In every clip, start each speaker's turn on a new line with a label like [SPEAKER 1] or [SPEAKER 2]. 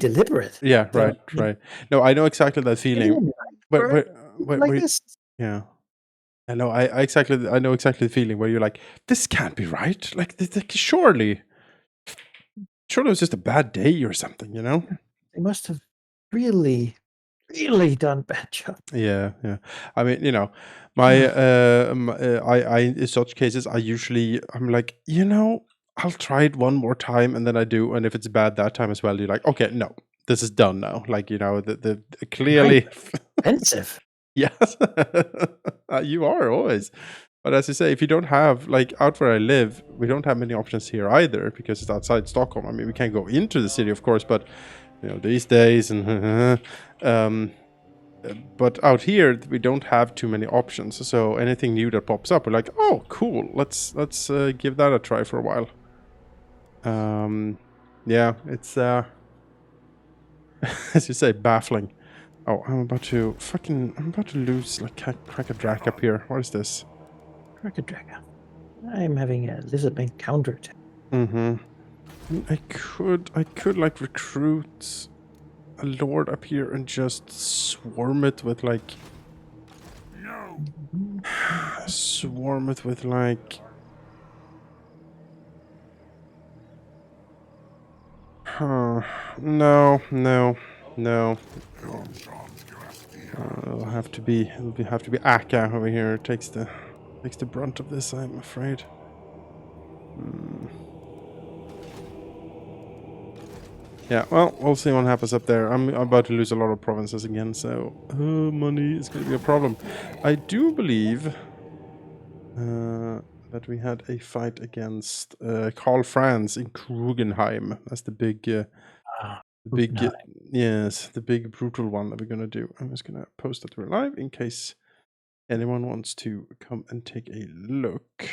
[SPEAKER 1] deliberate.
[SPEAKER 2] Yeah, right, right. No, I know exactly that feeling. But
[SPEAKER 1] like this.
[SPEAKER 2] yeah. I know. I know exactly the feeling where you're like, this can't be right. Like, surely it was just a bad day or something, you know?
[SPEAKER 1] They must have really, really done bad job.
[SPEAKER 2] Yeah, yeah. I mean, you know, my I in such cases, I'm like, I'll try it one more time, and then I do, and if it's bad that time as well, you're like, okay, no, this is done now. Like, the clearly,
[SPEAKER 1] Expensive.
[SPEAKER 2] yes, you are always. But as you say, if you don't have, like, out where I live, we don't have many options here either because it's outside Stockholm. I mean, we can't go into the city, of course, but these days and but out here we don't have too many options. So anything new that pops up, we're like, oh, cool. Let's give that a try for a while. Yeah, it's as you say, baffling. Oh, I'm about to lose like crack a drac up here. What is this?
[SPEAKER 1] Drycha. I'm having a lizardman counterattack.
[SPEAKER 2] Mm-hmm. I could like recruit a lord up here and just swarm it with like no. It'll have to be Akka over here. Takes the brunt of this, I'm afraid. Yeah, well, we'll see what happens up there. I'm about to lose a lot of provinces again, so money is going to be a problem. I do believe that we had a fight against Karl Franz in Krugenheim. That's the big, yes, the big brutal one that we're going to do. I'm just going to post that we're live in case anyone wants to come and take a look.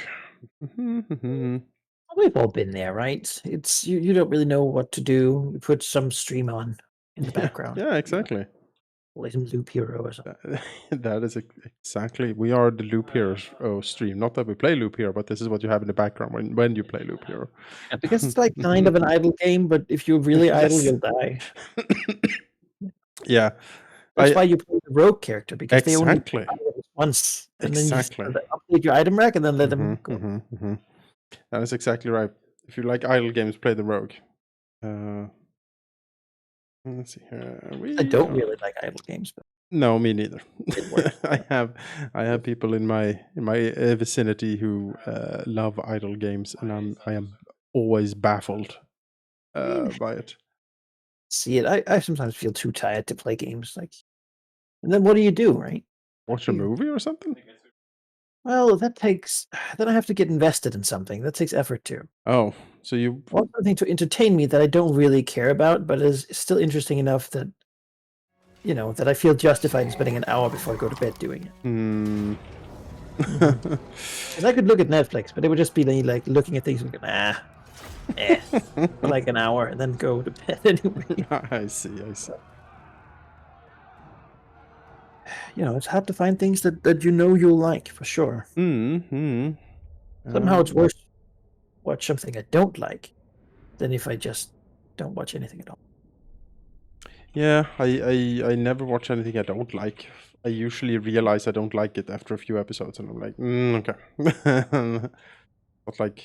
[SPEAKER 1] We've all been there, right? It's you don't really know what to do. You put some stream on in the background.
[SPEAKER 2] Yeah, exactly.
[SPEAKER 1] Play some Loop Hero or something.
[SPEAKER 2] That is exactly. We are the Loop Hero stream. Not that we play Loop Hero, but this is what you have in the background when you play Loop Hero.
[SPEAKER 1] Yeah, because it's like kind of an idle game, but if you're really idle, you'll die.
[SPEAKER 2] Yeah.
[SPEAKER 1] That's why you play the rogue character, because they only
[SPEAKER 2] exactly.
[SPEAKER 1] once, and
[SPEAKER 2] exactly.
[SPEAKER 1] then you update your item rack and then let them go.
[SPEAKER 2] That is exactly right. If you like idle games, play the rogue. Let's see here.
[SPEAKER 1] I don't really like idle games, but
[SPEAKER 2] no, me neither. I have people in my vicinity who love idle games, and I am always baffled by it.
[SPEAKER 1] See it. I sometimes feel too tired to play games. Like, and then what do you do, right?
[SPEAKER 2] Watch a movie or something?
[SPEAKER 1] Well, that takes. Then I have to get invested in something. That takes effort too.
[SPEAKER 2] Oh, so you
[SPEAKER 1] want something to entertain me that I don't really care about, but is still interesting enough that that I feel justified in spending an hour before I go to bed doing it. Because I could look at Netflix, but it would just be like looking at things and go, for like an hour and then go to bed anyway.
[SPEAKER 2] I see.
[SPEAKER 1] It's hard to find things that you'll like for sure. Somehow it's worse to watch something I don't like than if I just don't watch anything at all.
[SPEAKER 2] Yeah, I never watch anything I don't like. I usually realize I don't like it after a few episodes, and I'm like, okay. But like,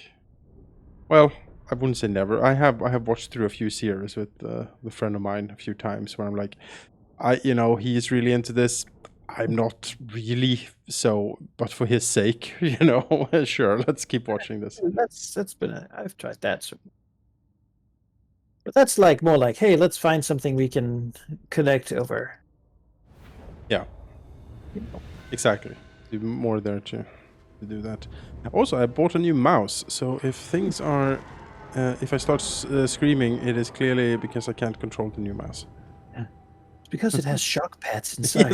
[SPEAKER 2] well, I wouldn't say never. I have watched through a few series with a friend of mine a few times where I'm like, he's really into this. I'm not really, so, but for his sake, sure, let's keep watching this.
[SPEAKER 1] I've tried that. So. But that's like more like, hey, let's find something we can connect over.
[SPEAKER 2] Yeah, exactly. More there to do that. Also, I bought a new mouse, so if things are, if I start screaming, it is clearly because I can't control the new mouse.
[SPEAKER 1] It's because it has shock pads inside.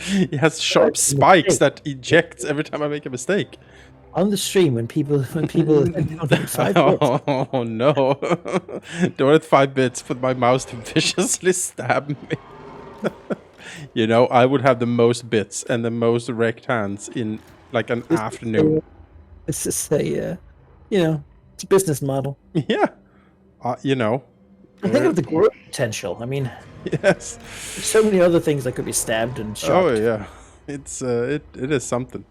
[SPEAKER 2] It has sharp spikes that ejects every time I make a mistake.
[SPEAKER 1] On the stream, when people donate 5 bits.
[SPEAKER 2] Oh no! Donate 5 bits for my mouse to viciously stab me. I would have the most bits and the most wrecked hands in like an afternoon.
[SPEAKER 1] This is a, it's a business model.
[SPEAKER 2] Yeah.
[SPEAKER 1] Think of the growth potential. I mean,
[SPEAKER 2] Yes.
[SPEAKER 1] there's so many other things that could be stabbed and shot.
[SPEAKER 2] Oh yeah, it's it is something.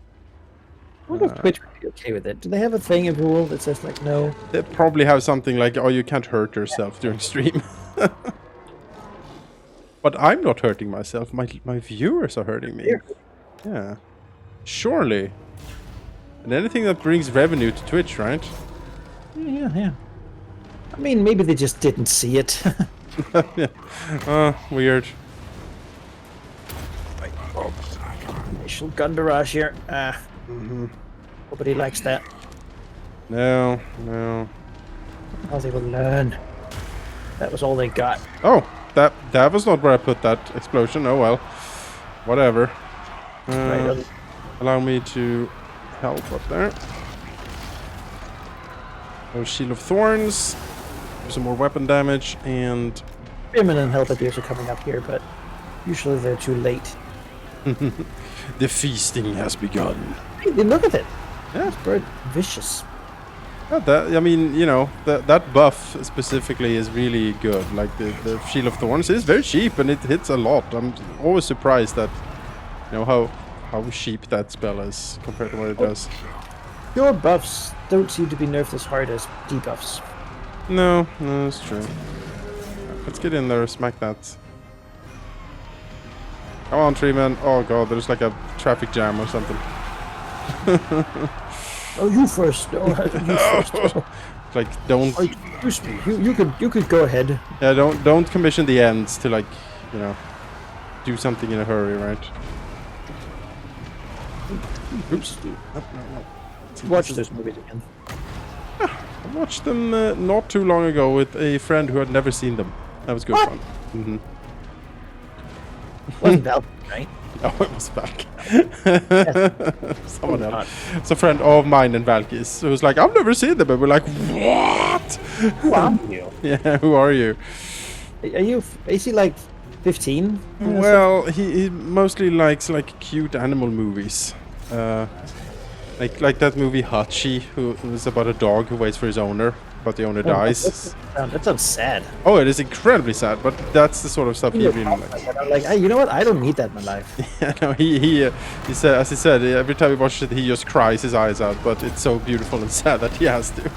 [SPEAKER 1] I wonder if Twitch would be okay with it. Do they have a thing in rule that says like no?
[SPEAKER 2] They probably have something like, oh, you can't hurt yourself during stream. But I'm not hurting myself. My viewers are hurting me. Yeah. Surely. And anything that brings revenue to Twitch, right?
[SPEAKER 1] Yeah. I mean, maybe they just didn't see it.
[SPEAKER 2] Yeah. Weird.
[SPEAKER 1] Initial gun barrage here. Nobody likes that.
[SPEAKER 2] No.
[SPEAKER 1] How they will learn. That was all they got.
[SPEAKER 2] Oh, that was not where I put that explosion. Oh well. Whatever. Allow me to help up there. Oh, Shield of Thorns. Some more weapon damage and...
[SPEAKER 1] Spearmen and Halberdiers are coming up here, but usually they're too late.
[SPEAKER 2] The feasting has begun.
[SPEAKER 1] Hey, look at it.
[SPEAKER 2] Yeah.
[SPEAKER 1] This bird, vicious.
[SPEAKER 2] I mean, you know, that buff specifically is really good. Like the Shield of Thorns is very cheap and it hits a lot. I'm always surprised that, you know, how cheap that spell is compared to what it does.
[SPEAKER 1] Your buffs don't seem to be nerfed as hard as debuffs.
[SPEAKER 2] No, that's true. Let's get in there, smack that. Come on, Treeman. Oh god, there's like a traffic jam or something.
[SPEAKER 1] Oh, you first. No, you first.
[SPEAKER 2] Like, don't...
[SPEAKER 1] Oh, excuse me. You could go ahead.
[SPEAKER 2] Yeah, don't commission the ends to, like, you know, do something in a hurry, right? Oops. No.
[SPEAKER 1] Watch those movies again.
[SPEAKER 2] I watched them not too long ago with a friend who had never seen them. That was good fun. Mm-hmm.
[SPEAKER 1] Wasn't Valkyrie, right?
[SPEAKER 2] No, it was Valk. Someone else. It's a friend of mine and Valky's who was like, I've never seen them. And we're like, what?
[SPEAKER 1] Who are you?
[SPEAKER 2] Yeah, who are you?
[SPEAKER 1] Is he like 15?
[SPEAKER 2] Well, he mostly likes like cute animal movies. Like that movie Hachi, who was about a dog who waits for his owner, but the owner dies.
[SPEAKER 1] That sounds sad.
[SPEAKER 2] Oh, it is incredibly sad, but that's the sort of stuff he really likes.
[SPEAKER 1] I'm like, hey, you know what? I don't need that in my life.
[SPEAKER 2] Yeah, no, he said, as he said, every time he watches it, he just cries his eyes out. But it's so beautiful and sad that he has to.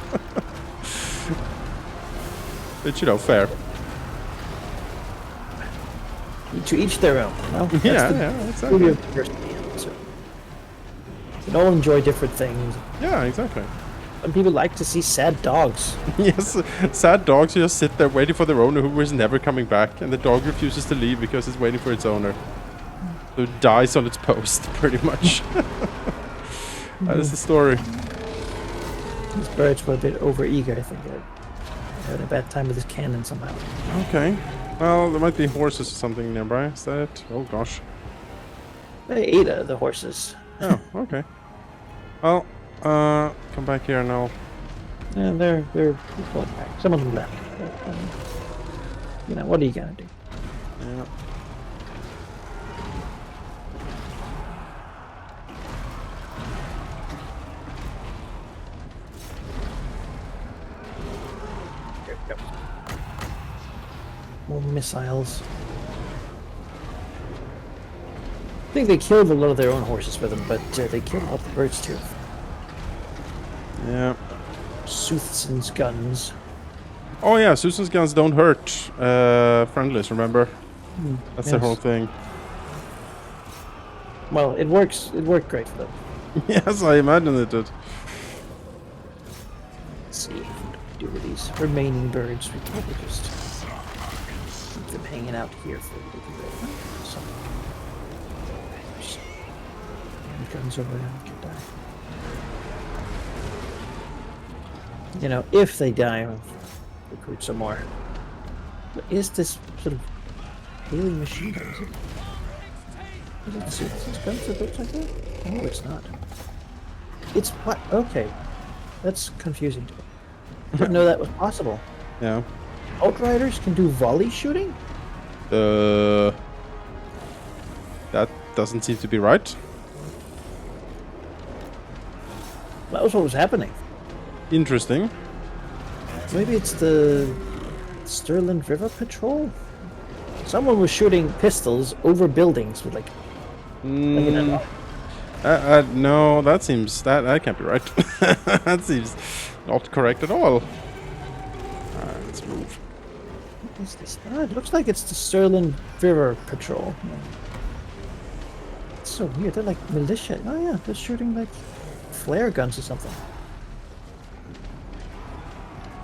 [SPEAKER 2] But you know, fair.
[SPEAKER 1] To each their own. You know? That's
[SPEAKER 2] Yeah, exactly.
[SPEAKER 1] beauty of diversity. So, we all enjoy different things.
[SPEAKER 2] Yeah, exactly.
[SPEAKER 1] Some people like to see sad dogs.
[SPEAKER 2] Yes, sad dogs who just sit there waiting for their owner who is never coming back, and the dog refuses to leave because it's waiting for its owner. So it dies on its post, pretty much. That is the story.
[SPEAKER 1] These birds were a bit overeager, I think. They're having a bad time with this cannon somehow.
[SPEAKER 2] Okay. Well, there might be horses or something nearby. Is that it? Oh gosh.
[SPEAKER 1] They ate the horses.
[SPEAKER 2] Oh, okay. Well, come back here and I'll...
[SPEAKER 1] And they're pulling back. Some of them left. But, you know, what are you gonna do?
[SPEAKER 2] Yeah.
[SPEAKER 1] Here we go. More missiles. I think they killed a lot of their own horses with them, but they killed all the birds too.
[SPEAKER 2] Yeah.
[SPEAKER 1] Soothson's guns.
[SPEAKER 2] Oh yeah, Susan's guns don't hurt friendlies, remember? That's their
[SPEAKER 1] yes.
[SPEAKER 2] whole thing.
[SPEAKER 1] Well, it works. It worked great for them.
[SPEAKER 2] Yes, I imagine it did.
[SPEAKER 1] Let's see what we do with these remaining birds. We probably just keep them hanging out here for a little bit. So, guns over there can die. You know, if they die, we'll recruit some more. What is this sort of hailing machine gun? Is it Susan's guns that looks like that? Oh, it's not. It's what? Okay. That's confusing to me. Didn't know that was possible.
[SPEAKER 2] Yeah.
[SPEAKER 1] Outriders can do volley shooting?
[SPEAKER 2] That doesn't seem to be right.
[SPEAKER 1] That was what was happening.
[SPEAKER 2] Interesting.
[SPEAKER 1] Maybe it's the Sterling River Patrol? Someone was shooting pistols over buildings with like...
[SPEAKER 2] No, that seems... That can't be right. That seems not correct at all. Alright, let's move.
[SPEAKER 1] What is this? It looks like it's the Sterling River Patrol. It's so weird. They're like militia. Oh yeah, they're shooting like flare guns or something.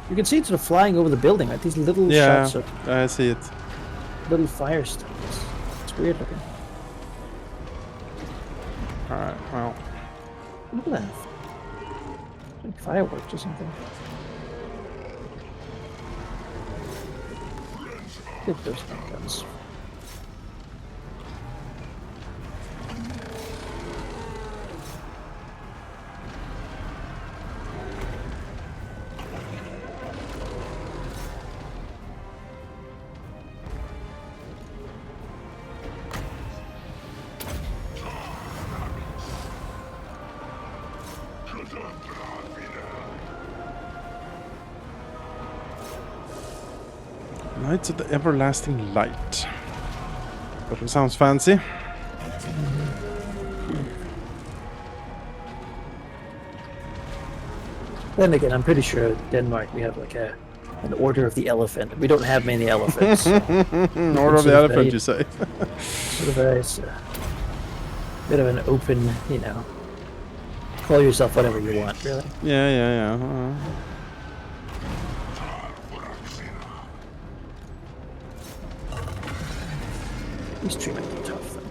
[SPEAKER 1] You can see it's sort of flying over the building, like these little shots of
[SPEAKER 2] I see it.
[SPEAKER 1] little fire stones. It's weird looking.
[SPEAKER 2] Alright, well.
[SPEAKER 1] Look at that. It's like fireworks or something. Get those guns.
[SPEAKER 2] Knights of the Everlasting Light. That sounds fancy.
[SPEAKER 1] Then again, I'm pretty sure in Denmark we have like an Order of the Elephant. We don't have many elephants.
[SPEAKER 2] Order of the Elephant, you say?
[SPEAKER 1] Sort of it's a bit of an open, you know, call yourself whatever you want, really.
[SPEAKER 2] Yeah.
[SPEAKER 1] These two might be tough, though.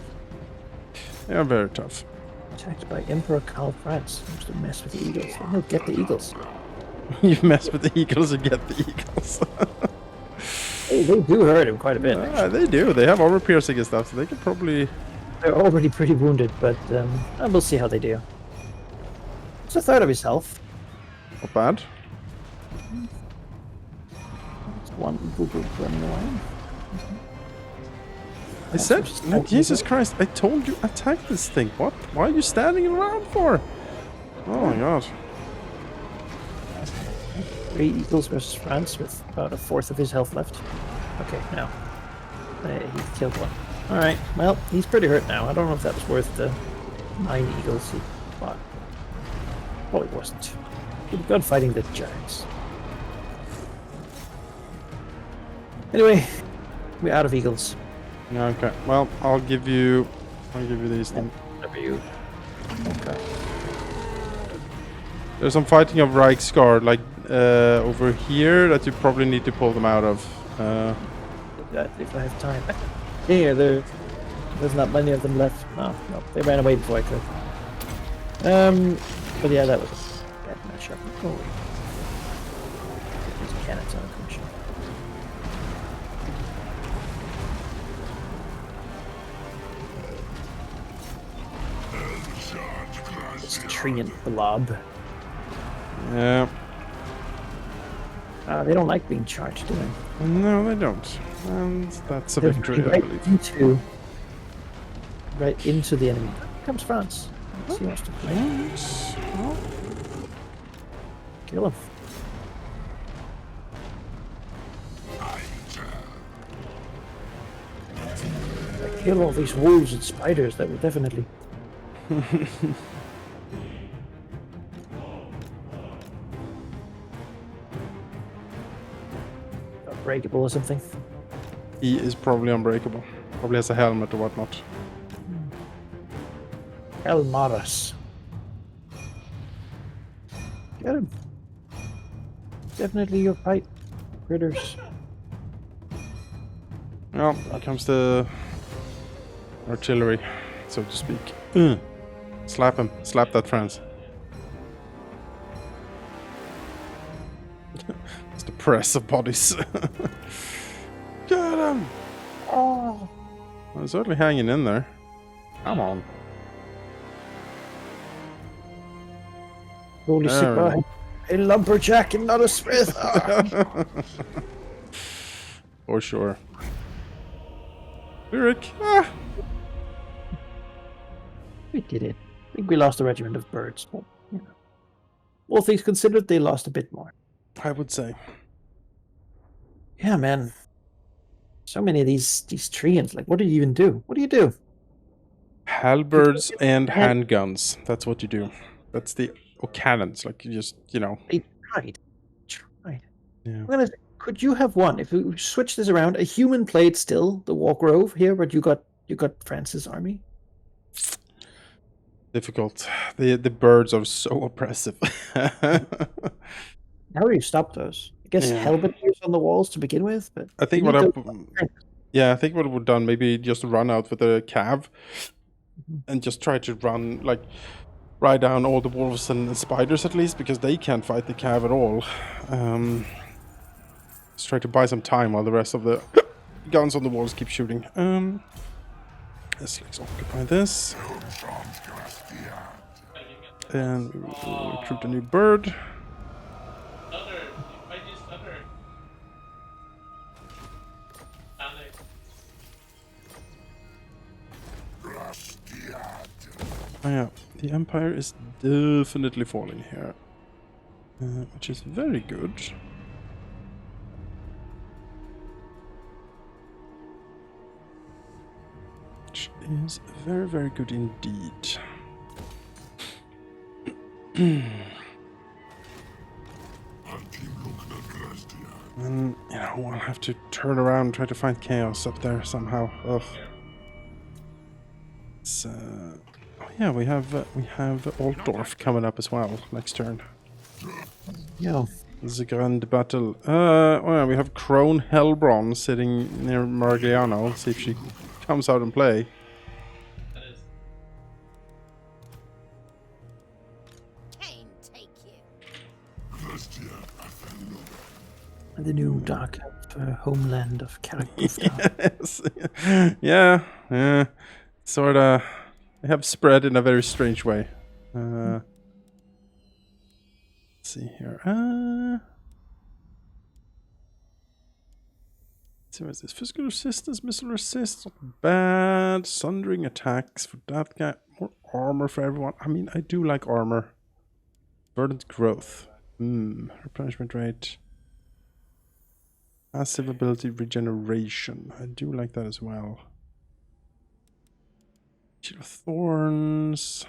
[SPEAKER 2] They are very tough.
[SPEAKER 1] Attacked by Emperor Karl Franz. Seems to mess with the eagles. Then he'll get the eagles.
[SPEAKER 2] You mess with the eagles and get the eagles.
[SPEAKER 1] Hey, they do hurt him quite a bit.
[SPEAKER 2] They do. They have armor piercing and stuff, so they could probably...
[SPEAKER 1] They're already pretty wounded, but we'll see how they do. It's a third of his health.
[SPEAKER 2] Not bad.
[SPEAKER 1] It's one boo running away.
[SPEAKER 2] I said, Jesus Christ, I told you attack this thing. What? Why are you standing around for? Oh my god.
[SPEAKER 1] 3 eagles versus France with about a fourth of his health left. Okay, now. He killed one. Alright, well, he's pretty hurt now. I don't know if that was worth the 9 eagles he fought. Probably wasn't. He'd have gone fighting the giants. Anyway, we're out of eagles.
[SPEAKER 2] Okay, well, I'll give you these then.
[SPEAKER 1] Whatever you... Okay.
[SPEAKER 2] There's some fighting of Reichsguard, like, over here that you probably need to pull them out of.
[SPEAKER 1] If I have time. Here, there's not many of them left. No, they ran away before I could. But yeah, that was a bad matchup. Oh, these cannons on a commission. This treant blob.
[SPEAKER 2] Yeah.
[SPEAKER 1] They don't like being charged, do they?
[SPEAKER 2] No, they don't. And that's a victory, I believe.
[SPEAKER 1] Right into the enemy. Here comes France. Let's see what's to play. Kill him. Kill all these wolves and spiders. That would definitely... Unbreakable or something.
[SPEAKER 2] He is probably unbreakable. Probably has a helmet or whatnot.
[SPEAKER 1] Elmaras. Get him. Definitely your fight, critters.
[SPEAKER 2] Well, here comes the artillery, so to speak. Slap him. Slap that France. It's the press of bodies. Get him! Oh, I'm certainly hanging in there.
[SPEAKER 1] Come on. Holy super. A lumberjack and not a smith.
[SPEAKER 2] For sure. Lyric. Ah.
[SPEAKER 1] We did it. I think we lost a regiment of birds. But, you know, all things considered, they lost a bit more.
[SPEAKER 2] I would say.
[SPEAKER 1] Yeah, man. So many of these treants. Like, what do you even do? What do you do?
[SPEAKER 2] Halberds and
[SPEAKER 1] Hand-
[SPEAKER 2] handguns. That's what you do. That's the or cannons. Like you just
[SPEAKER 1] I tried. Tried.
[SPEAKER 2] yeah.
[SPEAKER 1] I'm gonna. Could you have one if we switch this around? A human played still the War Grove here, but you got France's army.
[SPEAKER 2] Difficult. The birds are so oppressive.
[SPEAKER 1] How do you stop those? I guess
[SPEAKER 2] Yeah.
[SPEAKER 1] halberdiers on the walls to begin with, but
[SPEAKER 2] I think
[SPEAKER 1] we
[SPEAKER 2] what
[SPEAKER 1] need
[SPEAKER 2] I
[SPEAKER 1] those.
[SPEAKER 2] yeah, I think what we've done maybe just run out with a cav
[SPEAKER 1] Mhm.
[SPEAKER 2] and just try to ride down all the wolves and spiders at least because they can't fight the cav at all. Just try to buy some time while the rest of the guns on the walls keep shooting. Let's occupy this. And we'll recruit a new bird. Oh yeah, the Empire is definitely falling here. Which is very good. Which is very, very good indeed. And, you know, I'll have to turn around and try to find chaos up there somehow. Ugh. It's, oh yeah, we have Altdorf coming up as well next turn.
[SPEAKER 1] Yeah.
[SPEAKER 2] The Grand Battle. Oh yeah, we have Crone Hellbron sitting near Margliano. Let's see if she comes out and play.
[SPEAKER 1] The new dark homeland of character.
[SPEAKER 2] Yes. Yeah. Sorta. They have spread in a very strange way. Let's see here. Let's see, what's this? Physical resistance, missile resist, not bad. Sundering attacks for that guy. More armor for everyone. I mean, I do like armor. Verdant growth. Replenishment rate. Passive ability regeneration. I do like that as well. Shield of Thorns.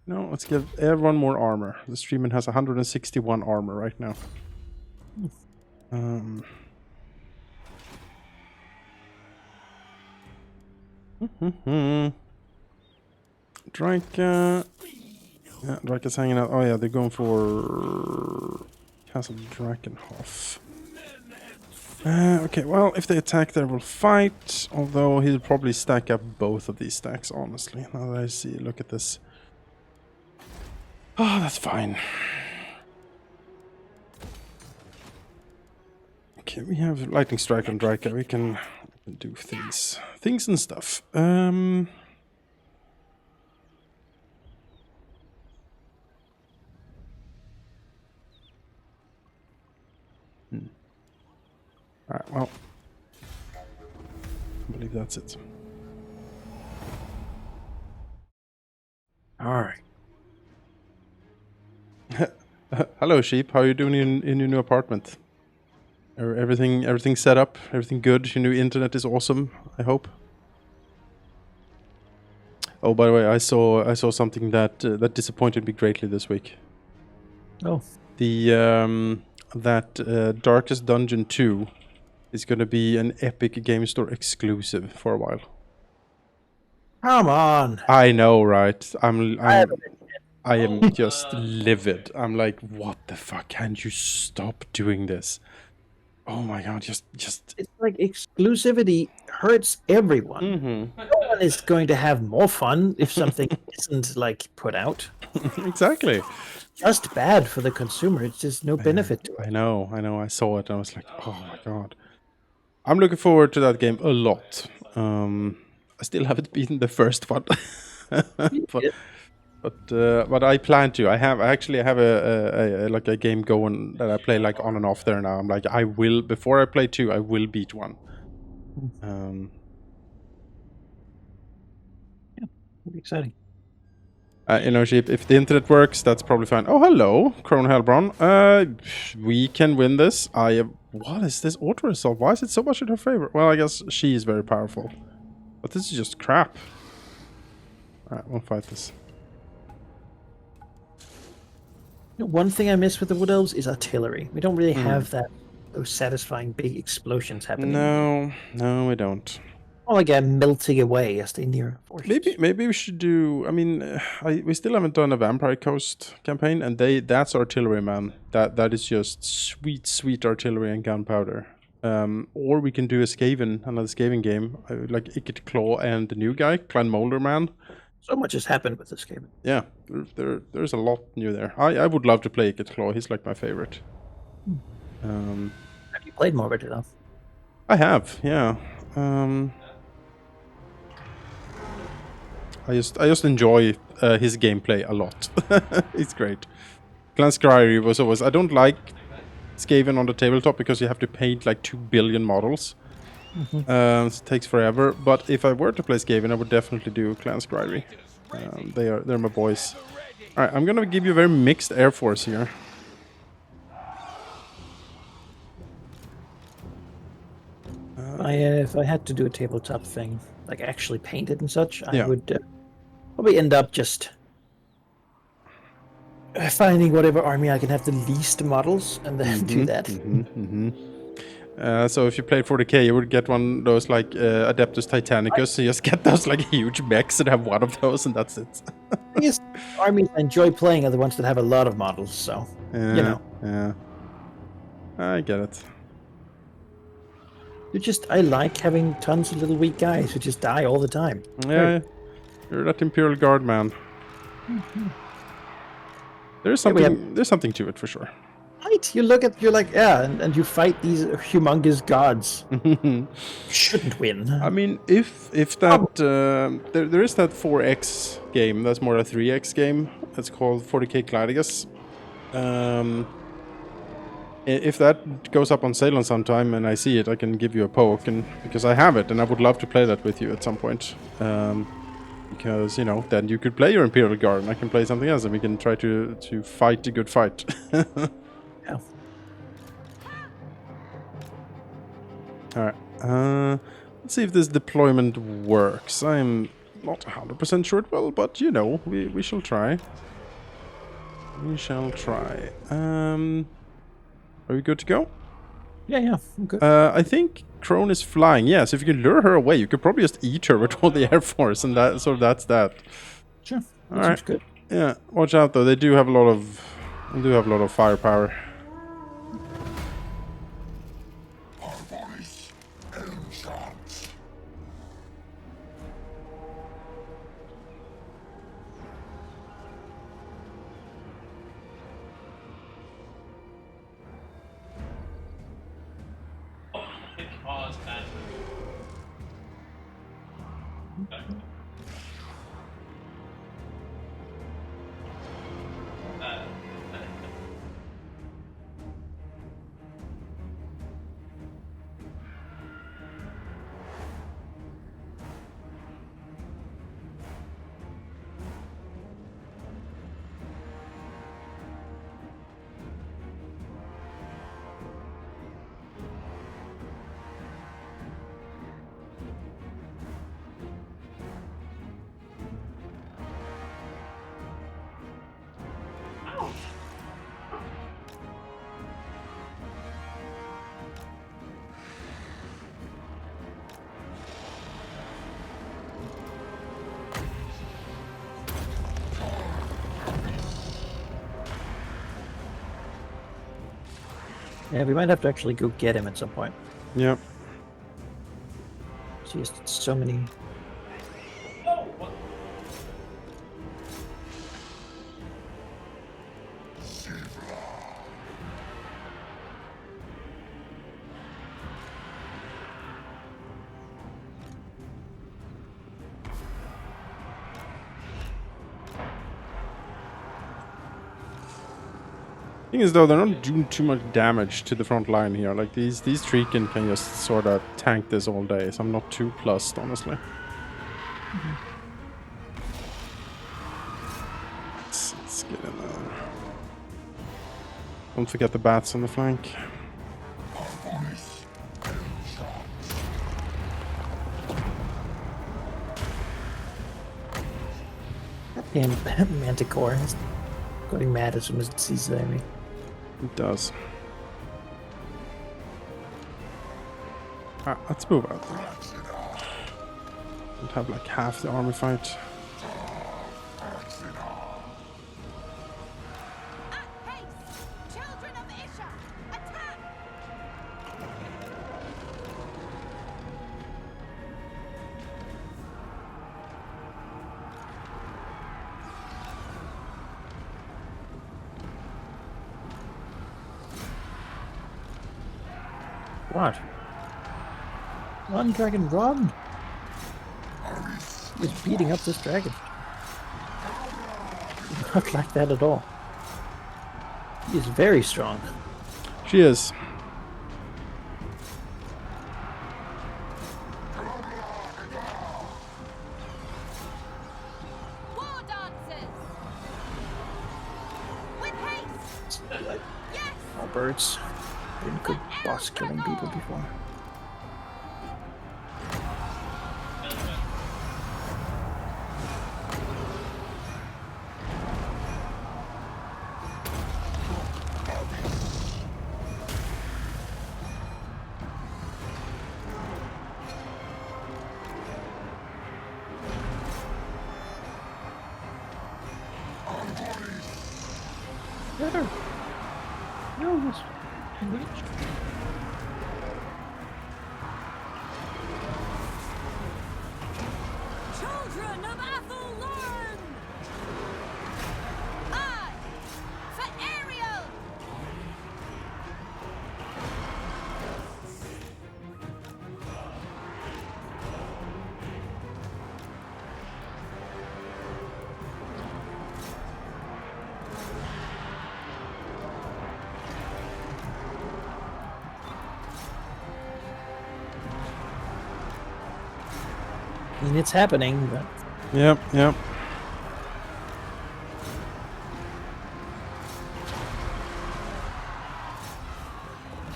[SPEAKER 2] No, let's give everyone more armor. The streamer has 161 armor right now. Drycha. Yeah, Drycha's hanging out. Oh yeah, they're going for Castle Drakenhof. Okay, well, if they attack there, we'll fight. Although he'll probably stack up both of these stacks, honestly. Now that I see, look at this. Oh, that's fine. Okay, we have Lightning Strike on Drycha. We can do things and stuff. Alright, well, I believe that's it.
[SPEAKER 1] Alright.
[SPEAKER 2] Hello, sheep. How are you doing in your new apartment? Everything set up? Everything good? Your new internet is awesome, I hope. Oh, by the way, I saw something that disappointed me greatly this week.
[SPEAKER 1] Oh.
[SPEAKER 2] The Darkest Dungeon 2 is going to be an Epic Game Store exclusive for a while.
[SPEAKER 1] Come on.
[SPEAKER 2] I know, right? I am just livid. I'm like, what the fuck? Can't you stop doing this? Oh my god, just
[SPEAKER 1] It's like exclusivity hurts everyone. No one is going to have more fun if something isn't like put out.
[SPEAKER 2] Exactly.
[SPEAKER 1] Just bad for the consumer. It's just no benefit to it.
[SPEAKER 2] I know. I saw it and I was like, oh my god. I'm looking forward to that game a lot. I still haven't beaten the first one. But I plan to. I actually have a game going that I play like on and off there now. I'm like, I will, before I play 2, I will beat 1.
[SPEAKER 1] Yeah, pretty exciting.
[SPEAKER 2] You know, if the internet works, that's probably fine. Oh, hello, Crone Hellbron. We can win this. What is this auto resolve? Why is it so much in her favor? Well, I guess she is very powerful. But this is just crap. Alright, we'll fight this.
[SPEAKER 1] One thing I miss with the Wood Elves is artillery. We don't really have those satisfying big explosions happening.
[SPEAKER 2] No, we don't.
[SPEAKER 1] Or like melting away as they near forces.
[SPEAKER 2] Maybe we should do. I mean, we still haven't done a Vampire Coast campaign, and that's artillery, man. That is just sweet artillery and gunpowder. Or we can do another Skaven game, like Icket Claw and the new guy, Clan Molder Man.
[SPEAKER 1] So much has happened with this game.
[SPEAKER 2] Yeah, there's a lot new there. I would love to play Icket Claw. He's like my favorite.
[SPEAKER 1] Have you played more of it enough?
[SPEAKER 2] I have, yeah. I just enjoy his gameplay a lot. It's great. Clan Scryri was always. I don't like Skaven on the tabletop because you have to paint like 2 billion models. So it takes forever. But if I were to play Skaven, I would definitely do Clan Scryri. They're my boys. All right, I'm gonna give you a very mixed air force here.
[SPEAKER 1] If I had to do a tabletop thing, like actually paint it and such, I would probably end up just finding whatever army I can have the least models and then do that.
[SPEAKER 2] So if you played 40k, you would get one of those like Adeptus Titanicus. So you just get those like huge mechs and have one of those, and that's it.
[SPEAKER 1] I guess armies I enjoy playing are the ones that have a lot of models. So you know,
[SPEAKER 2] yeah, I get it.
[SPEAKER 1] I like having tons of little weak guys who just die all the time.
[SPEAKER 2] Yeah, you're that Imperial Guard man. There's something to it for sure.
[SPEAKER 1] Right, you're like, and you fight these humongous gods. Shouldn't win.
[SPEAKER 2] I mean, if that there is that 4x game, that's more a 3x game. It's called 40k Gladius. If that goes up on sale on some time and I see it, I can give you a poke, and because I have it, and I would love to play that with you at some point. Because, you know, then you could play your Imperial Guard and I can play something else, and we can try to fight a good fight.
[SPEAKER 1] Yeah.
[SPEAKER 2] Alright. Let's see if this deployment works. I'm not 100% sure it will, but, you know, we shall try. We shall try. Are we good to go?
[SPEAKER 1] Yeah, I'm good.
[SPEAKER 2] I think Crone is flying. Yeah, so if you can lure her away, you could probably just eat her with all the Air Force, and that's that.
[SPEAKER 1] Sure.
[SPEAKER 2] All
[SPEAKER 1] Seems good.
[SPEAKER 2] Yeah, watch out though. They do have a lot of firepower.
[SPEAKER 1] Yeah, we might have to actually go get him at some point.
[SPEAKER 2] Yep.
[SPEAKER 1] Just so many.
[SPEAKER 2] Thing is though, they're not doing too much damage to the front line here. Like these Treekin can just sort of tank this all day, so I'm not too plussed, honestly. Get in there. Don't forget the bats on the flank.
[SPEAKER 1] And Manticore is getting mad as soon as it sees the enemy.
[SPEAKER 2] It does. Let's move out there. Don't have like half the army fight.
[SPEAKER 1] What? Run, dragon, run! He's beating up this dragon. Not like that at all. He is very strong.
[SPEAKER 2] She is.
[SPEAKER 3] War dances! With haste! Yes!
[SPEAKER 1] All birds. Been good boss killing people before. Better. No, this.
[SPEAKER 3] Children of Athelnarn! I, for Ariel!
[SPEAKER 1] I mean, it's happening, but
[SPEAKER 2] Yep, yep.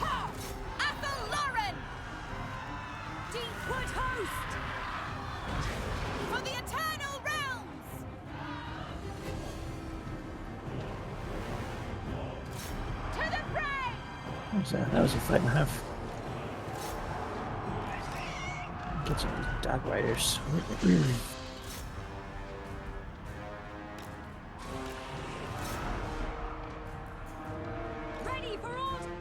[SPEAKER 3] Ha! Athelnarn! Deepwood host! For the eternal realms! To the fray!
[SPEAKER 1] that was a fight and a half. Get some of these dog riders.
[SPEAKER 3] Ready for order!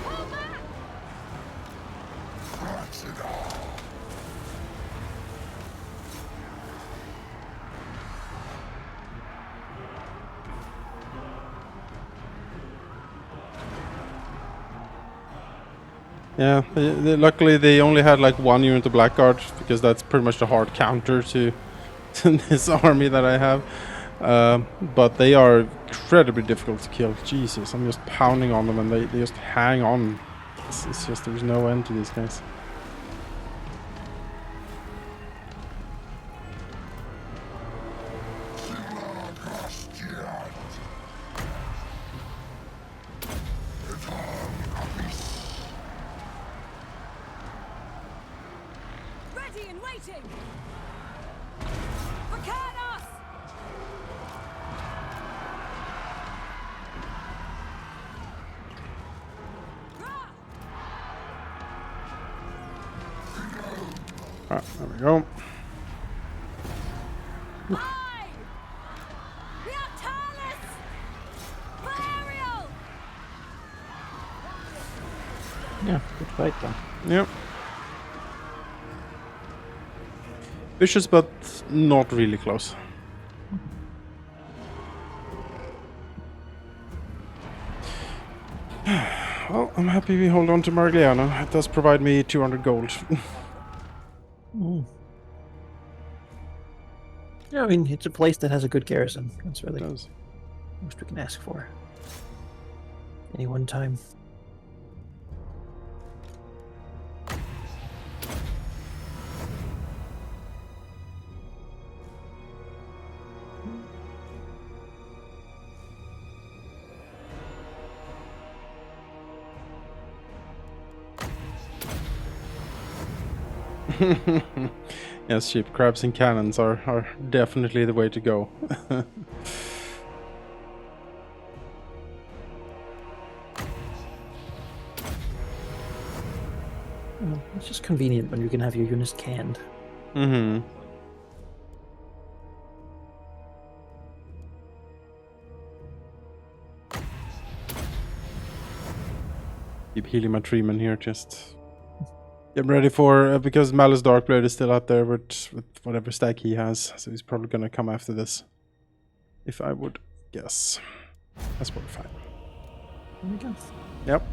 [SPEAKER 3] Pull back!
[SPEAKER 2] Yeah, luckily they only had like one unit of Blackguard, because that's pretty much the hard counter to this army that I have. But they are incredibly difficult to kill. Jesus, I'm just pounding on them and they just hang on. It's just, there's no end to these guys.
[SPEAKER 3] Ready and waiting! Recados!
[SPEAKER 2] Alright, there we go.
[SPEAKER 3] I! We are Talus! For Ariel!
[SPEAKER 1] Yeah, good fight though.
[SPEAKER 2] Yep. Vicious, but not really close. Well, I'm happy we hold on to Margliano. It does provide me 200 gold.
[SPEAKER 1] Mm. Yeah, I mean, it's a place that has a good garrison. That's really
[SPEAKER 2] It does.
[SPEAKER 1] most we can ask for. Any one time.
[SPEAKER 2] Yes, ship crabs and cannons are definitely the way to go.
[SPEAKER 1] Well, it's just convenient when you can have your units canned.
[SPEAKER 2] Mm-hmm. Keep healing my treeman here, just getting ready for because Malice Darkblade is still out there with whatever stack he has, so he's probably gonna come after this. If I would guess, that's probably fine.
[SPEAKER 1] There we go.
[SPEAKER 2] Yep.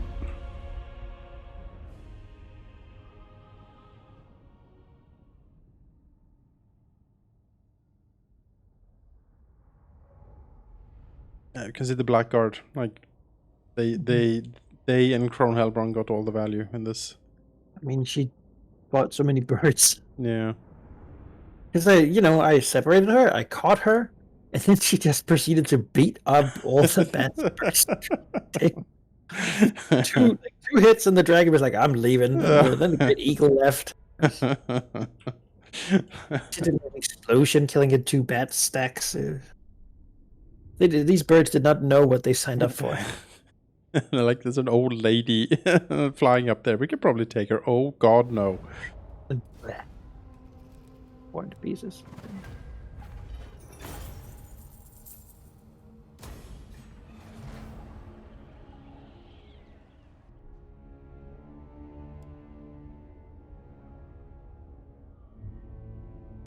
[SPEAKER 2] Yeah, you can see the Blackguard. Like they and Crone Hellbrun got all the value in this.
[SPEAKER 1] I mean, she bought so many birds.
[SPEAKER 2] Yeah.
[SPEAKER 1] Because I separated her, I caught her, and then she just proceeded to beat up all the bats. two hits, and the dragon was like, "I'm leaving." And then the great eagle left. She did an explosion, killing in 2 bat stacks. These birds did not know what they signed up for.
[SPEAKER 2] Like there's an old lady flying up there. We could probably take her. Oh God, no.
[SPEAKER 1] Torn to pieces.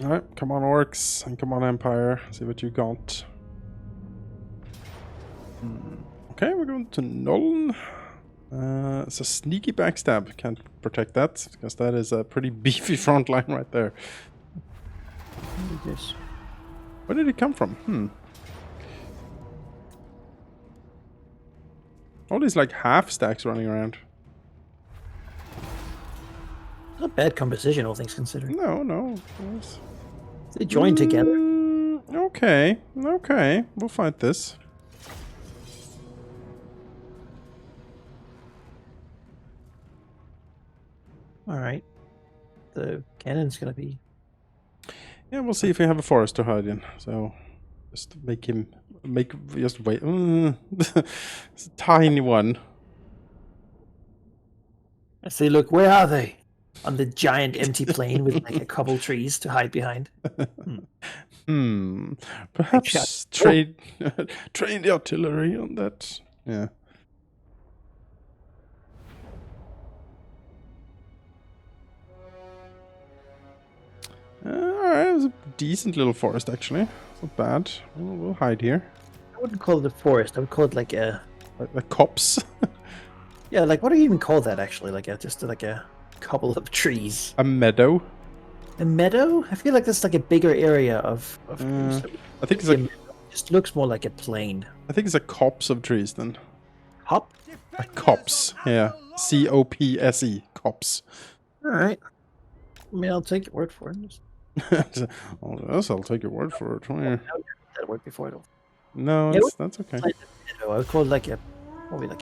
[SPEAKER 2] Alright, come on orcs, and come on Empire. See what you got. Okay, we're going to Nuln. It's a sneaky backstab. Can't protect that, because that is a pretty beefy front line right there.
[SPEAKER 1] Yes.
[SPEAKER 2] Where did it come from? All these like half stacks running around.
[SPEAKER 1] Not a bad composition, all things considered.
[SPEAKER 2] No.
[SPEAKER 1] They join together.
[SPEAKER 2] Okay. We'll fight this.
[SPEAKER 1] Alright. The cannon's gonna be...
[SPEAKER 2] Yeah, we'll see if we have a forest to hide in. So, just just wait. It's a tiny one.
[SPEAKER 1] I say, look, where are they? On the giant empty plain with like a couple trees to hide behind.
[SPEAKER 2] Perhaps train the artillery on that. Yeah. Alright, it was a decent little forest actually. It's not bad. We'll hide here.
[SPEAKER 1] I wouldn't call it a forest. I would call it like a...
[SPEAKER 2] Like copse.
[SPEAKER 1] Yeah, like what do you even call that actually? Like just like a couple of trees.
[SPEAKER 2] A meadow.
[SPEAKER 1] A meadow? I feel like that's like a bigger area of trees.
[SPEAKER 2] I think it's like
[SPEAKER 1] It just looks more like a plain.
[SPEAKER 2] I think it's a copse of trees then.
[SPEAKER 1] Hop?
[SPEAKER 2] A copse. Yeah. COPSE. Copse.
[SPEAKER 1] Alright. I mean, I'll take your word for it.
[SPEAKER 2] Oh, yes, I'll take your word for it. Come here.
[SPEAKER 1] That word before I don't.
[SPEAKER 2] No,
[SPEAKER 1] Yeah,
[SPEAKER 2] that's okay.
[SPEAKER 1] Like a meadow. I would call it like a... Probably like...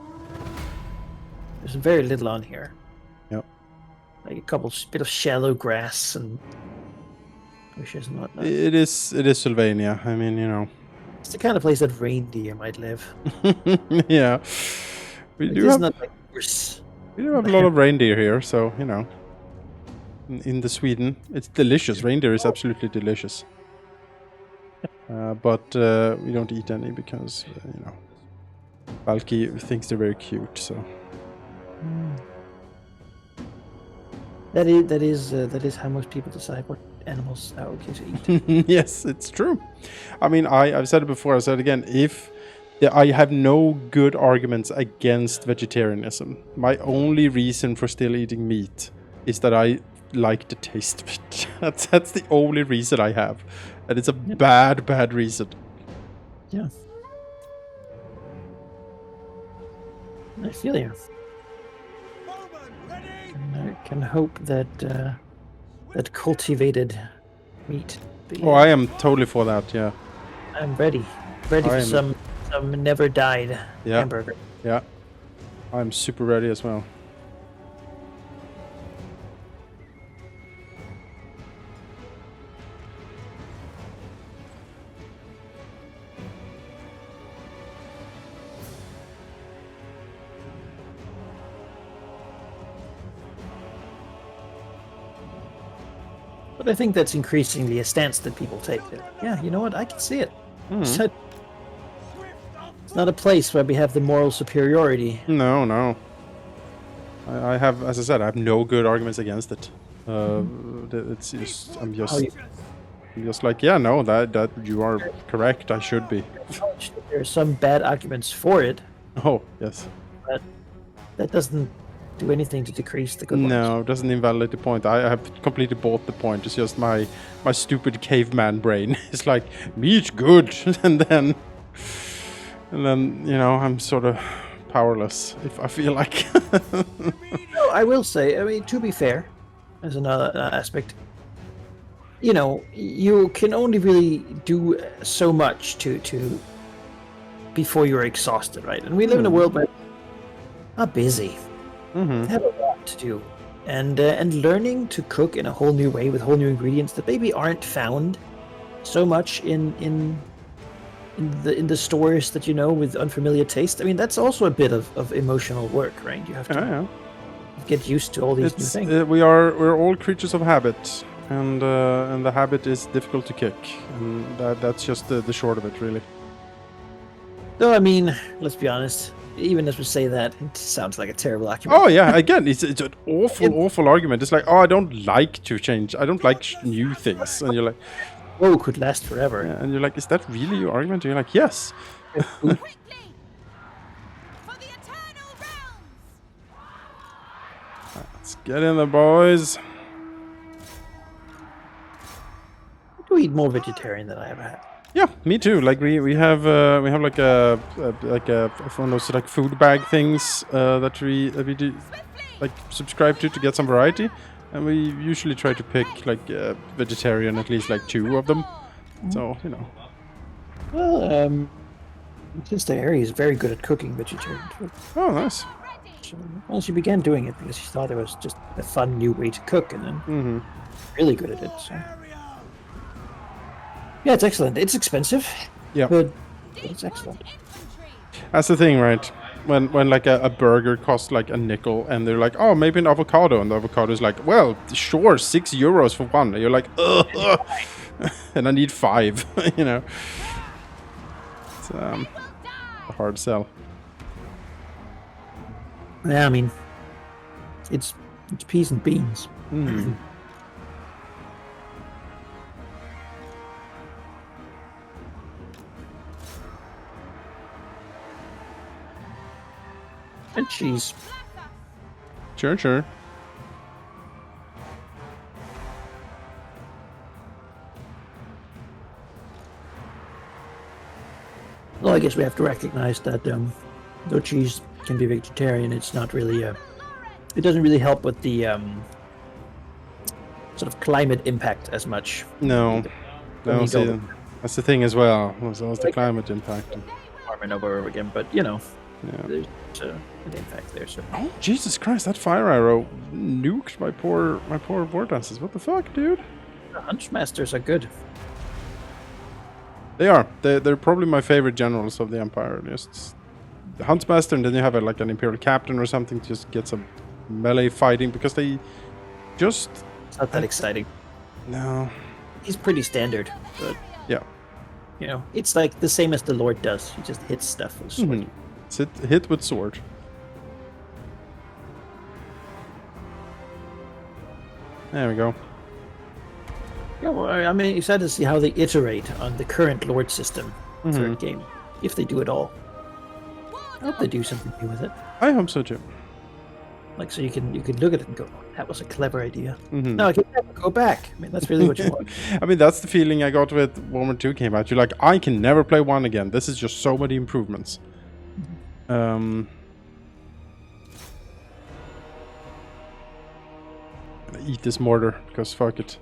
[SPEAKER 1] There's very little on here.
[SPEAKER 2] Yep.
[SPEAKER 1] Like a couple bit of shallow grass and bushes and whatnot.
[SPEAKER 2] It is Sylvania. I mean, you know.
[SPEAKER 1] It's the kind of place that reindeer might live.
[SPEAKER 2] Yeah. We
[SPEAKER 1] Like,
[SPEAKER 2] do
[SPEAKER 1] this is
[SPEAKER 2] have
[SPEAKER 1] not like horse.
[SPEAKER 2] we do have a lot of reindeer here, so you know. In the Sweden, it's delicious. Reindeer is absolutely delicious. But we don't eat any because you know, Valky thinks they're very cute. So
[SPEAKER 1] That is how most people decide what animals are okay to eat.
[SPEAKER 2] yes, it's true. I mean, I've said it before. I said it again. I have no good arguments against vegetarianism. My only reason for still eating meat is that I like the taste of it. That's the only reason I have. And it's a bad reason.
[SPEAKER 1] Yeah. I feel you. I can hope that that cultivated meat.
[SPEAKER 2] Oh, I am totally for that, yeah.
[SPEAKER 1] I'm ready. Ready
[SPEAKER 2] I
[SPEAKER 1] for
[SPEAKER 2] am-
[SPEAKER 1] some never died
[SPEAKER 2] Yeah.
[SPEAKER 1] hamburger.
[SPEAKER 2] Yeah. I'm super ready as well.
[SPEAKER 1] But I think that's increasingly a stance that people take. Yeah, you know what? I can see it. It's not a place where we have the moral superiority.
[SPEAKER 2] No. I have, as I said, I have no good arguments against it. It's just, I'm just like, yeah, no, that you are correct. I should be.
[SPEAKER 1] There are some bad arguments for it,
[SPEAKER 2] Oh, yes.
[SPEAKER 1] but that doesn't do anything to decrease the good ones.
[SPEAKER 2] No, it doesn't invalidate the point. I have completely bought the point. It's just my stupid caveman brain. It's like, meat good, and then you know, I'm sort of powerless if I feel like.
[SPEAKER 1] No, I will say, I mean, to be fair, as another aspect, you know, you can only really do so much to before you're exhausted, right? And we live in a world where we're busy.
[SPEAKER 2] Mm-hmm.
[SPEAKER 1] Have a lot to do, and learning to cook in a whole new way with whole new ingredients that maybe aren't found so much in the stores that you know with unfamiliar taste. I mean, that's also a bit of emotional work, right? You have to
[SPEAKER 2] Yeah.
[SPEAKER 1] get used to all these new
[SPEAKER 2] It's
[SPEAKER 1] things.
[SPEAKER 2] we're all creatures of habit, and the habit is difficult to kick, and that's just the short of it, really.
[SPEAKER 1] Though, I mean, let's be honest. Even as we say that, it sounds like a terrible argument.
[SPEAKER 2] Oh yeah, again, it's an awful argument. It's like, oh, I don't like to change. I don't like new things, and you're like,
[SPEAKER 1] Woe could last forever.
[SPEAKER 2] yeah, and you're like, is that really your argument? And you're like, yes.
[SPEAKER 3] Quickly! For the eternal realms!
[SPEAKER 2] Let's get in there, boys.
[SPEAKER 1] I do eat more vegetarian than I ever had.
[SPEAKER 2] Yeah, me too. Like we have like a one of those like food bag things that we do like subscribe to get some variety, and we usually try to pick like vegetarian, at least like 2 of them. So you know.
[SPEAKER 1] Well, Sister Harry is very good at cooking vegetarian food.
[SPEAKER 2] Oh, nice.
[SPEAKER 1] So, well, she began doing it because she thought it was just a fun new way to cook, and then really good at it. So. Yeah, it's excellent. It's expensive,
[SPEAKER 2] Yeah,
[SPEAKER 1] but it's excellent.
[SPEAKER 3] Infantry!
[SPEAKER 2] that's the thing, right? When like a burger costs like a nickel, and they're like, oh, maybe an avocado, and the avocado is like, well, sure, €6 for one. And you're like, ugh, and I need 5, you know. It's a hard sell.
[SPEAKER 1] Yeah, I mean, it's peas and beans. And cheese.
[SPEAKER 2] Sure.
[SPEAKER 1] Well, I guess we have to recognize that though cheese can be vegetarian, it's not really it doesn't really help with the sort of climate impact as much.
[SPEAKER 2] No,
[SPEAKER 1] When you
[SPEAKER 2] see,
[SPEAKER 1] go-
[SPEAKER 2] that's the thing as well. Was the climate impact?
[SPEAKER 1] Farming over again, but you know,
[SPEAKER 2] Yeah.
[SPEAKER 1] there's an impact there. So
[SPEAKER 2] Oh Jesus Christ! That fire arrow nuked my poor war dances. What the fuck, dude?
[SPEAKER 1] the Hunchmasters are good.
[SPEAKER 2] They are. They're probably my favorite generals of the Empire. Just the Huntsmaster, and then you have like an Imperial Captain or something to just get some melee fighting, because they just
[SPEAKER 1] It's not that exciting.
[SPEAKER 2] no.
[SPEAKER 1] He's pretty standard, but
[SPEAKER 2] Yeah.
[SPEAKER 1] you know, it's like the same as the Lord does. He just hits stuff with sword.
[SPEAKER 2] It's hit with sword. There we go.
[SPEAKER 1] Yeah, well, I mean, it's sad to see how they iterate on the current Lord system third game, if they do it all. I hope they do something new with it.
[SPEAKER 2] I hope so too.
[SPEAKER 1] Like, so you can look at it and go, oh, that was a clever idea.
[SPEAKER 2] Mhm.
[SPEAKER 1] No, I can never go back. I mean, that's really what you want.
[SPEAKER 2] I mean, that's the feeling I got with Warhammer 2 came out. You're like, I can never play 1 again. This is just so many improvements. Gonna eat this mortar, because fuck it.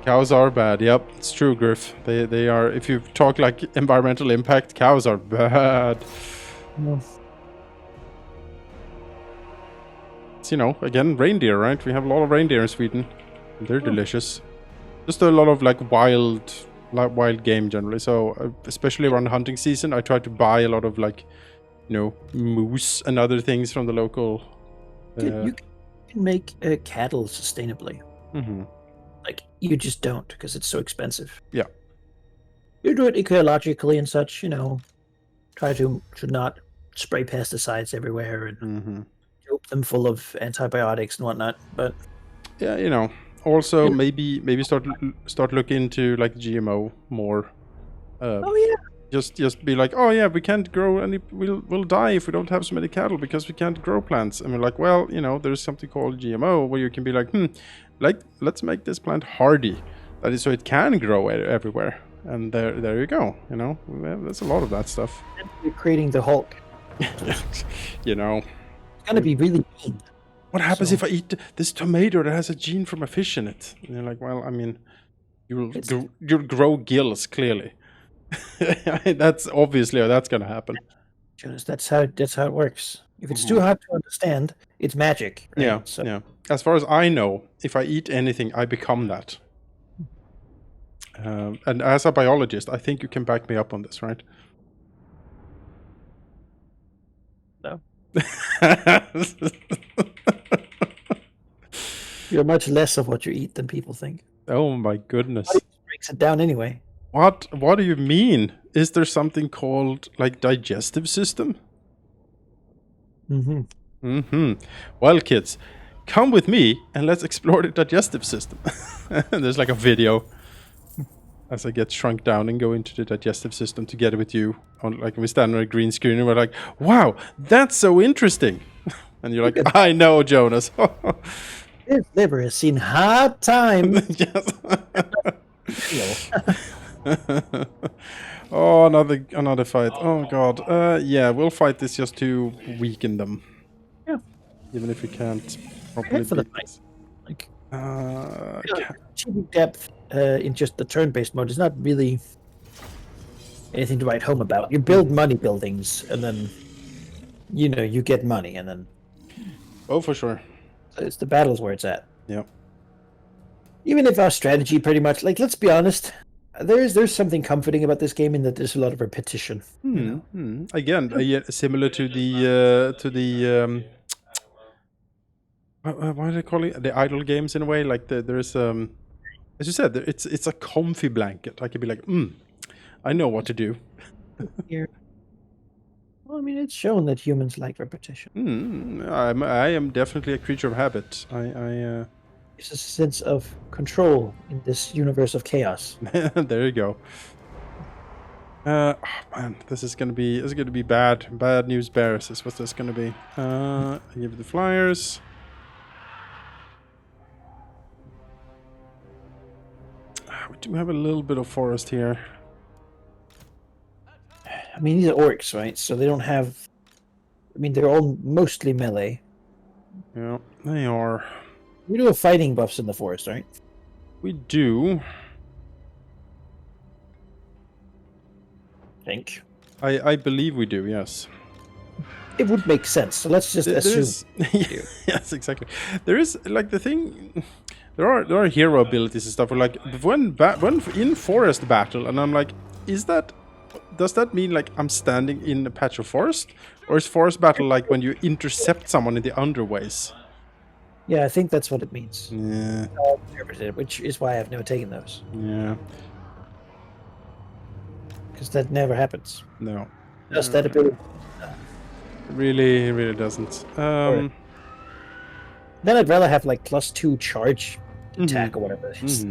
[SPEAKER 2] Cows are bad. Yep, it's true, Griff. They are. If you talk like environmental impact, cows are bad.
[SPEAKER 1] No.
[SPEAKER 2] It's, you know, again, reindeer, right? We have a lot of reindeer in Sweden. And they're delicious. Just a lot of like wild game generally. So especially around hunting season, I try to buy a lot of like, you know, moose and other things from the local.
[SPEAKER 1] You can make cattle sustainably.
[SPEAKER 2] Mm-hmm.
[SPEAKER 1] Like, you just don't, because it's so expensive.
[SPEAKER 2] Yeah.
[SPEAKER 1] You do it ecologically and such, you know. Try to not spray pesticides everywhere and dope them full of antibiotics and whatnot. But
[SPEAKER 2] yeah, you know. Also, maybe start looking into like GMO more.
[SPEAKER 1] Oh yeah.
[SPEAKER 2] Just be like, oh yeah, we can't grow any. We'll die if we don't have so many cattle because we can't grow plants. And we're like, well, you know, there's something called GMO where you can be like, like let's make this plant hardy, that is, so it can grow everywhere. And there you go. You know, there's a lot of that stuff.
[SPEAKER 1] You're creating the Hulk.
[SPEAKER 2] You know,
[SPEAKER 1] It's gonna be really mean.
[SPEAKER 2] what happens if I eat this tomato that has a gene from a fish in it? And you're like, well, I mean, you'll grow gills clearly. That's obviously how that's gonna happen.
[SPEAKER 1] Jonas, that's how it works. If it's too hard to understand, it's magic. Right?
[SPEAKER 2] Yeah,
[SPEAKER 1] So,
[SPEAKER 2] yeah. As far as I know, if I eat anything, I become that. And as a biologist, I think you can back me up on this, right?
[SPEAKER 1] No. You're much less of what you eat than people think.
[SPEAKER 2] Oh my goodness.
[SPEAKER 1] Body breaks it down anyway.
[SPEAKER 2] What do you mean? Is there something called like digestive system? Well, kids, come with me and let's explore the digestive system. And there's like a video as I get shrunk down and go into the digestive system together with you. Like we stand on a green screen and we're like, wow, that's so interesting. And you're like, I know, Jonas.
[SPEAKER 1] His liver has seen hard times.
[SPEAKER 2] Yes. Oh, another fight. Oh god. Yeah, we'll fight this just to weaken them.
[SPEAKER 1] Yeah.
[SPEAKER 2] Even if we can't properly
[SPEAKER 1] For the
[SPEAKER 2] beat
[SPEAKER 1] fight.
[SPEAKER 2] this.
[SPEAKER 1] Like,
[SPEAKER 2] Ca-
[SPEAKER 1] achieving depth in just the turn-based mode is not really anything to write home about. You build money buildings, and then you know you get money, and then
[SPEAKER 2] Oh, for sure.
[SPEAKER 1] it's the battles where it's at.
[SPEAKER 2] Yeah.
[SPEAKER 1] Even if our strategy pretty much, like, let's be honest, there's something comforting about this game in that there's a lot of repetition.
[SPEAKER 2] Again, similar to the what do they call it? The idle games in a way. Like there's as you said, it's a comfy blanket. I could be like, I know what to do.
[SPEAKER 1] Here, well, I mean, it's shown that humans like repetition.
[SPEAKER 2] I am definitely a creature of habit.
[SPEAKER 1] It's a sense of control in this universe of chaos.
[SPEAKER 2] There you go. Oh man, this is gonna be bad. Bad news bears is what this is gonna be. I give the flyers. We do have a little bit of forest here.
[SPEAKER 1] I mean, these are orcs, right? So they don't have. I mean, they're all mostly melee.
[SPEAKER 2] Yeah, they are.
[SPEAKER 1] We do have fighting buffs in the forest, right?
[SPEAKER 2] We do.
[SPEAKER 1] I think.
[SPEAKER 2] I believe we do, yes.
[SPEAKER 1] It would make sense. So let's just assume.
[SPEAKER 2] Yes, exactly. There is like the thing. There are hero abilities and stuff. Where, like when in forest battle, and I'm like, does that mean like I'm standing in a patch of forest, or is forest battle like when you intercept someone in the underways?
[SPEAKER 1] Yeah, I think that's what it means.
[SPEAKER 2] Yeah.
[SPEAKER 1] Which is why I've never taken those.
[SPEAKER 2] Yeah.
[SPEAKER 1] Because that never happens.
[SPEAKER 2] No.
[SPEAKER 1] Just that ability.
[SPEAKER 2] Really doesn't.
[SPEAKER 1] Then I'd rather have like +2 charge attack or whatever. It's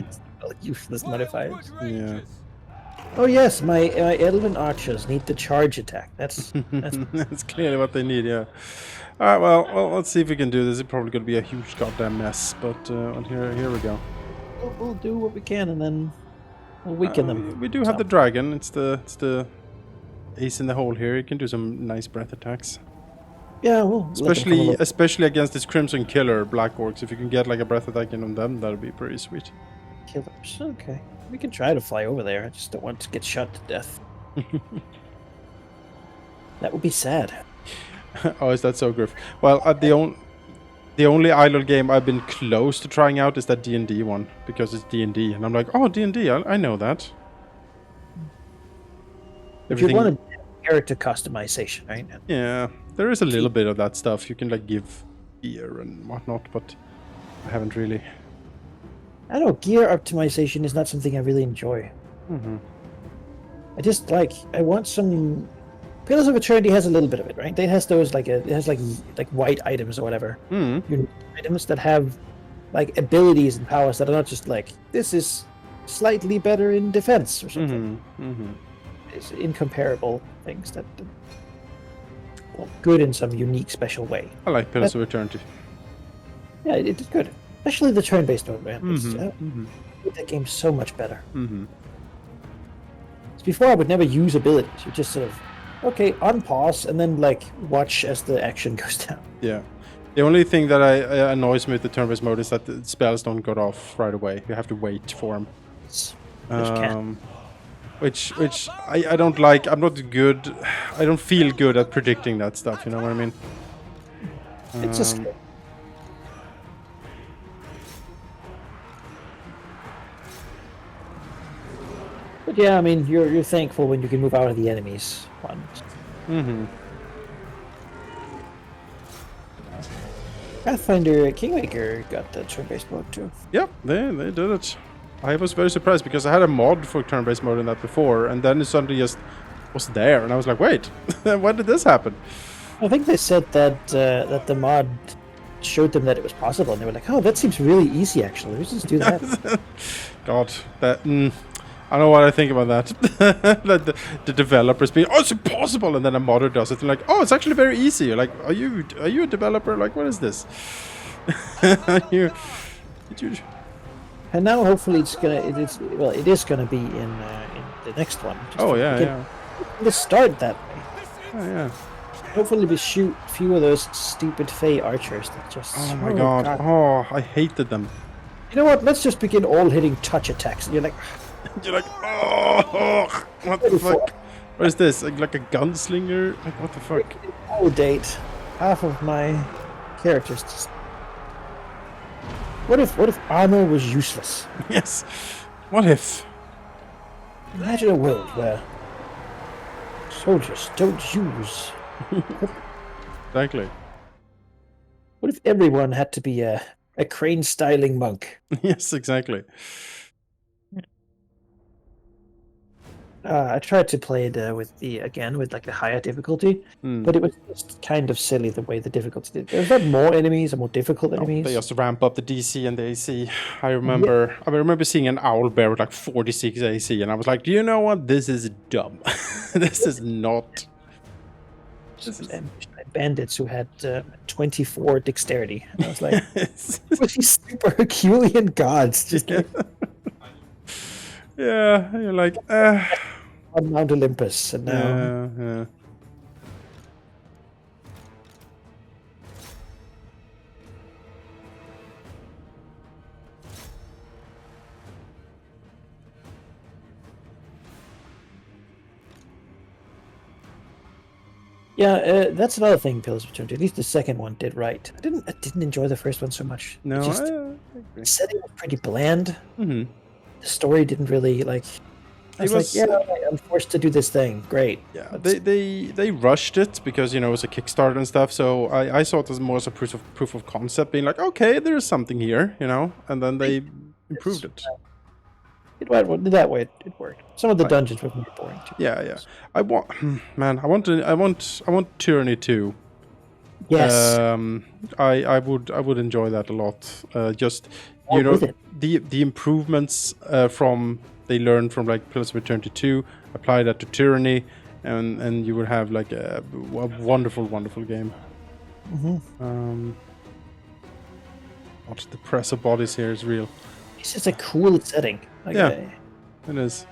[SPEAKER 1] like useless modifiers.
[SPEAKER 2] Yeah.
[SPEAKER 1] Oh yes, my elven archers need the charge attack. That's
[SPEAKER 2] That's clearly what they need, yeah. Alright, well, let's see if we can do this. It's probably going to be a huge goddamn mess, but here we go.
[SPEAKER 1] we'll do what we can, and then we'll weaken them.
[SPEAKER 2] We do have the dragon. It's the ace in the hole here. You can do some nice breath attacks.
[SPEAKER 1] Yeah, well,
[SPEAKER 2] Especially against this Crimson Killer Black Orcs. If you can get like a breath attack in on them, that'll be pretty sweet.
[SPEAKER 1] killers. Okay, we can try to fly over there. I just don't want to get shot to death. That would be sad.
[SPEAKER 2] Oh, is that so, Griff? Well, the only idle game I've been close to trying out is that D&D one, because it's D&D, and I'm like, oh, D&D, I know that.
[SPEAKER 1] If you want a character customization, right?
[SPEAKER 2] Yeah, there is a little bit of that stuff. You can like give gear and whatnot, but I haven't really.
[SPEAKER 1] I don't know, gear optimization is not something I really enjoy.
[SPEAKER 2] Mm-hmm.
[SPEAKER 1] I just I want some. Pillars of Eternity has a little bit of it, right? It has those it has like white items or whatever.
[SPEAKER 2] Mm.
[SPEAKER 1] Items that have like abilities and powers that are not just like this is slightly better in defense or something.
[SPEAKER 2] Mm-hmm. Mm-hmm.
[SPEAKER 1] It's incomparable things that are good in some unique, special way.
[SPEAKER 2] I like Pillars of Eternity.
[SPEAKER 1] Yeah, it is good, especially the turn-based mode, man.
[SPEAKER 2] Mm-hmm.
[SPEAKER 1] That game's so much better.
[SPEAKER 2] Mm-hmm.
[SPEAKER 1] Before I would never use abilities. You just sort of okay, unpause and then like watch as the action goes down.
[SPEAKER 2] Yeah. The only thing that annoys me with the turn-based mode is that the spells don't go off right away. You have to wait for them. Which I don't like. I'm not good. I don't feel good at predicting that stuff. You know what I mean?
[SPEAKER 1] It's just. But yeah, I mean, you're thankful when you can move out of the enemies.
[SPEAKER 2] Mm-hmm.
[SPEAKER 1] Pathfinder Kingmaker got the turn-based mode too.
[SPEAKER 2] Yep, they did it. I was very surprised because I had a mod for turn-based mode in that before, and then it suddenly just was there, and I was like, wait, when did this happen?
[SPEAKER 1] I think they said that that the mod showed them that it was possible, and they were like, oh, that seems really easy, actually. Let's just do that.
[SPEAKER 2] God, that... I don't know what I think about that. Like the developers being, oh, it's impossible, and then a modder does it. They're like, oh, it's actually very easy. You're like, are you a developer? Like, what is this?
[SPEAKER 1] And now, hopefully, it is gonna be in the next one. Let's start that way.
[SPEAKER 2] Oh yeah.
[SPEAKER 1] Hopefully, we shoot few of those stupid Fey archers that just.
[SPEAKER 2] Oh my god! Oh, I hated them.
[SPEAKER 1] You know what? Let's just begin all hitting touch attacks. And you're like.
[SPEAKER 2] Oh, what the fuck? What is this? Like a gunslinger? Like, what the fuck?
[SPEAKER 1] Date. Half of my characters just... What if armor was useless?
[SPEAKER 2] Yes. What if?
[SPEAKER 1] Imagine a world where soldiers don't use...
[SPEAKER 2] Exactly.
[SPEAKER 1] What if everyone had to be a crane-styling monk?
[SPEAKER 2] Yes, exactly.
[SPEAKER 1] I tried to play it with the higher difficulty, but it was just kind of silly the way the difficulty did. There's not more enemies or more difficult enemies.
[SPEAKER 2] They just ramp up the DC and the AC. I remember seeing an owl bear with like 46 AC, and I was like, do you know what? This is dumb. This is not.
[SPEAKER 1] And bandits who had 24 dexterity. And I was like, with these super Herculean gods, just like.
[SPEAKER 2] Yeah, you're like,
[SPEAKER 1] on Mount Olympus, and now.
[SPEAKER 2] Yeah.
[SPEAKER 1] Yeah, that's another thing Pillars of Eternity. At least the second one did right. I didn't enjoy the first one so much.
[SPEAKER 2] No,
[SPEAKER 1] The setting was pretty bland.
[SPEAKER 2] Mm-hmm.
[SPEAKER 1] The story didn't really like. I was like, yeah, I'm forced to do this thing. Great.
[SPEAKER 2] Yeah, they rushed it because it was a Kickstarter and stuff. So I saw it as more as a proof of concept, being like, okay, there is something here, and then they improved it.
[SPEAKER 1] That way it worked. Some of the dungeons were more boring too.
[SPEAKER 2] Yeah. I want Tyranny 2.
[SPEAKER 1] Yes.
[SPEAKER 2] I would enjoy that a lot. Just
[SPEAKER 1] More
[SPEAKER 2] you know
[SPEAKER 1] with it.
[SPEAKER 2] the improvements from they learned from like Pillars of Eternity 2, apply that to Tyranny, and you would have like a wonderful game. Watch the press of bodies here is real.
[SPEAKER 1] It's just a cool setting. Like,
[SPEAKER 2] Yeah.
[SPEAKER 1] it
[SPEAKER 2] It is.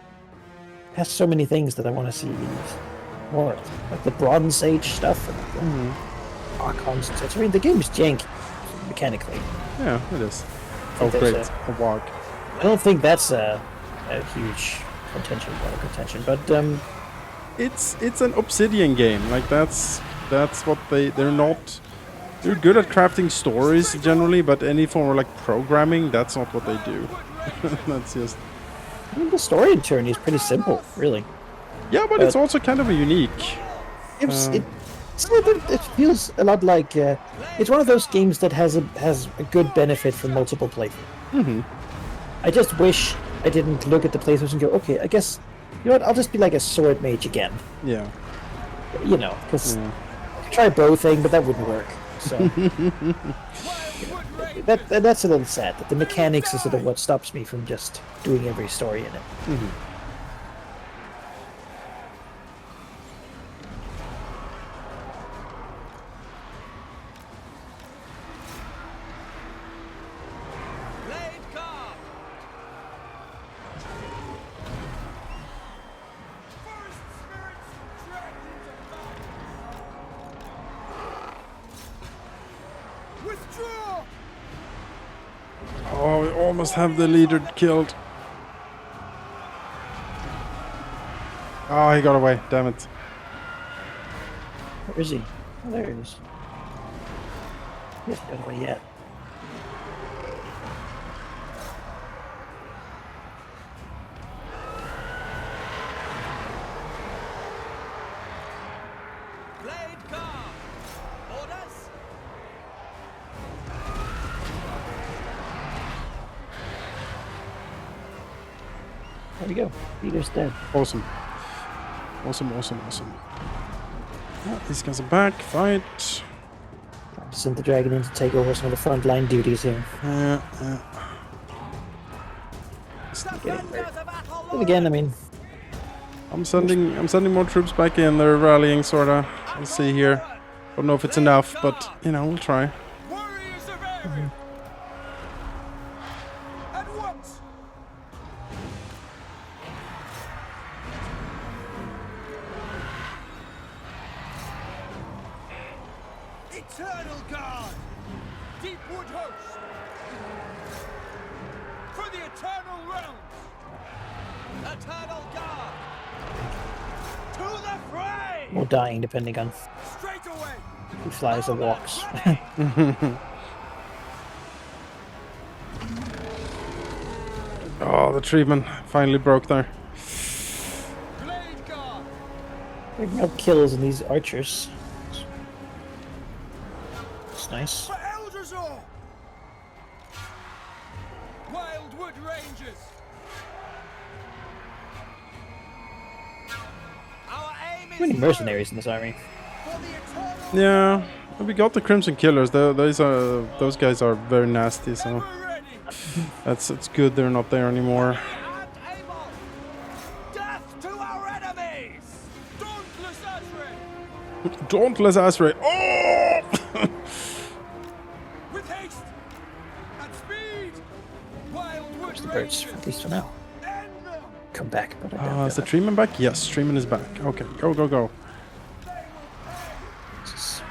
[SPEAKER 1] has so many things that I want to see more of. Like the Bronze Age stuff and the Archons and such. I mean, the game is janky mechanically.
[SPEAKER 2] Yeah, it is. Oh,
[SPEAKER 1] there's
[SPEAKER 2] great. A walk.
[SPEAKER 1] I don't think that's a huge point of contention, but
[SPEAKER 2] It's an Obsidian game. Like that's what they're not. They're good at crafting stories generally, but any form of like programming, that's not what they do. That's just.
[SPEAKER 1] I mean, the story in Tyranny is pretty simple, really.
[SPEAKER 2] Yeah, but it's also kind of a unique.
[SPEAKER 1] It feels a lot like it's one of those games that has a good benefit for multiple playthroughs. I just wish I didn't look at the playthroughs and go, okay, I guess you know what, I'll just be like a sword mage again.
[SPEAKER 2] Yeah.
[SPEAKER 1] You know, because I could try a bow thing, but that wouldn't work. So that's a little sad. That the mechanics is sort of what stops me from just doing every story in it.
[SPEAKER 3] Blade guard. Forest spirits dragged into battle. Withdraw.
[SPEAKER 2] Oh, we almost have the leader killed. Oh, he got away. Damn it.
[SPEAKER 1] Where is he? Oh, there he is. He hasn't got away yet.
[SPEAKER 3] Blade guard. Orders.
[SPEAKER 1] There we go. Peter's dead.
[SPEAKER 2] Awesome. Yeah, these guys are back. Fight.
[SPEAKER 1] Sent the dragon in to take over some of the frontline duties here. Getting hurt. Then again, I mean,
[SPEAKER 2] I'm sending more troops back in. They're rallying, sorta. We'll see here. Don't know if it's enough, but you know, we'll try.
[SPEAKER 3] Warriors of Erin. At once. Eternal guard. Deepwood host. For the eternal realms. Eternal guard. To the fray.
[SPEAKER 1] or dying, depending on
[SPEAKER 3] Straight away.
[SPEAKER 1] who flies or walks.
[SPEAKER 2] Oh, the treatment finally broke there.
[SPEAKER 3] Blade guard.
[SPEAKER 1] Picking up kills in these archers. It's nice.
[SPEAKER 3] For Elderzor. Wildwood Rangers. Our aim is
[SPEAKER 1] Many mercenaries in this army.
[SPEAKER 3] for the eternal
[SPEAKER 2] Yeah, we got the Crimson Killers. Those guys are very nasty. So
[SPEAKER 3] ever ready
[SPEAKER 2] it's good they're not there anymore.
[SPEAKER 3] and able. Death to our enemies. Dauntless Azrael.
[SPEAKER 2] Dauntless Azrael. Oh!
[SPEAKER 3] With haste and speed. Wildwood
[SPEAKER 1] The birds,
[SPEAKER 3] Rangers.
[SPEAKER 1] at least for now.
[SPEAKER 3] End them.
[SPEAKER 1] Come back, but I doubt
[SPEAKER 2] Is the
[SPEAKER 1] that.
[SPEAKER 2] Treeman back? Yes, Treeman is back. Okay, go.
[SPEAKER 1] It's-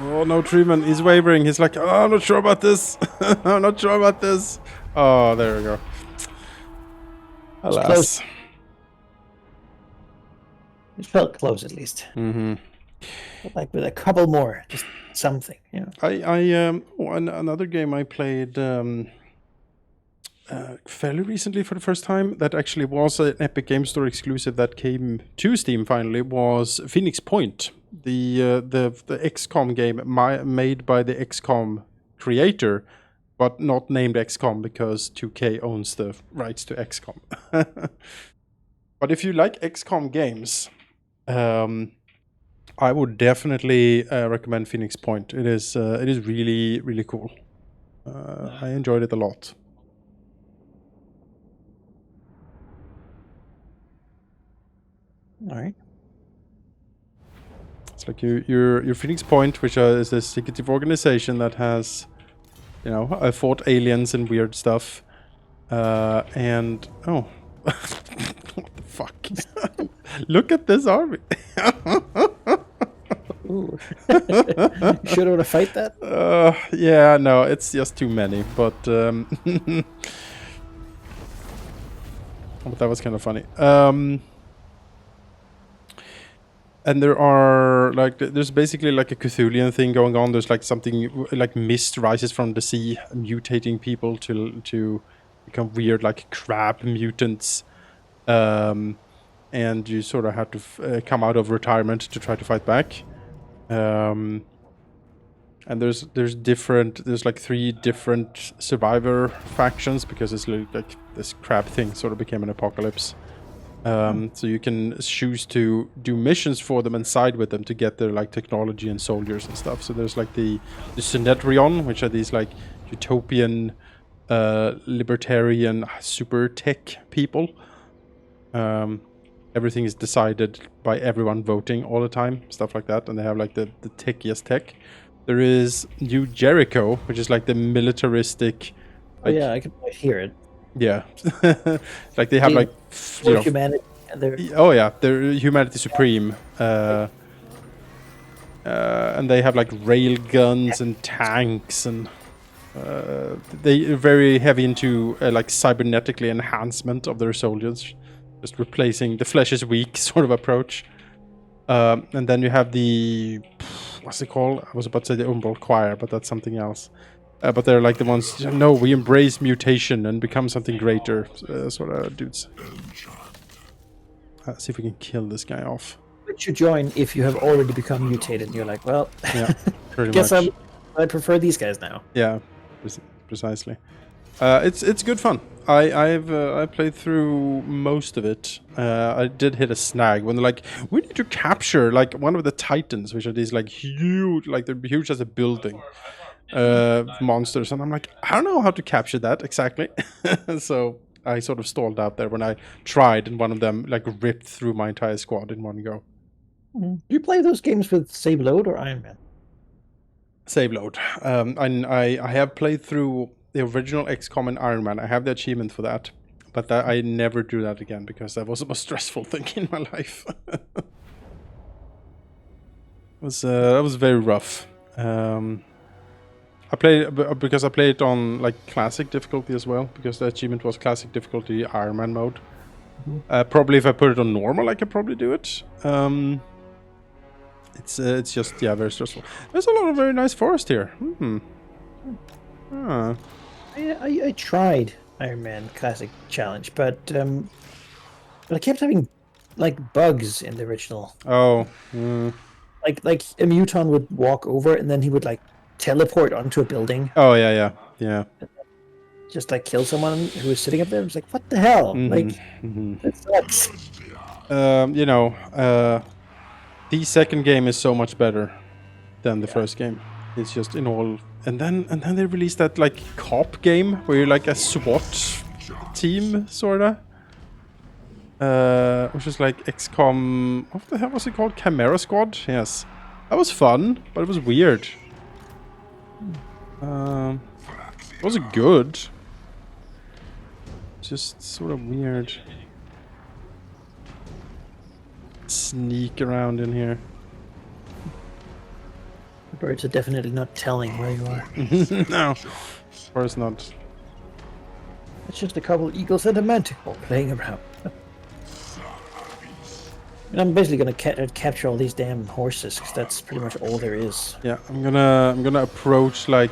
[SPEAKER 2] Oh no, Treeman, he's wavering. He's like, oh, I'm not sure about this. I'm not sure about this. Oh, there we go. Alas.
[SPEAKER 1] close. It felt close, at least.
[SPEAKER 2] Mm-hmm.
[SPEAKER 1] But like with a couple more, just something, you know.
[SPEAKER 2] Another game I played fairly recently for the first time that actually was an Epic Game Store exclusive that came to Steam finally was Phoenix Point, the XCOM game made by the XCOM creator, but not named XCOM because 2K owns the rights to XCOM. But if you like XCOM games, I would definitely recommend Phoenix Point. It is really, really cool. I enjoyed it a lot.
[SPEAKER 1] All right.
[SPEAKER 2] It's like your Phoenix Point, which is this secretive organization that has, you know, fought aliens and weird stuff. And oh, what the fuck? Look at this army.
[SPEAKER 1] Ooh. Should I fight that?
[SPEAKER 2] Yeah, no, it's just too many. But but that was kind of funny. And there are like there's basically like a Cthulhian thing going on. There's like something like mist rises from the sea, mutating people to become weird like crab mutants. And you sort of have to come out of retirement to try to fight back. And there's like 3 different survivor factions because it's like this crab thing sort of became an apocalypse. So you can choose to do missions for them and side with them to get their like technology and soldiers and stuff. So there's like the Synedrion, which are these like utopian, libertarian, super tech people. Everything is decided by everyone voting all the time, stuff like that, and they have like the techiest tech. There is New Jericho, which is like the militaristic.
[SPEAKER 1] Oh yeah, I can hear it.
[SPEAKER 2] Yeah, like they have like you know,
[SPEAKER 1] humanity.
[SPEAKER 2] oh yeah, they're humanity supreme, and they have like rail guns and tanks, and they are very heavy into like cybernetically enhancement of their soldiers, just replacing the flesh is weak sort of approach. And then you have the what's it called? I was about to say the Umbral Choir, but that's something else. But they're like the ones, no, we embrace mutation and become something greater, sort of dudes. See if we can kill this guy off.
[SPEAKER 1] But you join if you have already become mutated. And you're like, well,
[SPEAKER 2] Yeah, pretty
[SPEAKER 1] guess
[SPEAKER 2] much.
[SPEAKER 1] I prefer these guys now.
[SPEAKER 2] Yeah, precisely. It's good fun. I played through most of it. I did hit a snag when they're like, we need to capture like one of the titans, which are these like huge, like they're huge as a building. Monsters, and I'm like, I don't know how to capture that exactly. So I sort of stalled out there when I tried, and one of them like ripped through my entire squad in one go.
[SPEAKER 1] Do you play those games with save load or Iron Man?
[SPEAKER 2] Save load. I have played through the original XCOM and Iron Man. I have the achievement for that, but I never do that again because that was the most stressful thing in my life. That was very rough. I played because I played it on like classic difficulty as well, because the achievement was classic difficulty Iron Man mode. Probably if I put it on normal, I could probably do it. It's just very stressful. There's a lot of very nice forest here.
[SPEAKER 1] I tried Iron Man Classic Challenge, but I kept having like bugs in the original.
[SPEAKER 2] Oh.
[SPEAKER 1] Like a muton would walk over and then he would like teleport onto a building.
[SPEAKER 2] Oh yeah.
[SPEAKER 1] Just like kill someone who was sitting up there. It was like, what the hell? Like, that sucks.
[SPEAKER 2] You know, the second game is so much better than the first game. It's just in all, and then they released that like cop game where you're like a SWAT team sorta, which is like XCOM. What the hell was it called? Chimera Squad. Yes, that was fun, but it was weird. It wasn't good. Just sort of weird. Sneak around in here.
[SPEAKER 1] The birds are definitely not telling where you are.
[SPEAKER 2] No, of course not.
[SPEAKER 1] It's just a couple eagles and a manticore playing around. And I'm basically gonna capture all these damn horses, because that's pretty much all there is.
[SPEAKER 2] Yeah, I'm gonna approach like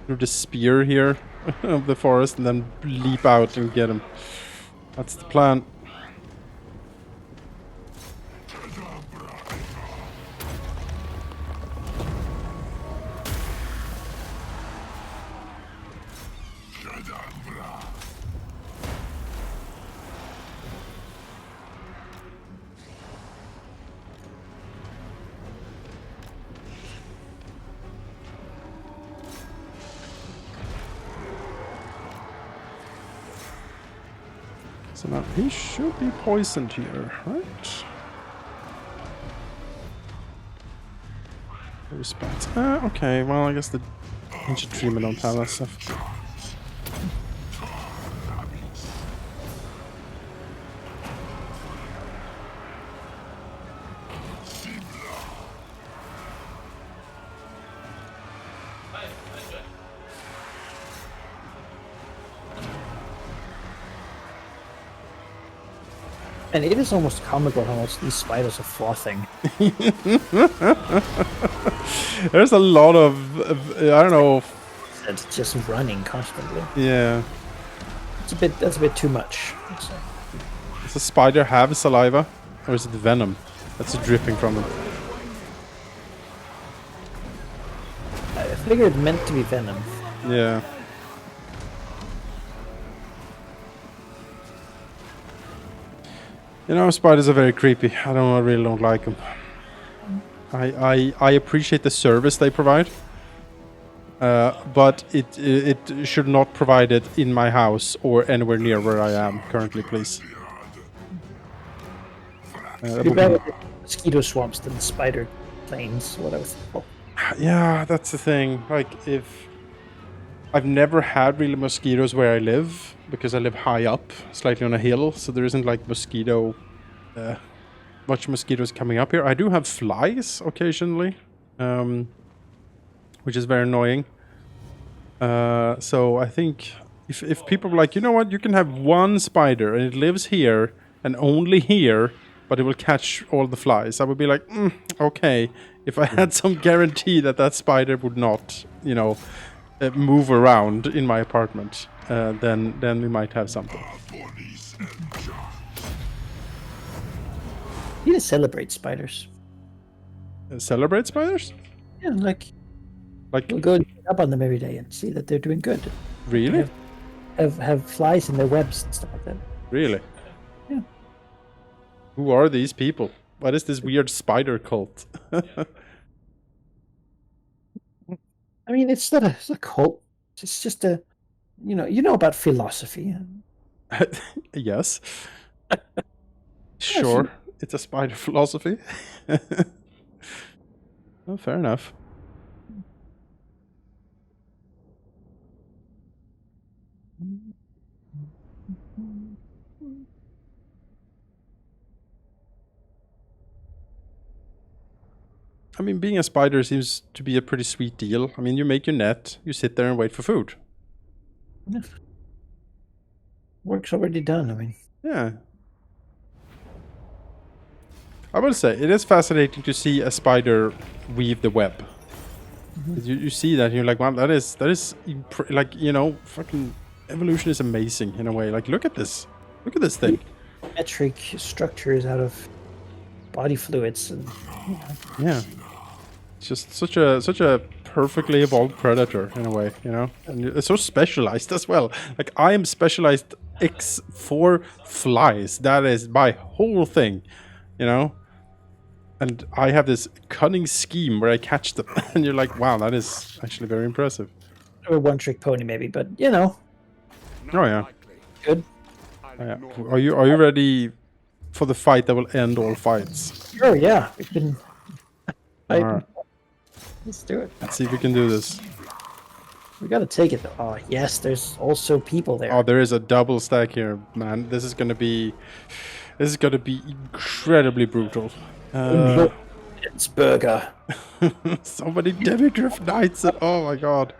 [SPEAKER 2] through the spear here of the forest and then leap out and get him. That's the plan. So now he should be poisoned here, right? Respect. Okay, well, I guess the ancient treatment don't have that stuff.
[SPEAKER 1] And it is almost comical how much these spiders are frothing.
[SPEAKER 2] There's a lot of I don't know.
[SPEAKER 1] It's just running constantly.
[SPEAKER 2] Yeah.
[SPEAKER 1] That's a bit too much. So,
[SPEAKER 2] Does the spider have saliva? Or is it venom that's dripping from it?
[SPEAKER 1] I figured it meant to be venom.
[SPEAKER 2] Yeah. You know, spiders are very creepy. I really don't like them. I appreciate the service they provide, but it should not provide it in my house or anywhere near where I am currently, please.
[SPEAKER 1] It'd be better with mosquito swamps than spider plains, whatever it's called.
[SPEAKER 2] Yeah, that's the thing. Like, if I've never had really mosquitoes where I live because I live high up, slightly on a hill, so there isn't like much mosquitoes coming up here. I do have flies occasionally, which is very annoying. So I think if people are like, you know what, you can have one spider and it lives here and only here, but it will catch all the flies, I would be like, okay. If I had some guarantee that that spider would not, you know, move around in my apartment, then we might have something.
[SPEAKER 1] You need to celebrate spiders.
[SPEAKER 2] Celebrate spiders?
[SPEAKER 1] Yeah, like
[SPEAKER 2] Like,
[SPEAKER 1] we'll go and check up on them every day and see that they're doing good.
[SPEAKER 2] really?
[SPEAKER 1] Have flies in their webs and stuff like that.
[SPEAKER 2] Really?
[SPEAKER 1] Yeah.
[SPEAKER 2] Who are these people? What is this weird spider cult?
[SPEAKER 1] I mean, it's not a cult. It's just a, you know about philosophy.
[SPEAKER 2] Yes. Sure. It's a spider philosophy. Oh, fair enough. I mean, being a spider seems to be a pretty sweet deal. I mean, you make your net, you sit there and wait for food.
[SPEAKER 1] Yeah. Work's already done. I mean,
[SPEAKER 2] Yeah. I will say, it is fascinating to see a spider weave the web. You see that and you're like, wow, that is like, you know, fucking evolution is amazing in a way. Like, look at this. Look at this thing.
[SPEAKER 1] metric structures out of body fluids and
[SPEAKER 2] Yeah. It's just such a perfectly evolved predator in a way, you know? And it's so specialized as well. Like, I am specialized X for flies. That is my whole thing, you know? And I have this cunning scheme where I catch them. And you're like, wow, that is actually very impressive.
[SPEAKER 1] or one trick pony maybe, but you know,
[SPEAKER 2] Oh, yeah.
[SPEAKER 1] good.
[SPEAKER 2] Oh, yeah. Are you ready for the fight that will end all fights?
[SPEAKER 1] Sure, yeah, we can.
[SPEAKER 2] Alright.
[SPEAKER 1] Let's do it.
[SPEAKER 2] Let's see if we can do this.
[SPEAKER 1] We gotta take it though. Oh yes, there's also people there.
[SPEAKER 2] Oh, there is a double stack here, man. This is gonna be incredibly brutal.
[SPEAKER 1] It's burger.
[SPEAKER 2] Somebody Demigriff Knights it. Oh my god.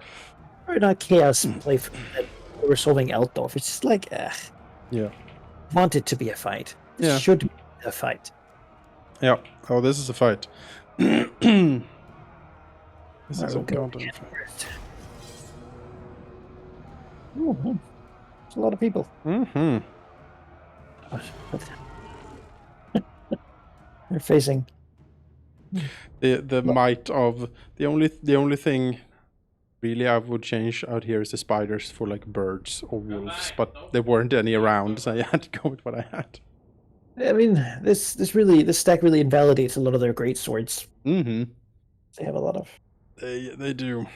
[SPEAKER 1] We're not chaos play for that. We're solving Altdorf. It's just like,
[SPEAKER 2] Yeah.
[SPEAKER 1] want it to be a fight. This
[SPEAKER 2] Yeah.
[SPEAKER 1] should be a fight.
[SPEAKER 2] Yeah. Oh, this is a fight. This is a goddamn fight.
[SPEAKER 1] Ooh, it's a lot of people.
[SPEAKER 2] Mm-hmm.
[SPEAKER 1] They're facing.
[SPEAKER 2] The might of the only thing really I would change out here is the spiders for like birds or wolves, but there weren't any around, so I had to go with what I had.
[SPEAKER 1] I mean, this stack really invalidates a lot of their great swords.
[SPEAKER 2] Mm-hmm.
[SPEAKER 1] They have a lot of.
[SPEAKER 2] They do.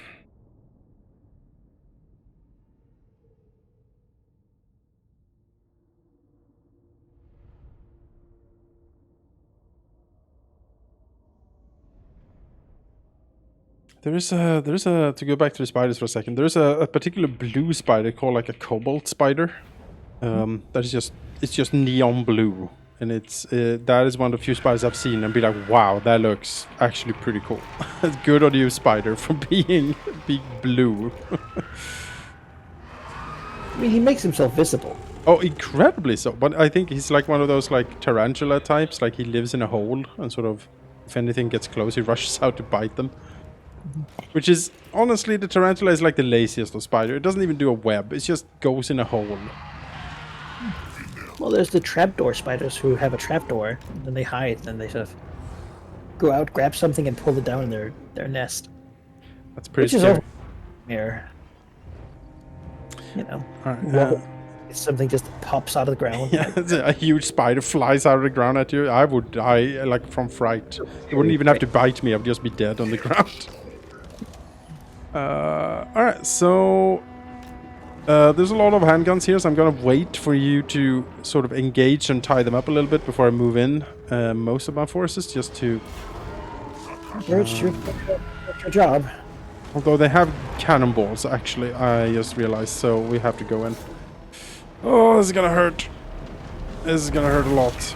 [SPEAKER 2] There's a to go back to the spiders for a second. There's a particular blue spider called like a cobalt spider. That is just neon blue, and that is one of the few spiders I've seen and be like, wow, that looks actually pretty cool. Good on you, spider, for being blue.
[SPEAKER 1] I mean, he makes himself visible.
[SPEAKER 2] Oh, incredibly so. But I think he's like one of those like tarantula types. Like he lives in a hole and sort of, if anything gets close, he rushes out to bite them. Which is, honestly, the tarantula is like the laziest of spider. It doesn't even do a web. It just goes in a hole.
[SPEAKER 1] Well, there's the trapdoor spiders who have a trapdoor, and then they hide, and they sort of go out, grab something, and pull it down in their nest.
[SPEAKER 2] That's pretty
[SPEAKER 1] Which
[SPEAKER 2] scary.
[SPEAKER 1] is here. You know,
[SPEAKER 2] Alright,
[SPEAKER 1] something just pops out of the ground.
[SPEAKER 2] yeah, a huge spider flies out of the ground at you. I would die like from fright. It wouldn't even have to bite me. I would just be dead on the ground. Alright, so there's a lot of handguns here, so I'm gonna wait for you to sort of engage and tie them up a little bit before I move in most of my forces, just to...
[SPEAKER 1] It's your job.
[SPEAKER 2] Although they have cannonballs, actually, I just realized, so we have to go in. Oh, this is gonna hurt. This is gonna hurt a lot.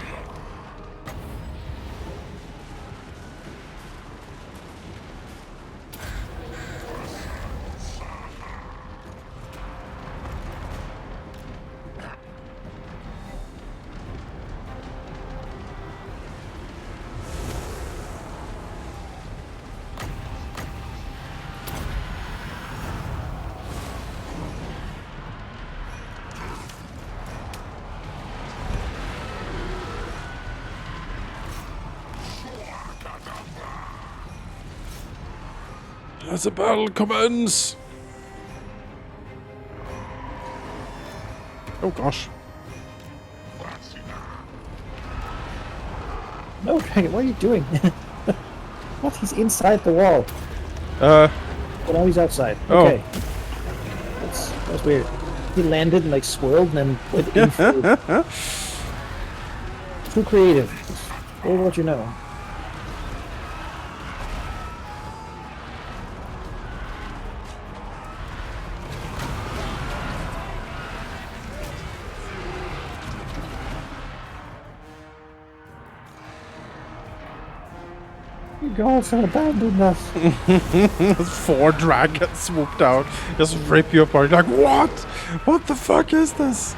[SPEAKER 2] As the battle commence! Oh gosh.
[SPEAKER 1] No, Dragon, what are you doing? What? He's inside the wall.
[SPEAKER 2] Uh,
[SPEAKER 1] But now he's outside.
[SPEAKER 2] Oh.
[SPEAKER 1] Okay. That's weird. He landed and like swirled and then went in through. Too creative. We'll let you know. You guys have abandoned us.
[SPEAKER 2] 4 dragons swooped out, just rip you apart. Like, what? What the fuck is this?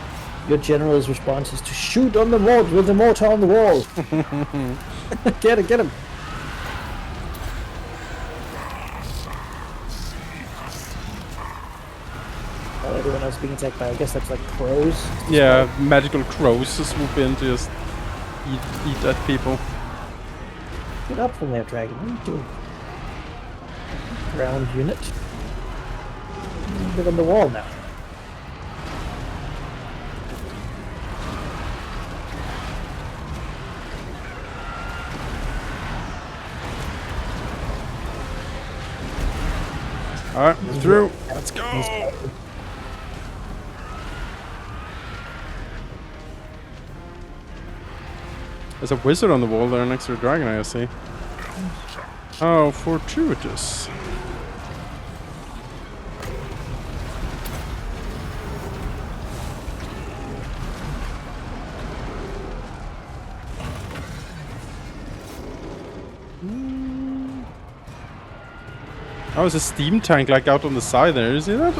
[SPEAKER 1] Your general's response is to shoot on the wall with the mortar on the wall. Get him. While everyone else being attacked by, I guess that's like crows.
[SPEAKER 2] Yeah, magical crows swoop in to just eat at people.
[SPEAKER 1] Get up from there, dragon. What are you doing? Ground unit. Get on the wall now.
[SPEAKER 2] Alright, through. Let's go! There's a wizard on the wall there next to the dragon, I see. Oh, fortuitous. Oh, there's a steam tank like out on the side there. You see that?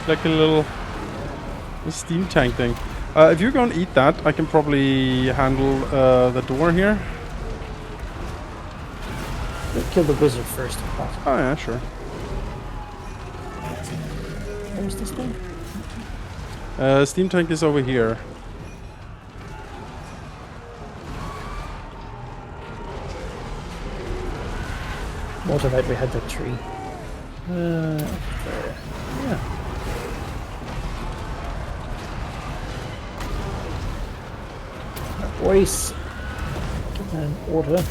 [SPEAKER 2] Like a little steam tank thing. If you're going to eat that, I can probably handle the door here.
[SPEAKER 1] Let's kill the wizard first, if possible.
[SPEAKER 2] Oh yeah, sure.
[SPEAKER 1] Where's this thing?
[SPEAKER 2] Steam tank is over here.
[SPEAKER 1] Mortar right behind the tree. There. Yeah. Voice and order.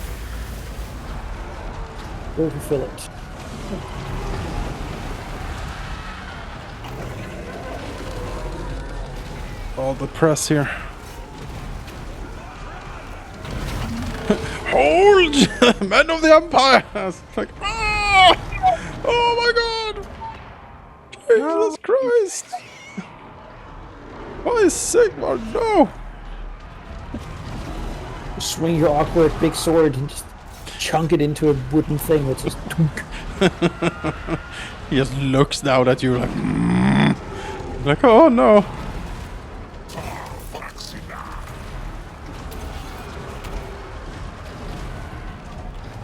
[SPEAKER 1] Go fulfill it.
[SPEAKER 2] All the press here. Hold! Men of the Empire! It's like, ah! Oh my god! Jesus Christ! Why is Sigmar? No!
[SPEAKER 1] Swing your awkward big sword and just chunk it into a wooden thing that's just tunk.
[SPEAKER 2] He just looks down at you like, like, oh no.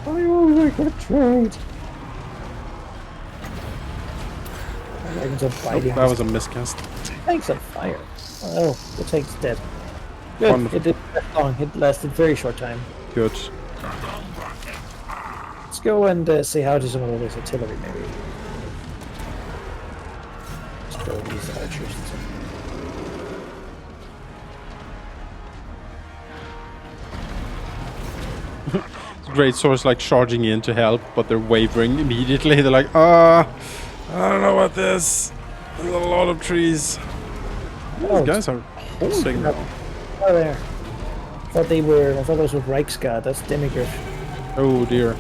[SPEAKER 1] I always get tried. Dragons are biting.
[SPEAKER 2] That was a miscast.
[SPEAKER 1] Tank's on fire. Oh, the tank's dead. Good.
[SPEAKER 2] Wonderful.
[SPEAKER 1] It didn't last long. It lasted a very short time.
[SPEAKER 2] Good.
[SPEAKER 1] Let's go and say how to some of this artillery, maybe. Let's go these archers and stuff.
[SPEAKER 2] Great swords like charging in to help, but they're wavering immediately. They're like, I don't know about this. There's a lot of trees. These guys are holding now.
[SPEAKER 1] Oh, there. I thought those were Reichsguard. That's Demigriff.
[SPEAKER 2] Oh dear.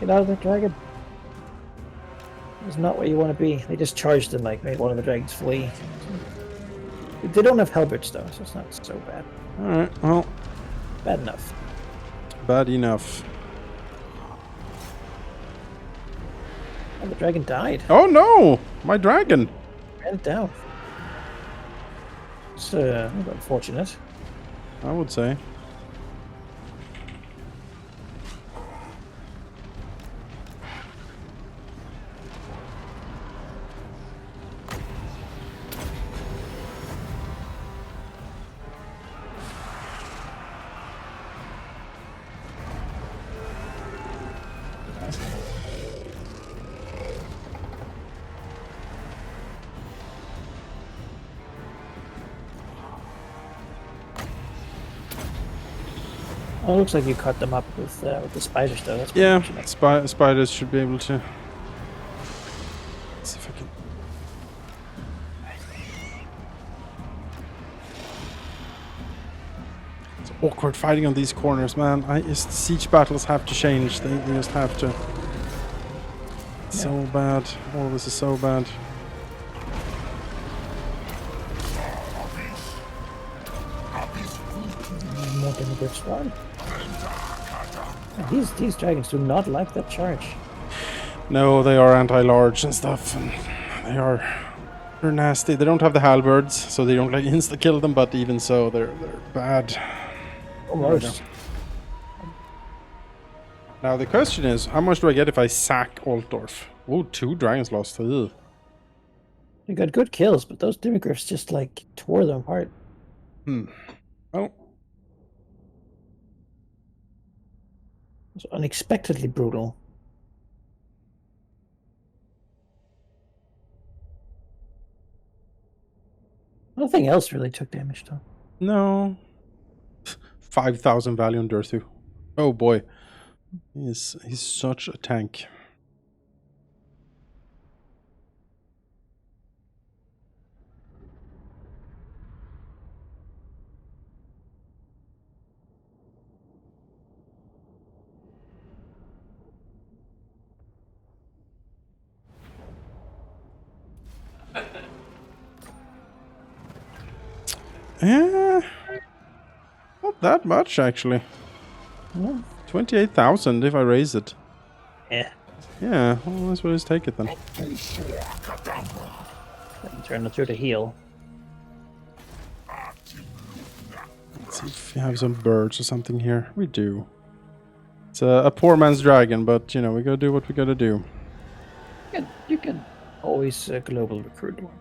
[SPEAKER 1] Get out of the dragon. It's not where you want to be. They just charged and like made one of the dragons flee. They don't have halberds though, so it's not so bad.
[SPEAKER 2] Alright, well.
[SPEAKER 1] Bad enough.
[SPEAKER 2] Bad enough.
[SPEAKER 1] Oh, the dragon died.
[SPEAKER 2] Oh no! My dragon!
[SPEAKER 1] Ran it down. It's unfortunate.
[SPEAKER 2] I would say.
[SPEAKER 1] Oh, it looks like you cut them up with the spiders though. That's
[SPEAKER 2] Yeah,
[SPEAKER 1] unfortunate.
[SPEAKER 2] spiders should be able to. Let's see if I can. It's awkward fighting on these corners, man. Siege battles have to change. They just have to. It's so bad. All of this is so bad.
[SPEAKER 1] More Demigriff spawn. These dragons do not like that charge.
[SPEAKER 2] No, they are anti-large and stuff, and they're nasty. They don't have the halberds, so they don't like insta kill them. But even so, they're bad.
[SPEAKER 1] Almost.
[SPEAKER 2] Now the question is, how much do I get if I sack Altdorf? Oh, 2 dragons lost. Ugh.
[SPEAKER 1] You got good kills, but those Demigriffs just like tore them apart.
[SPEAKER 2] Well,
[SPEAKER 1] It was unexpectedly brutal. Nothing else really took damage though.
[SPEAKER 2] no. 5,000 value on Durthu. Oh boy, he's such a tank. Yeah, not that much actually.
[SPEAKER 1] Yeah.
[SPEAKER 2] 28,000 if I raise it.
[SPEAKER 1] Yeah.
[SPEAKER 2] Yeah, well, let's just take it then.
[SPEAKER 1] Turn it through to heal.
[SPEAKER 2] Let's see if we have some birds or something here. We do. It's a poor man's dragon, but you know, we gotta do what we gotta do.
[SPEAKER 1] You can always global recruit one.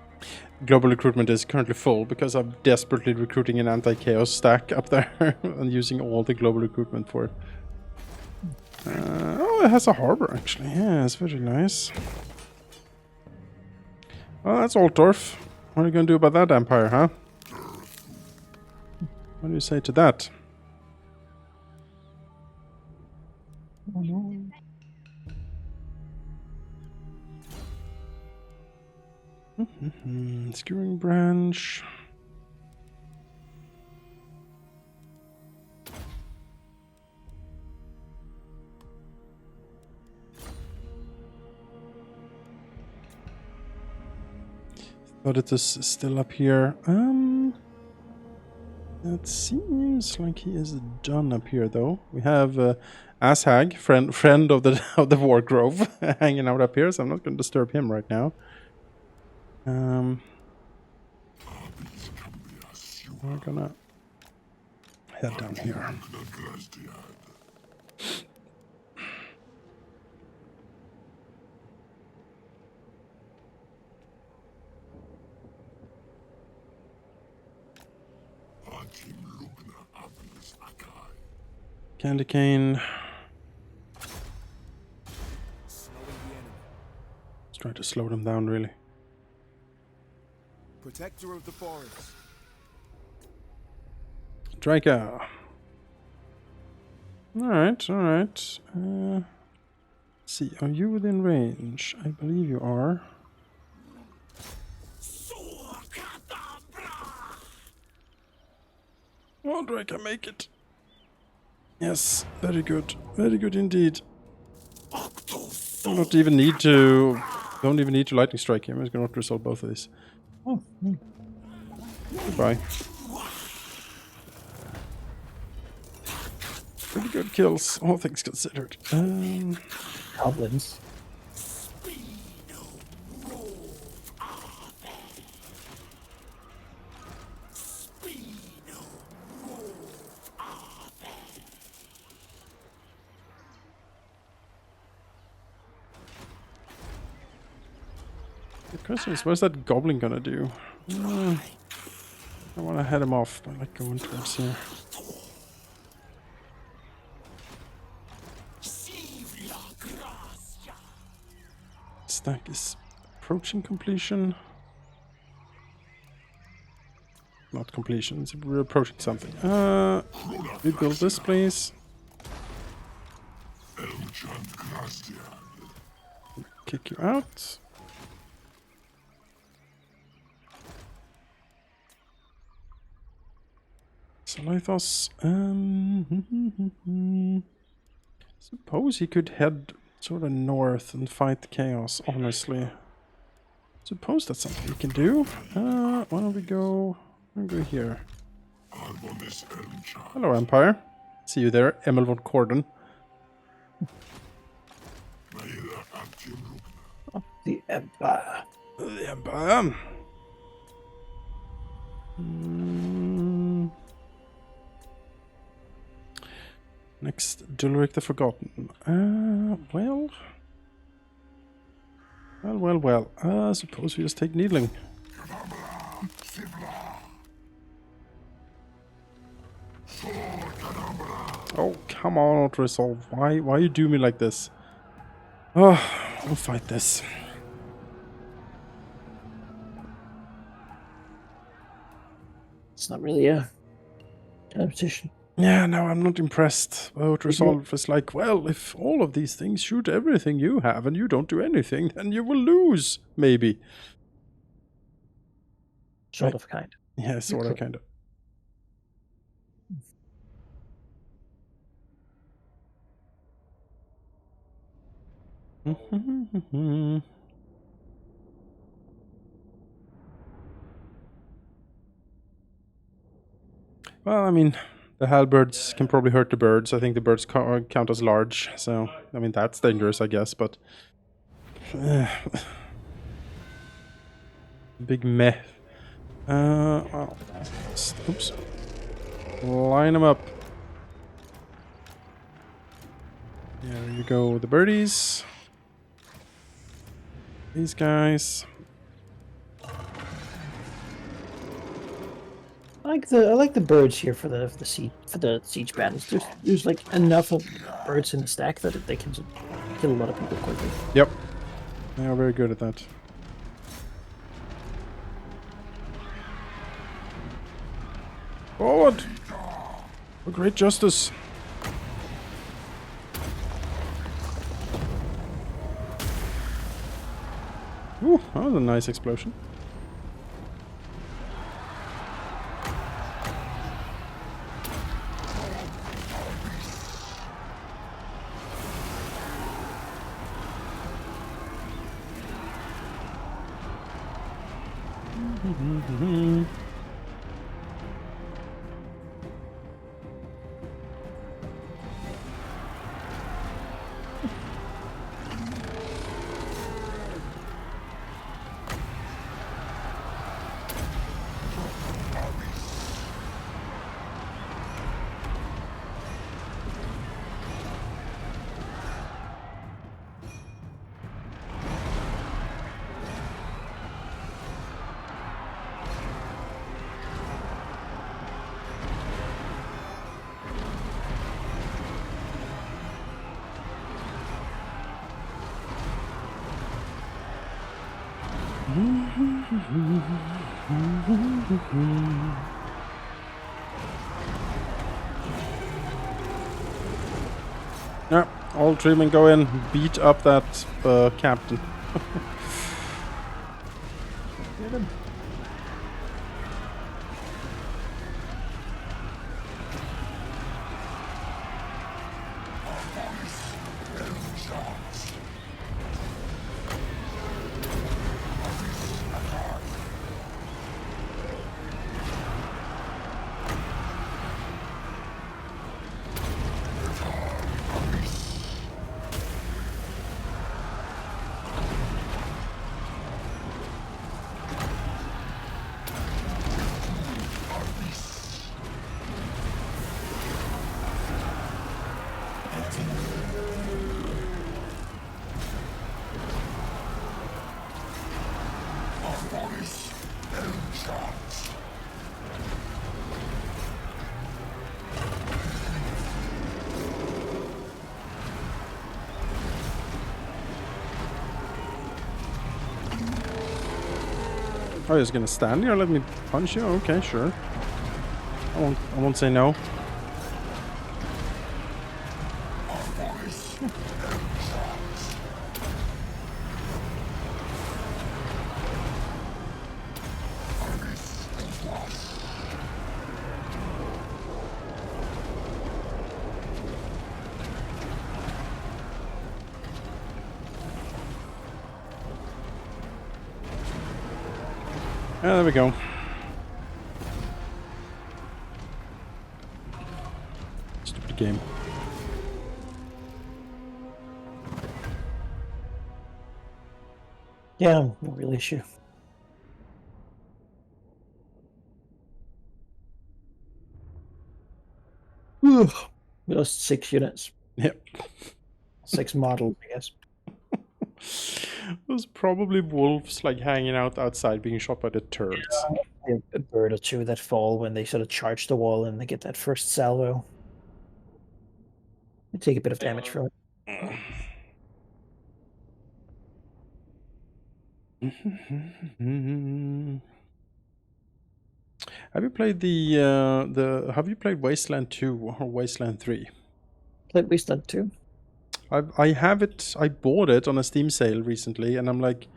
[SPEAKER 2] Global recruitment is currently full because I'm desperately recruiting an anti-chaos stack up there and using all the global recruitment for it. Oh, it has a harbor actually. Yeah, it's very nice. Well, that's Altdorf. What are you going to do about that empire, huh? What do you say to that? Skewering branch. But it is still up here. It seems like he is done up here, though. We have Ashag, friend of the of the War Grove, hanging out up here. So I'm not going to disturb him right now. We're gonna head down here. Candy cane. Let's try to slow them down, really.
[SPEAKER 3] Protector of the forest.
[SPEAKER 2] Drycha. Alright, alright. See, are you within range? I believe you are. Oh, Drycha, make it. Yes, very good. Very good indeed. Don't even need to lightning strike him. I'm just gonna resolve both of these.
[SPEAKER 1] Oh,
[SPEAKER 2] Goodbye. Pretty good kills, all things considered.
[SPEAKER 1] goblins.
[SPEAKER 2] The question is, what's that goblin gonna do? I want to head him off by like going towards here. Stack is approaching completion. Not completion, we're approaching something. Rebuild this, please. Kick you out. Salithos. Suppose he could head sort of north and fight chaos, honestly. Suppose that's something we can do. Why don't we go... I'll go here. Hello, Empire. See you there, Emil von Corden.
[SPEAKER 1] The Empire.
[SPEAKER 2] The Empire. Next, Dulric the Forgotten. Well. Suppose we just take Needling. Oh, come on, auto-resolve. Why you do me like this? Oh, we'll fight this.
[SPEAKER 1] It's not really a competition.
[SPEAKER 2] Yeah, no, I'm not impressed. Auto-resolve is like, well, if all of these things shoot everything you have and you don't do anything, then you will lose, maybe.
[SPEAKER 1] Sort of, kind.
[SPEAKER 2] Yeah, sort of, kind of. Well, I mean, the halberds can probably hurt the birds. I think the birds count as large, so, I mean, that's dangerous, I guess, but... big meh. Well, oops. Line them up. There you go, the birdies. These guys.
[SPEAKER 1] I like the birds here for the siege battles. There's like enough of birds in the stack that they can kill a lot of people quickly.
[SPEAKER 2] Yep, they are very good at that. Forward! For great justice. Ooh, that was a nice explosion. Yeah, all 3 men go in, beat up that captain.
[SPEAKER 1] Get him.
[SPEAKER 2] Oh, he's gonna stand here? Let me punch you? Okay, sure. I won't say no. Yeah, there we go. Stupid game.
[SPEAKER 1] Yeah, no real issue. Ugh. We lost 6 units.
[SPEAKER 2] Yep.
[SPEAKER 1] 6 models, I guess.
[SPEAKER 2] It was probably wolves like hanging out outside being shot by the turrets.
[SPEAKER 1] A bird or two that fall when they sort of charge the wall and they get that first salvo. They take a bit of damage from it.
[SPEAKER 2] Have you played Have you played Wasteland 2 or Wasteland 3?
[SPEAKER 1] Played Wasteland 2.
[SPEAKER 2] I have it. I bought it on a Steam sale recently, and I'm like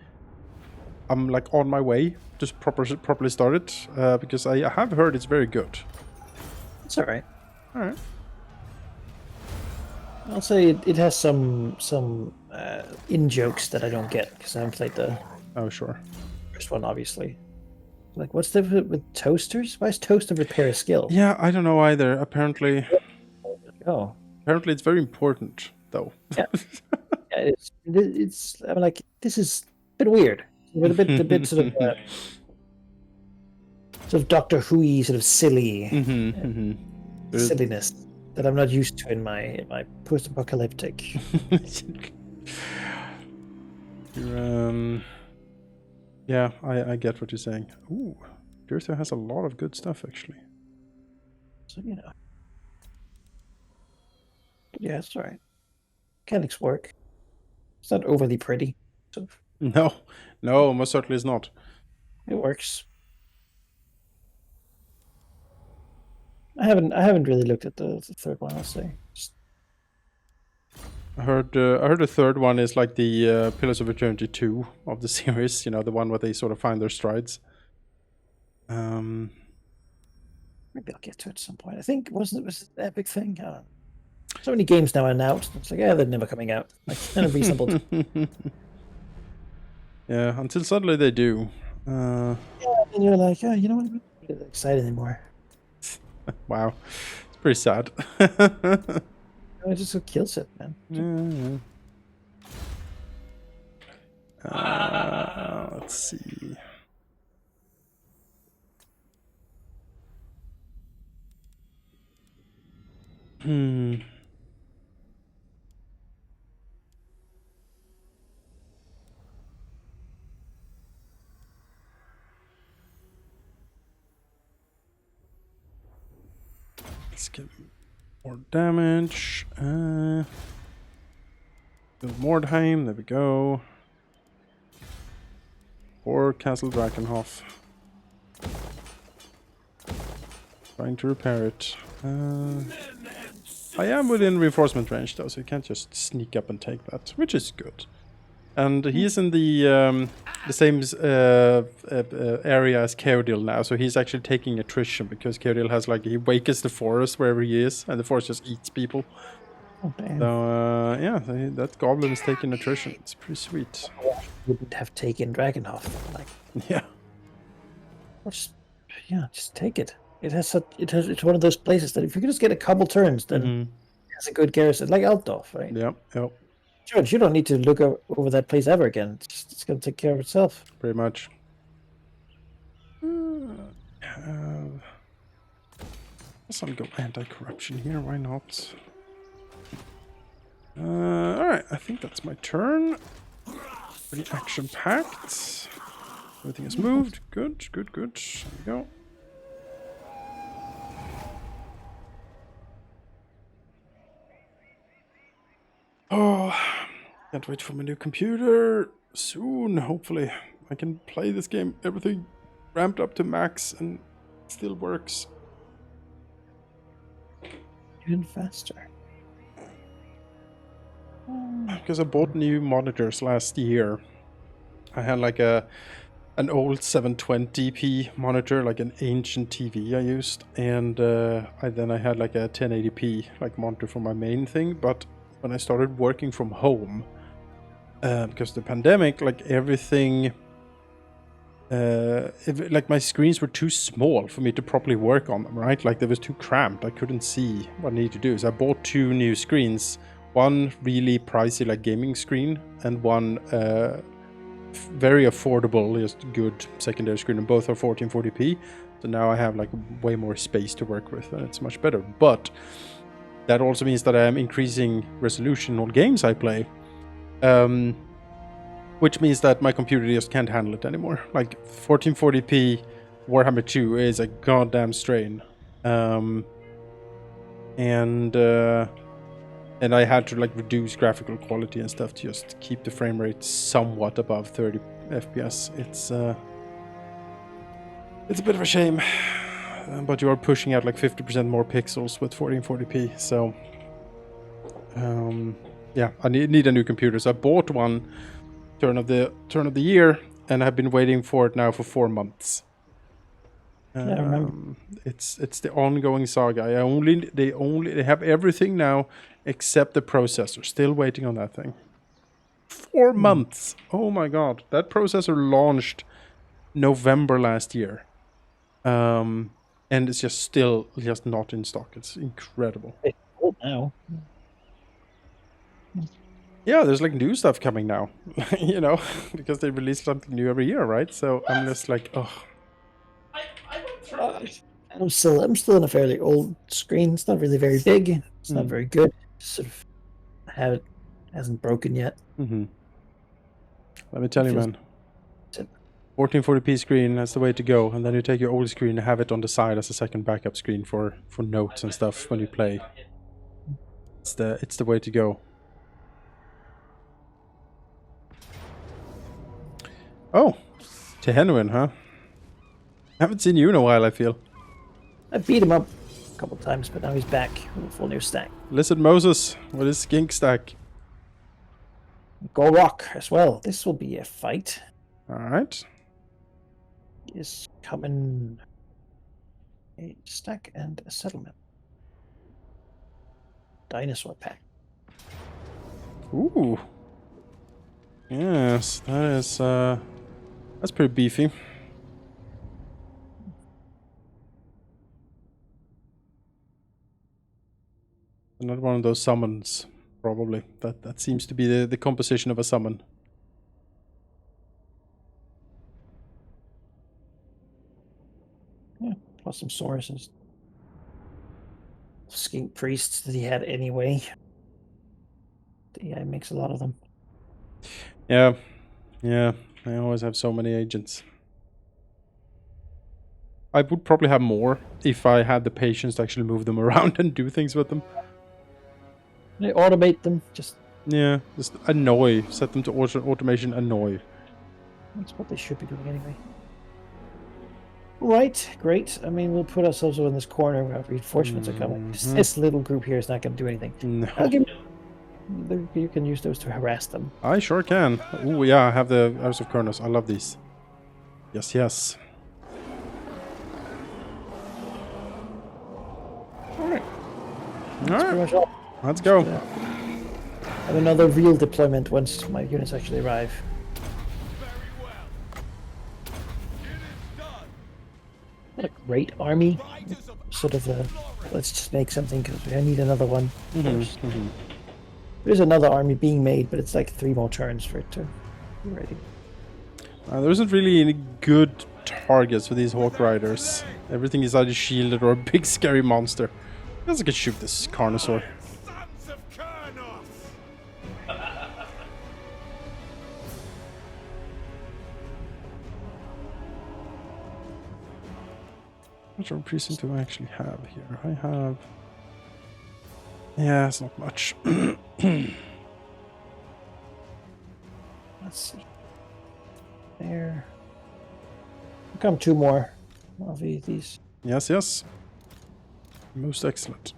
[SPEAKER 2] on my way to properly start it because I have heard it's very good.
[SPEAKER 1] It's alright.
[SPEAKER 2] All right.
[SPEAKER 1] I'll say it has some in jokes that I don't get because I haven't played the
[SPEAKER 2] Oh sure.
[SPEAKER 1] first one, obviously. Like, what's the difference with toasters? Why is toaster repair a skill?
[SPEAKER 2] Yeah, I don't know either. Apparently it's very important though.
[SPEAKER 1] Yeah. Yeah, it's. I'm like, this is a bit weird. A bit sort of Doctor Who-y, sort of silly silliness that I'm not used to in my post-apocalyptic.
[SPEAKER 2] Yeah, I get what you're saying. Ooh, Drycha has a lot of good stuff actually.
[SPEAKER 1] So yeah, it's alright. Mechanics work. It's not overly pretty. So
[SPEAKER 2] No, most certainly is not.
[SPEAKER 1] it works. I haven't really looked at the third one, I'll say.
[SPEAKER 2] I heard the third one is like the Pillars of Eternity 2 of the series, you know, the one where they sort of find their strides.
[SPEAKER 1] Maybe I'll get to it at some point. I think was it an epic thing? I don't know. So many games now are out. It's like, yeah, they're never coming out. Like, kind of reasonable.
[SPEAKER 2] Yeah, until suddenly they do. Uh,
[SPEAKER 1] And you're like, oh, you know what? I'm not really excited anymore.
[SPEAKER 2] wow, it's pretty sad.
[SPEAKER 1] I just kills it, man.
[SPEAKER 2] Yeah. Let's see. Hmm. Let's get more damage. Build Mordheim. There we go. Or Castle Drakenhof. Trying to repair it. I am within reinforcement range though, so you can't just sneak up and take that, which is good. And he's in the same area as Keodil now, so he's actually taking attrition because Keodil has like he wakens the forest wherever he is, and the forest just eats people.
[SPEAKER 1] Oh, damn.
[SPEAKER 2] So yeah, that goblin is taking attrition. It's pretty sweet.
[SPEAKER 1] Wouldn't have taken Dragonhof. Like,
[SPEAKER 2] Yeah.
[SPEAKER 1] or just, yeah, just take it. It's one of those places that if you can just get a couple turns, then it has a good garrison, like Altdorf, right?
[SPEAKER 2] Yep.
[SPEAKER 1] George, you don't need to look over that place ever again. It's going to take care of itself.
[SPEAKER 2] Pretty much. Let's not go anti-corruption here. Why not? Alright, I think that's my turn. Pretty action-packed. Everything has moved. Good. There we go. Oh, can't wait for my new computer. Soon, hopefully. I can play this game, everything ramped up to max and it still works.
[SPEAKER 1] Even faster.
[SPEAKER 2] Because I bought new monitors last year. I had like an old 720p monitor, like an ancient TV I used, and then I had like a 1080p like monitor for my main thing. But when I started working from home, because the pandemic, like everything, like my screens were too small for me to properly work on them, right? Like they was too cramped. I couldn't see what I needed to do. So I bought two new screens. One really pricey like gaming screen and one very affordable, just good secondary screen, and both are 1440p. So now I have like way more space to work with and it's much better. But that also means that I am increasing resolution on games I play. Which means that my computer just can't handle it anymore. Like 1440p Warhammer 2 is a goddamn strain. And I had to like reduce graphical quality and stuff to just keep the frame rate somewhat above 30 FPS. It's a bit of a shame, but you are pushing out like 50% more pixels with 1440p. So yeah, I need a new computer. So I bought one turn of the year, and I've been waiting for it now for 4 months.
[SPEAKER 1] Yeah, I remember.
[SPEAKER 2] It's the ongoing saga. They have everything now except the processor. Still waiting on that thing. 4 months. Oh my god. That processor launched November last year. And it's just not in stock. It's incredible.
[SPEAKER 1] It's old now.
[SPEAKER 2] Yeah, there's like new stuff coming now. You know, because they release something new every year, right? So I'm just like, oh.
[SPEAKER 1] I'm still in a fairly old screen. It's not really very big. It's not very good. Sort of hasn't broken yet.
[SPEAKER 2] Let me tell you, man.
[SPEAKER 1] Tip.
[SPEAKER 2] 1440p screen, that's the way to go. And then you take your old screen and have it on the side as a second backup screen for notes and stuff when you play. It's the way to go. Oh, Tehenuin, huh? Haven't seen you in a while, I feel.
[SPEAKER 1] I beat him up a couple times, but now he's back with a full new stack.
[SPEAKER 2] Lizard Moses, with his skink stack.
[SPEAKER 1] Go Rock as well. This will be a fight.
[SPEAKER 2] Alright.
[SPEAKER 1] Is coming a stack and a settlement. Dinosaur pack.
[SPEAKER 2] Ooh. Yes, that is that's pretty beefy. Another one of those summons, probably. That seems to be the composition of a summon.
[SPEAKER 1] Yeah, plus some sources. Skink priests that he had anyway. The AI makes a lot of them.
[SPEAKER 2] Yeah. Yeah. I always have so many agents. I would probably have more if I had the patience to actually move them around and do things with them.
[SPEAKER 1] They automate them. Just
[SPEAKER 2] annoy. Set them to automation, annoy.
[SPEAKER 1] that's what they should be doing anyway. Right, great. I mean, we'll put ourselves in this corner where reinforcements are coming. This little group here is not going to do anything.
[SPEAKER 2] No.
[SPEAKER 1] I'll give you can use those to harass them.
[SPEAKER 2] I sure can. Ooh, yeah, I have the House of Kurnos. I love these. Yes, yes.
[SPEAKER 1] Alright.
[SPEAKER 2] Alright.
[SPEAKER 1] Pretty much all.
[SPEAKER 2] Let's go.
[SPEAKER 1] Have another real deployment once my units actually arrive.
[SPEAKER 3] Very well. It is done.
[SPEAKER 1] What a great army.
[SPEAKER 3] Riders of
[SPEAKER 1] Sort of
[SPEAKER 3] glory.
[SPEAKER 1] let's just make something because I need another one first.
[SPEAKER 2] Mhm.
[SPEAKER 1] There's another army being made, but it's like 3 more turns for it to be ready.
[SPEAKER 2] There isn't really any good targets for these Hawk Riders. Everything is either shielded or a big scary monster. I guess I could shoot this Carnosaur.
[SPEAKER 3] Sons of Kurnos.
[SPEAKER 2] What sort of precinct do I actually have here? I have... Yeah, it's not much.
[SPEAKER 1] Let's see. There. Come 2 more of these.
[SPEAKER 2] Yes, yes. Most excellent.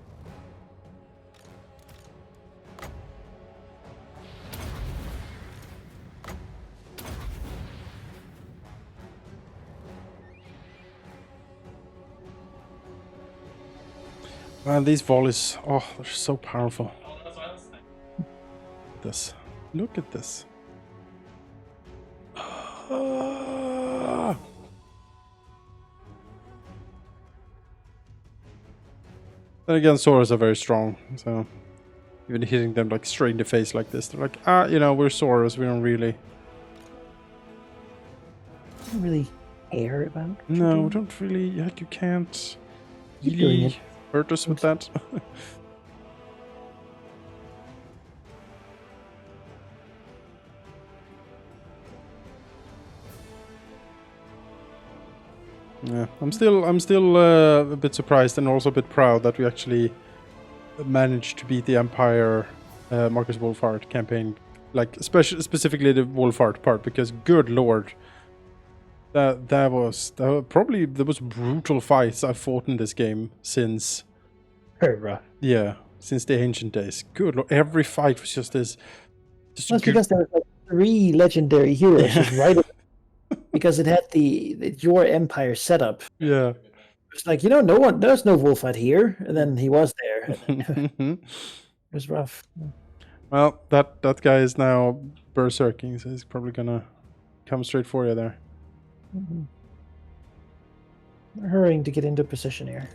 [SPEAKER 2] Man, these volleys, oh, they're so powerful. This. Look at this. Ah. Then again, Saurus are very strong, so even hitting them like straight in the face like this, they're like, we're Saurus, we don't really
[SPEAKER 1] care about. what you're
[SPEAKER 2] No,
[SPEAKER 1] doing.
[SPEAKER 2] don't really. Like, you can't
[SPEAKER 1] Keep doing
[SPEAKER 2] really
[SPEAKER 1] it.
[SPEAKER 2] hurt us with that. Yeah, I'm still a bit surprised and also a bit proud that we actually managed to beat the Empire Marcus Wolfhard campaign, like specifically the Wolfhard part, because good lord, that was probably the most brutal fights I've fought in this game since since the ancient days. Good lord, every fight was just this.
[SPEAKER 1] That's because there were like 3 legendary heroes just right because it had your empire setup.
[SPEAKER 2] Yeah.
[SPEAKER 1] It's like, there's no Wolfhard here, and then he was there. It was rough.
[SPEAKER 2] Well, that guy is now berserking, so he's probably gonna come straight for you there.
[SPEAKER 1] Mm-hmm. We're hurrying to get into position here.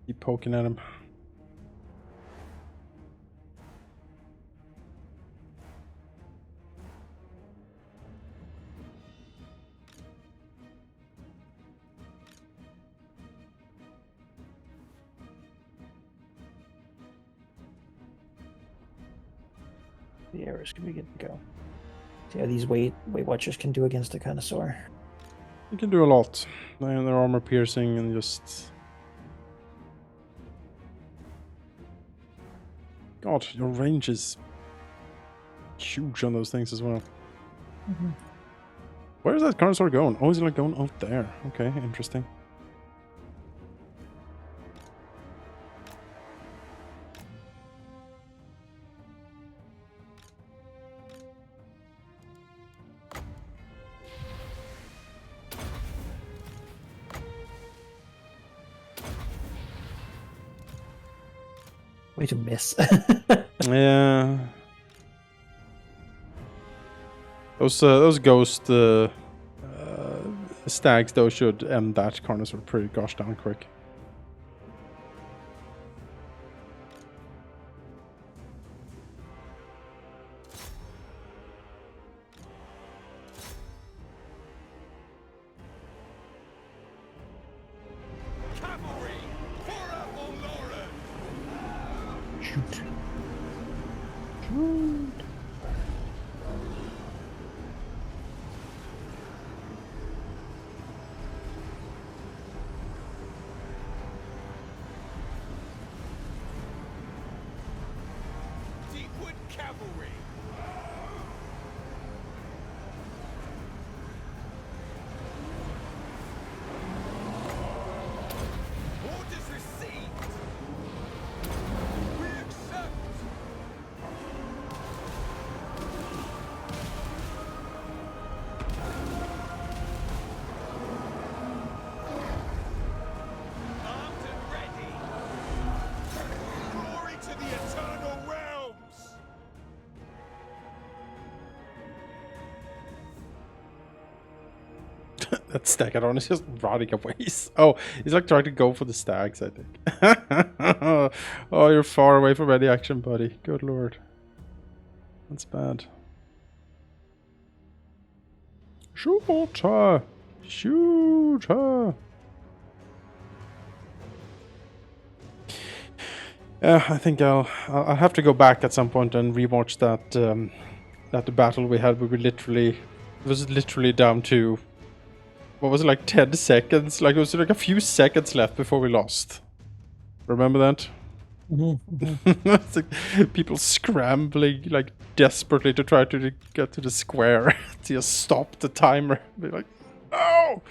[SPEAKER 2] Keep poking at him.
[SPEAKER 1] The arrows can begin to go. See how these Weight Watchers can do against the Connoisseur.
[SPEAKER 2] You can do a lot. They're armor piercing and just... God, your range is huge on those things as well.
[SPEAKER 1] Mm-hmm.
[SPEAKER 2] Where is that Carnosaur going? Oh, is it like going out there? Okay, interesting.
[SPEAKER 1] Way to miss.
[SPEAKER 2] Yeah. Those ghost stags though should end that Carnosaur pretty gosh darn quick.
[SPEAKER 3] Cavalry! For Apple Lauren!
[SPEAKER 1] Shoot. Shoot.
[SPEAKER 3] Deepwood Cavalry! Orders received! We accept! Armed and ready! Glory to the eternal realms!
[SPEAKER 2] That Stagadon is just running away. Oh, he's like trying to go for the stags, I think. Oh, you're far away from any action, buddy. Good lord. That's bad. Shoot her! Shoot her! I think I'll have to go back at some point and rewatch that battle we had. It was literally down to, what was it, like 10 seconds? Like it was like a few seconds left before we lost. Remember that? It's like people scrambling like desperately to try to get to the square to just stop the timer. Be like, no!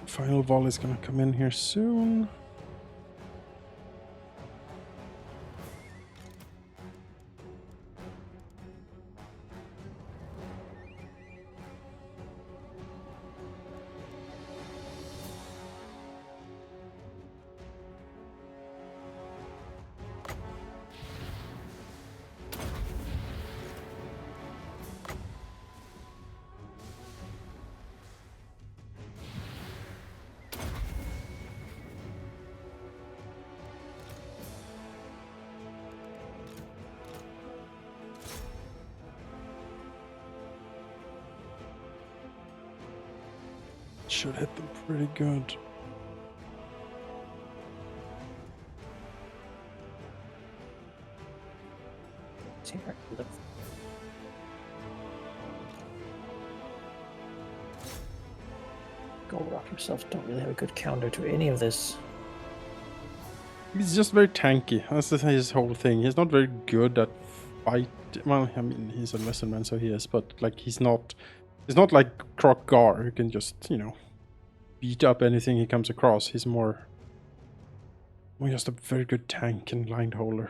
[SPEAKER 2] Final volley is gonna come in here soon. Should hit them pretty good.
[SPEAKER 1] Goldrock himself don't really have a good counter to any of this.
[SPEAKER 2] He's just very tanky. That's his whole thing. He's not very good at fight. Well, I mean, he's a lesser man, so he is. But like, he's not like Croc Gar, who can just, you know, beat up anything he comes across. He's more just a very good tank and line holder.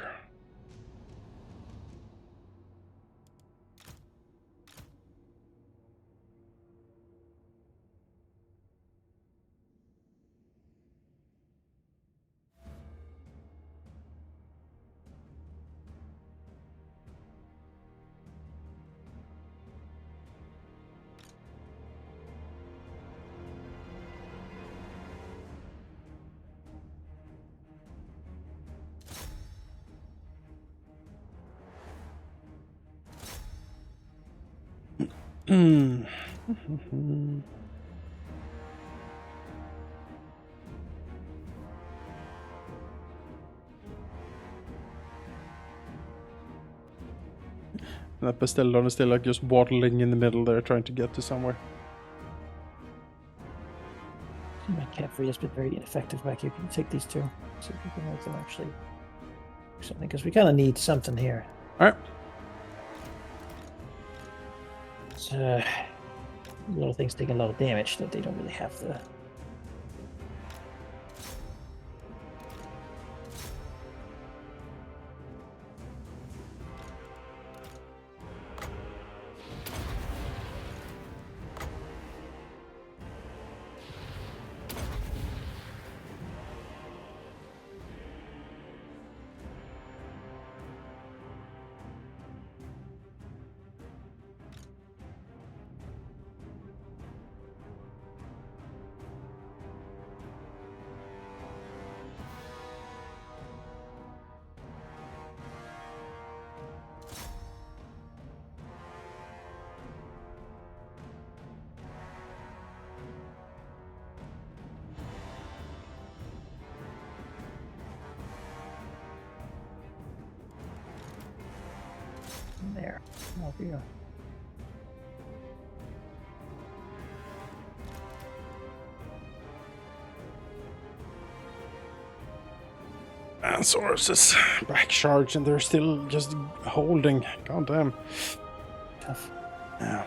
[SPEAKER 2] That Bastellon is still like just waddling in the middle there, trying to get to somewhere.
[SPEAKER 1] My cavalry has been very ineffective back here. Can you take these two? See if we can make them actually do something, because we kind of need something here.
[SPEAKER 2] Alright.
[SPEAKER 1] It's, a lot of things taking a lot of damage that they don't really have the there. Oh, yeah.
[SPEAKER 2] And sources back charge, and they're still just holding. God damn.
[SPEAKER 1] Tough.
[SPEAKER 2] Yeah.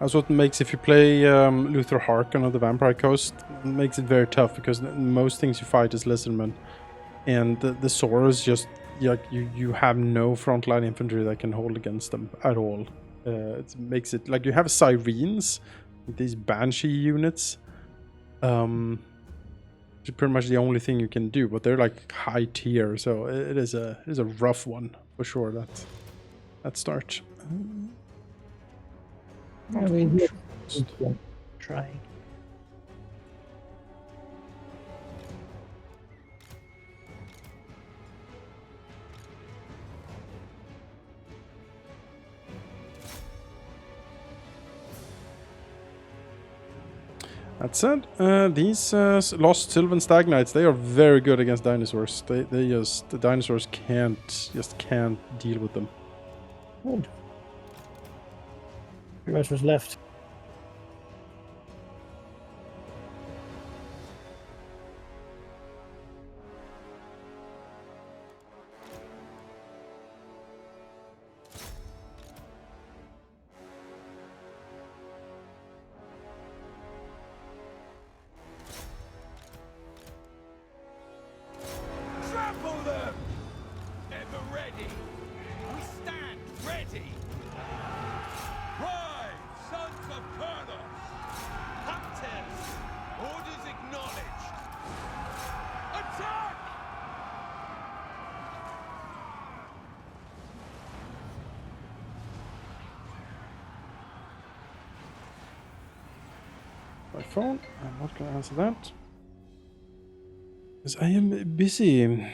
[SPEAKER 2] That's what makes, if you play Luther Harkon on the Vampire Coast, it makes it very tough, because most things you fight is lizardmen, and the Saurus just you have no frontline infantry that can hold against them at all. It makes it like you have Sirens, these Banshee units, which is pretty much the only thing you can do, but they're like high tier, so it is a rough one for sure. That start.
[SPEAKER 1] I mean, trying.
[SPEAKER 2] That said, these Lost Sylvan Stag Knights, they are very good against dinosaurs. The dinosaurs can't deal with them.
[SPEAKER 1] Good. Pretty much was left.
[SPEAKER 3] Trample them! Ever ready! We stand ready! Rise, sons of Kurnos! Hunters! Orders acknowledged! Attack!
[SPEAKER 2] By phone, I'm not gonna answer that. Because I am busy.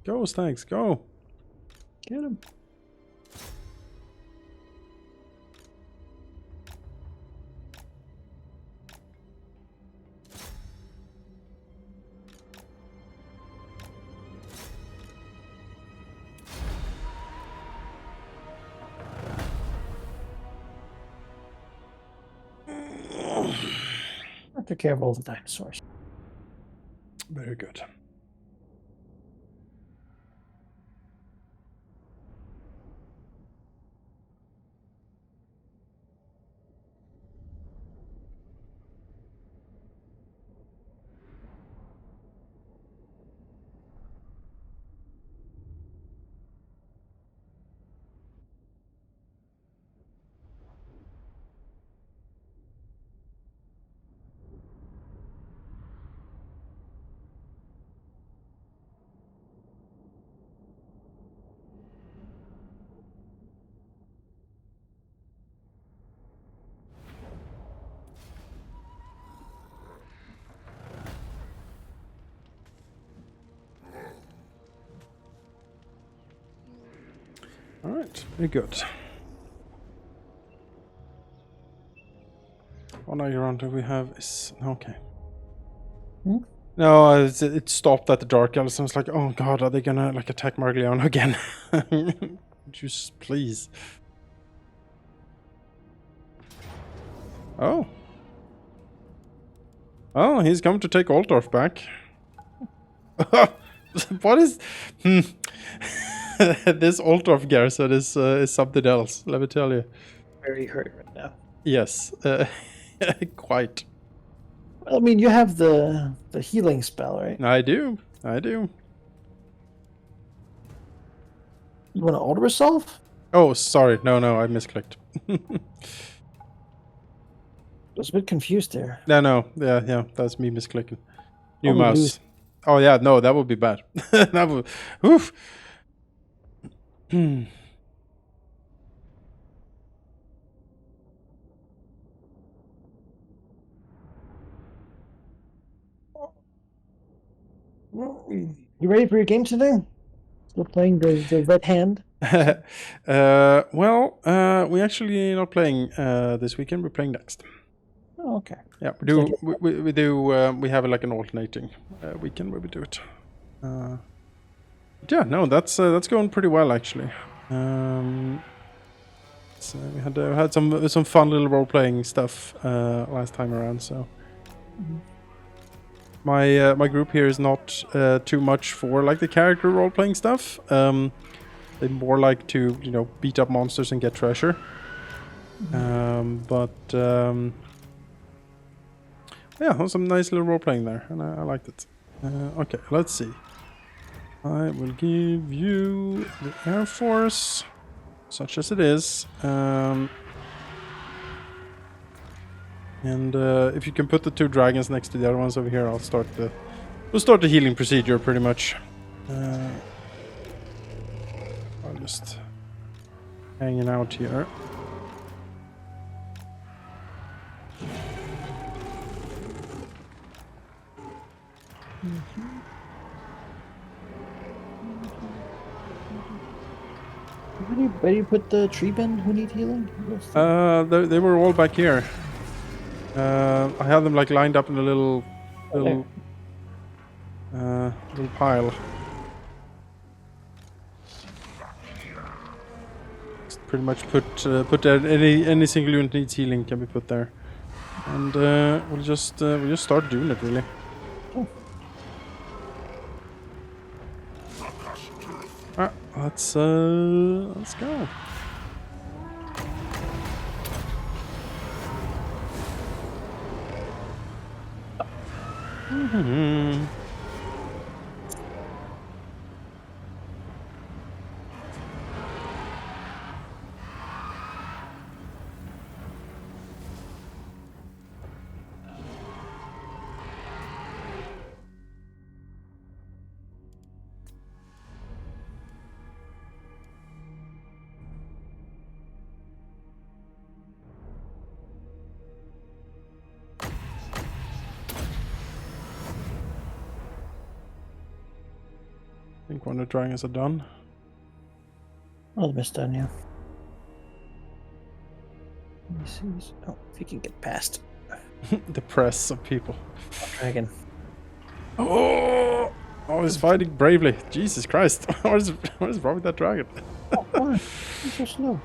[SPEAKER 2] Go, Stags, go!
[SPEAKER 1] Get him. I took care of all the dinosaurs.
[SPEAKER 2] Very good. Alright, very good. What Iron do we have is... okay.
[SPEAKER 1] Hmm?
[SPEAKER 2] No, it stopped at the Dark Elves. I was like, oh god, are they gonna like attack Margliano again? Just please. Oh. Oh, he's come to take Altdorf back. What is... This Altdorf garrison is something else, let me tell you.
[SPEAKER 1] Very hurt right now.
[SPEAKER 2] Yes, quite.
[SPEAKER 1] Well, I mean, you have the healing spell, right?
[SPEAKER 2] I do. I do.
[SPEAKER 1] You want to auto resolve?
[SPEAKER 2] Oh, sorry. No, I misclicked.
[SPEAKER 1] I was a bit confused there.
[SPEAKER 2] No. Yeah, that's me misclicking. New
[SPEAKER 1] Oh, we
[SPEAKER 2] mouse.
[SPEAKER 1] lose.
[SPEAKER 2] Oh, yeah, no, that would be bad. That would... Oof.
[SPEAKER 1] You ready for your game today? Still playing the Red Hand?
[SPEAKER 2] We actually not playing this weekend. We're playing next.
[SPEAKER 1] Oh, okay.
[SPEAKER 2] Yeah, we
[SPEAKER 1] Looks
[SPEAKER 2] do.
[SPEAKER 1] like
[SPEAKER 2] We do. We have like an alternating weekend where we do it. Yeah, no, that's going pretty well actually. So we had some fun little role playing stuff last time around. So my group here is not too much for like the character role playing stuff. They more like to beat up monsters and get treasure. Yeah, there's some nice little role playing there, and I liked it. Okay, let's see. I will give you the Air Force, such as it is. And if you can put the 2 dragons next to the other ones over here, we'll start the healing procedure pretty much. I'm just hanging out here.
[SPEAKER 1] Where do you put the tree bin who need healing?
[SPEAKER 2] They were all back here. I had them like lined up in a little pile. Just pretty much put any single unit needs healing can be put there, and we'll just start doing it really. Let's go. I think one of the dragons are done.
[SPEAKER 1] Almost done, yeah. Let me see. Oh, if you can get past
[SPEAKER 2] The press of people.
[SPEAKER 1] dragon.
[SPEAKER 2] Oh, he's fighting bravely. Jesus Christ! what is wrong with that dragon?
[SPEAKER 1] Oh, why? He's so slow.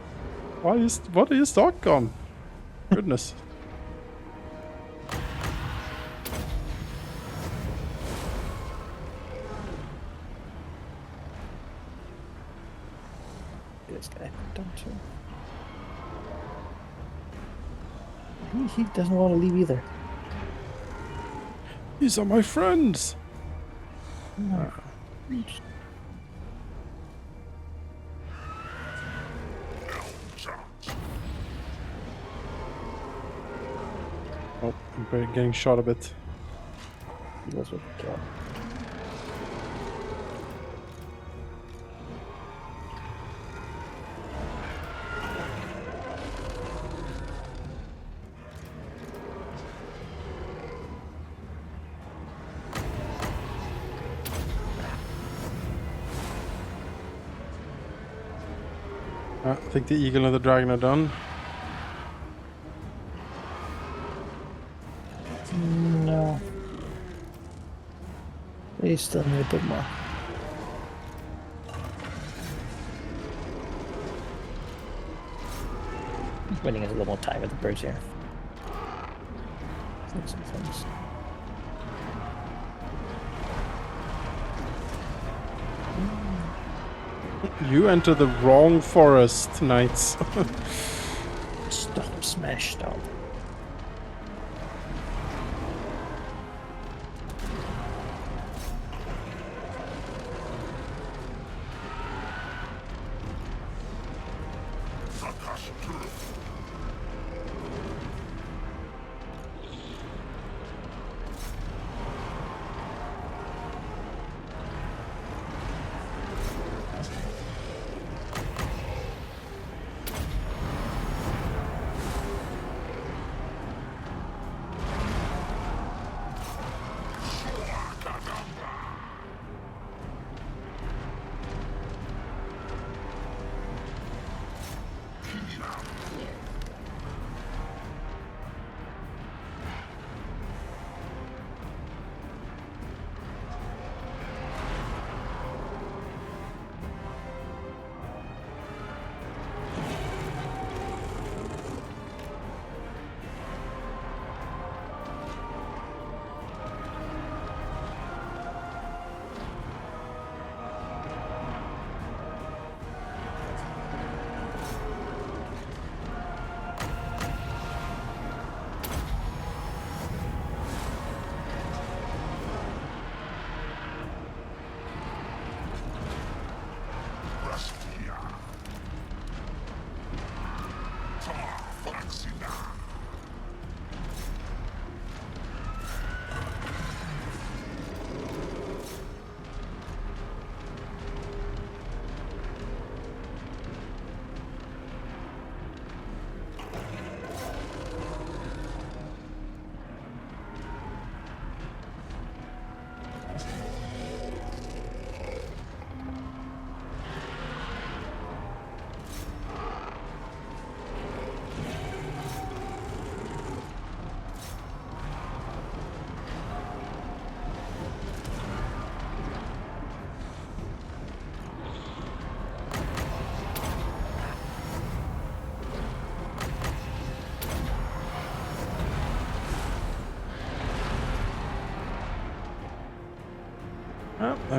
[SPEAKER 2] What are you stuck on? Goodness.
[SPEAKER 1] This guy done too. He doesn't want to leave either.
[SPEAKER 2] These are my friends.
[SPEAKER 1] No.
[SPEAKER 2] Oh, I'm getting shot a bit.
[SPEAKER 1] He was with the kill.
[SPEAKER 2] I think the eagle and the dragon are done.
[SPEAKER 1] No. They still need a bit more. Winning is a little more time with the birds here. Fix some things.
[SPEAKER 2] You enter the wrong forest, knights.
[SPEAKER 1] Stop, smash, stop.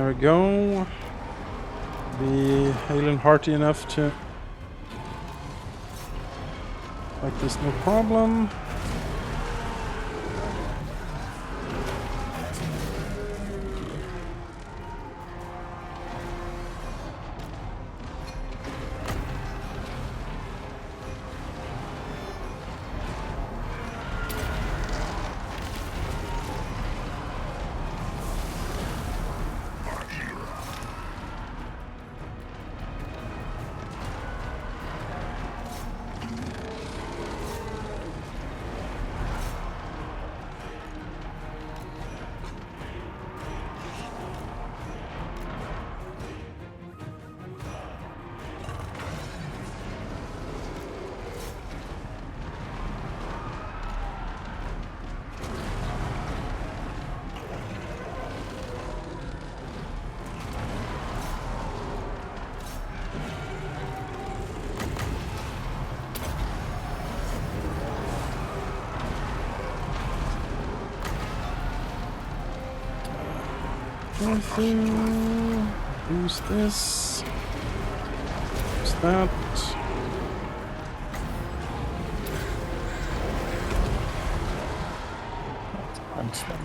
[SPEAKER 2] There we go. Be hale and hearty enough to fight this no problem. Use this. Use that.
[SPEAKER 1] Punch them.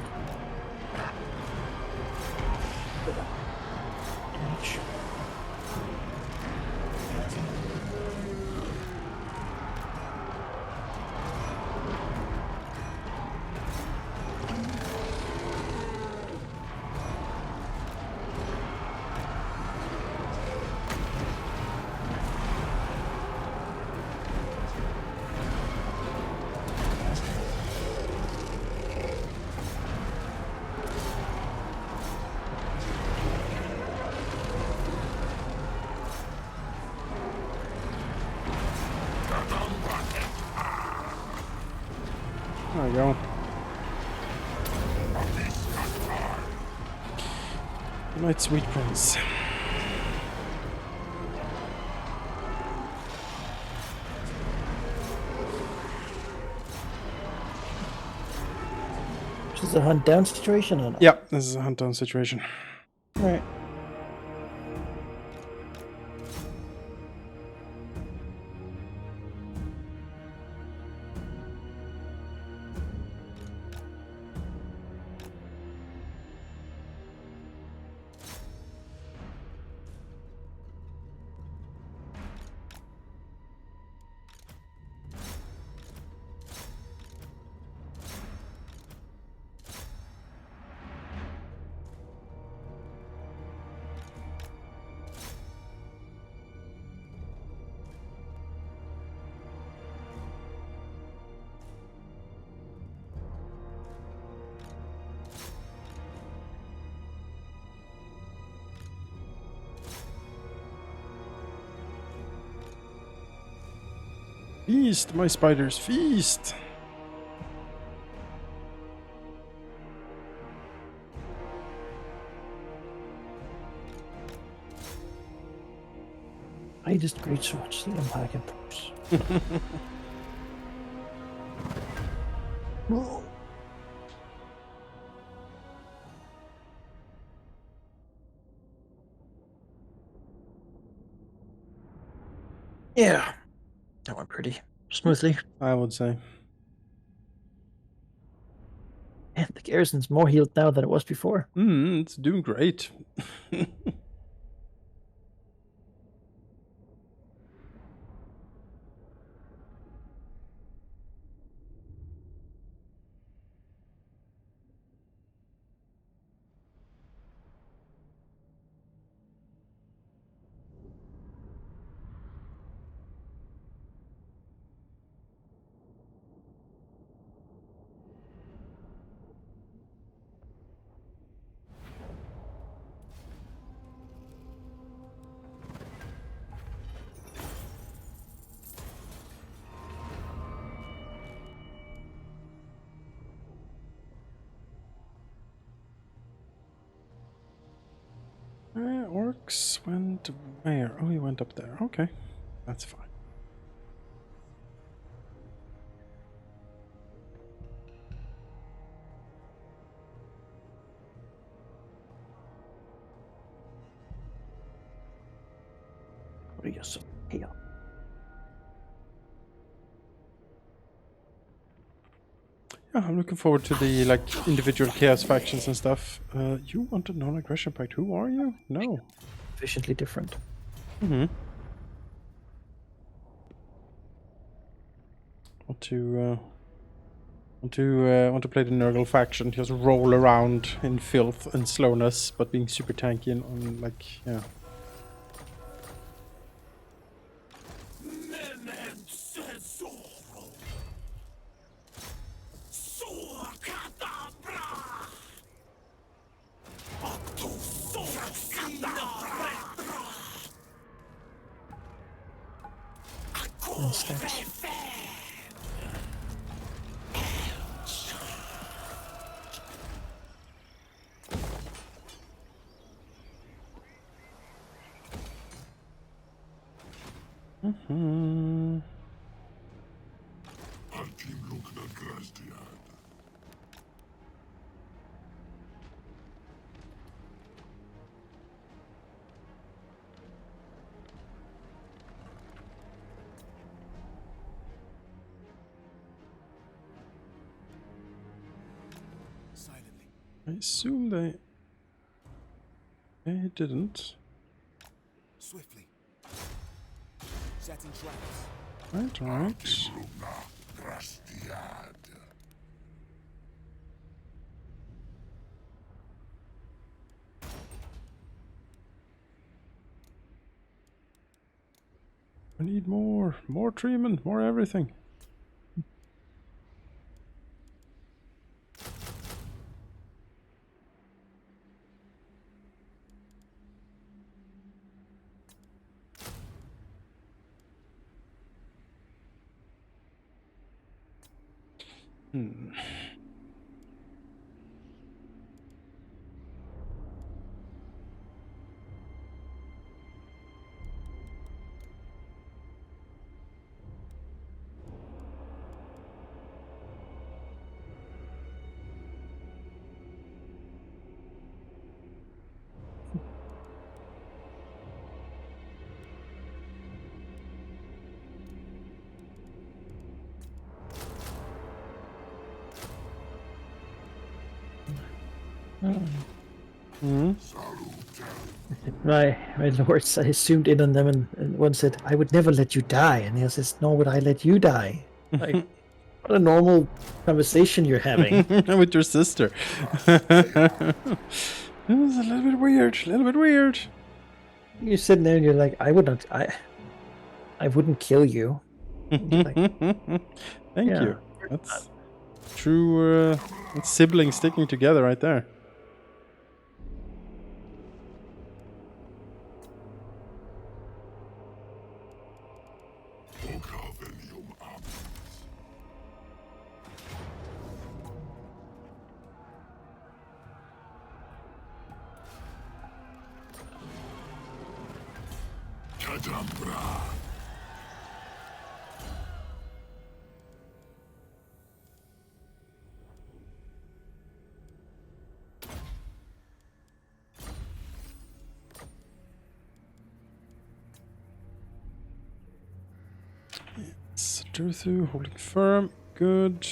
[SPEAKER 1] Damage.
[SPEAKER 2] There we go. Good night, sweet prince.
[SPEAKER 1] This is a hunt down situation or not?
[SPEAKER 2] Yeah, this is a hunt down situation.
[SPEAKER 1] Right.
[SPEAKER 2] Feast, my spiders, feast!
[SPEAKER 1] I just great so much the impact and props. Whoa. Yeah. That went pretty smoothly.
[SPEAKER 2] I would say.
[SPEAKER 1] And the garrison's more healed now than it was before.
[SPEAKER 2] It's doing great. Orcs went where? Oh, he went up there. Okay, that's fine.
[SPEAKER 1] Warriors of Chaos.
[SPEAKER 2] Yeah, I'm looking forward to the like individual chaos factions and stuff. You want a non-aggression pact? Who are you? No.
[SPEAKER 1] Sufficiently different.
[SPEAKER 2] Mm-hmm. Want to play the Nurgle faction? Just roll around in filth and slowness, but being super tanky and on like yeah.
[SPEAKER 1] Stats.
[SPEAKER 2] Mm-hmm.
[SPEAKER 3] Silently.
[SPEAKER 2] I assume they didn't.
[SPEAKER 3] Swiftly. Setting traps.
[SPEAKER 2] Right. I need more treatment, more everything. Hmm.
[SPEAKER 1] My lords, I zoomed in on them and one said, I would never let you die. And the other says, nor would I let you die. Like, what a normal conversation you're having.
[SPEAKER 2] With your sister. It was a little bit weird.
[SPEAKER 1] You're sitting there and you're like, I wouldn't kill you. Like,
[SPEAKER 2] Thank
[SPEAKER 1] yeah.
[SPEAKER 2] you. That's true. That's siblings sticking together right there. Through, holding firm. Good.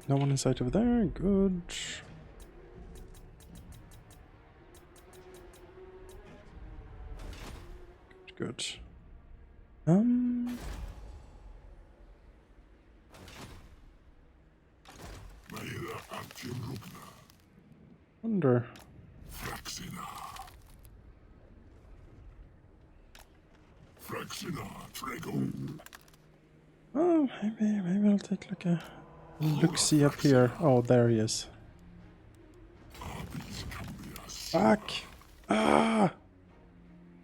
[SPEAKER 2] No one inside over there. Good. Good. Wonder. Oh, maybe I'll take like a look-see up here. Oh, there he is. Back! Ah!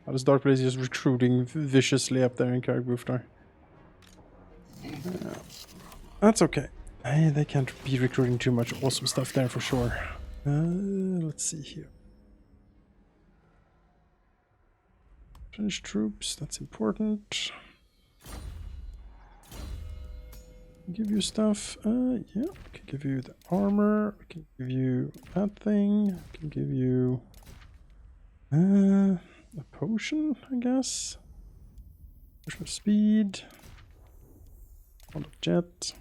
[SPEAKER 2] How does Dark Blaze just recruiting viciously up there in Caribou? That's okay. Hey, they can't be recruiting too much awesome stuff there for sure. Let's see here. French troops, that's important. Give you stuff. Yeah, I can give you the armor. I can give you that thing. I can give you a potion, I guess. Potion of speed. On the jet.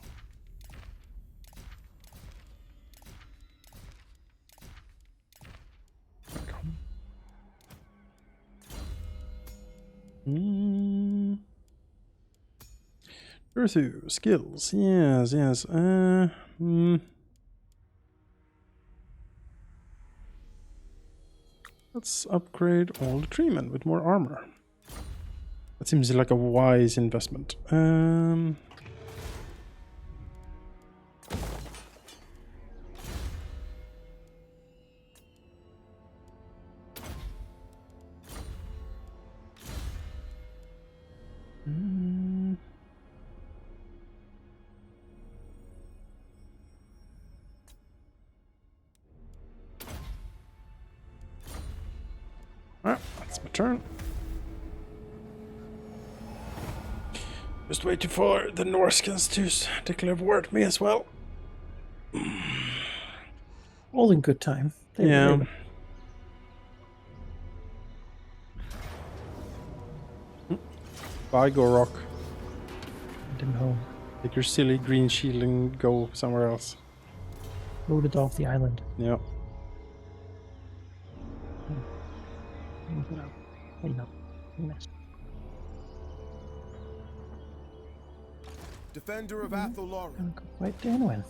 [SPEAKER 2] Earthu, skills, yes. Let's upgrade all the treemen with more armor. That seems like a wise investment. Alright, that's my turn. Just waiting for the Norskins to declare war at me as well.
[SPEAKER 1] All in good time.
[SPEAKER 2] Yeah. Bye, Gorok.
[SPEAKER 1] Send him home.
[SPEAKER 2] Take your silly green shield and go somewhere else.
[SPEAKER 1] Loaded off the island.
[SPEAKER 2] Yeah.
[SPEAKER 1] Nice.
[SPEAKER 3] Defender of Athelorian.
[SPEAKER 1] Quite genuine.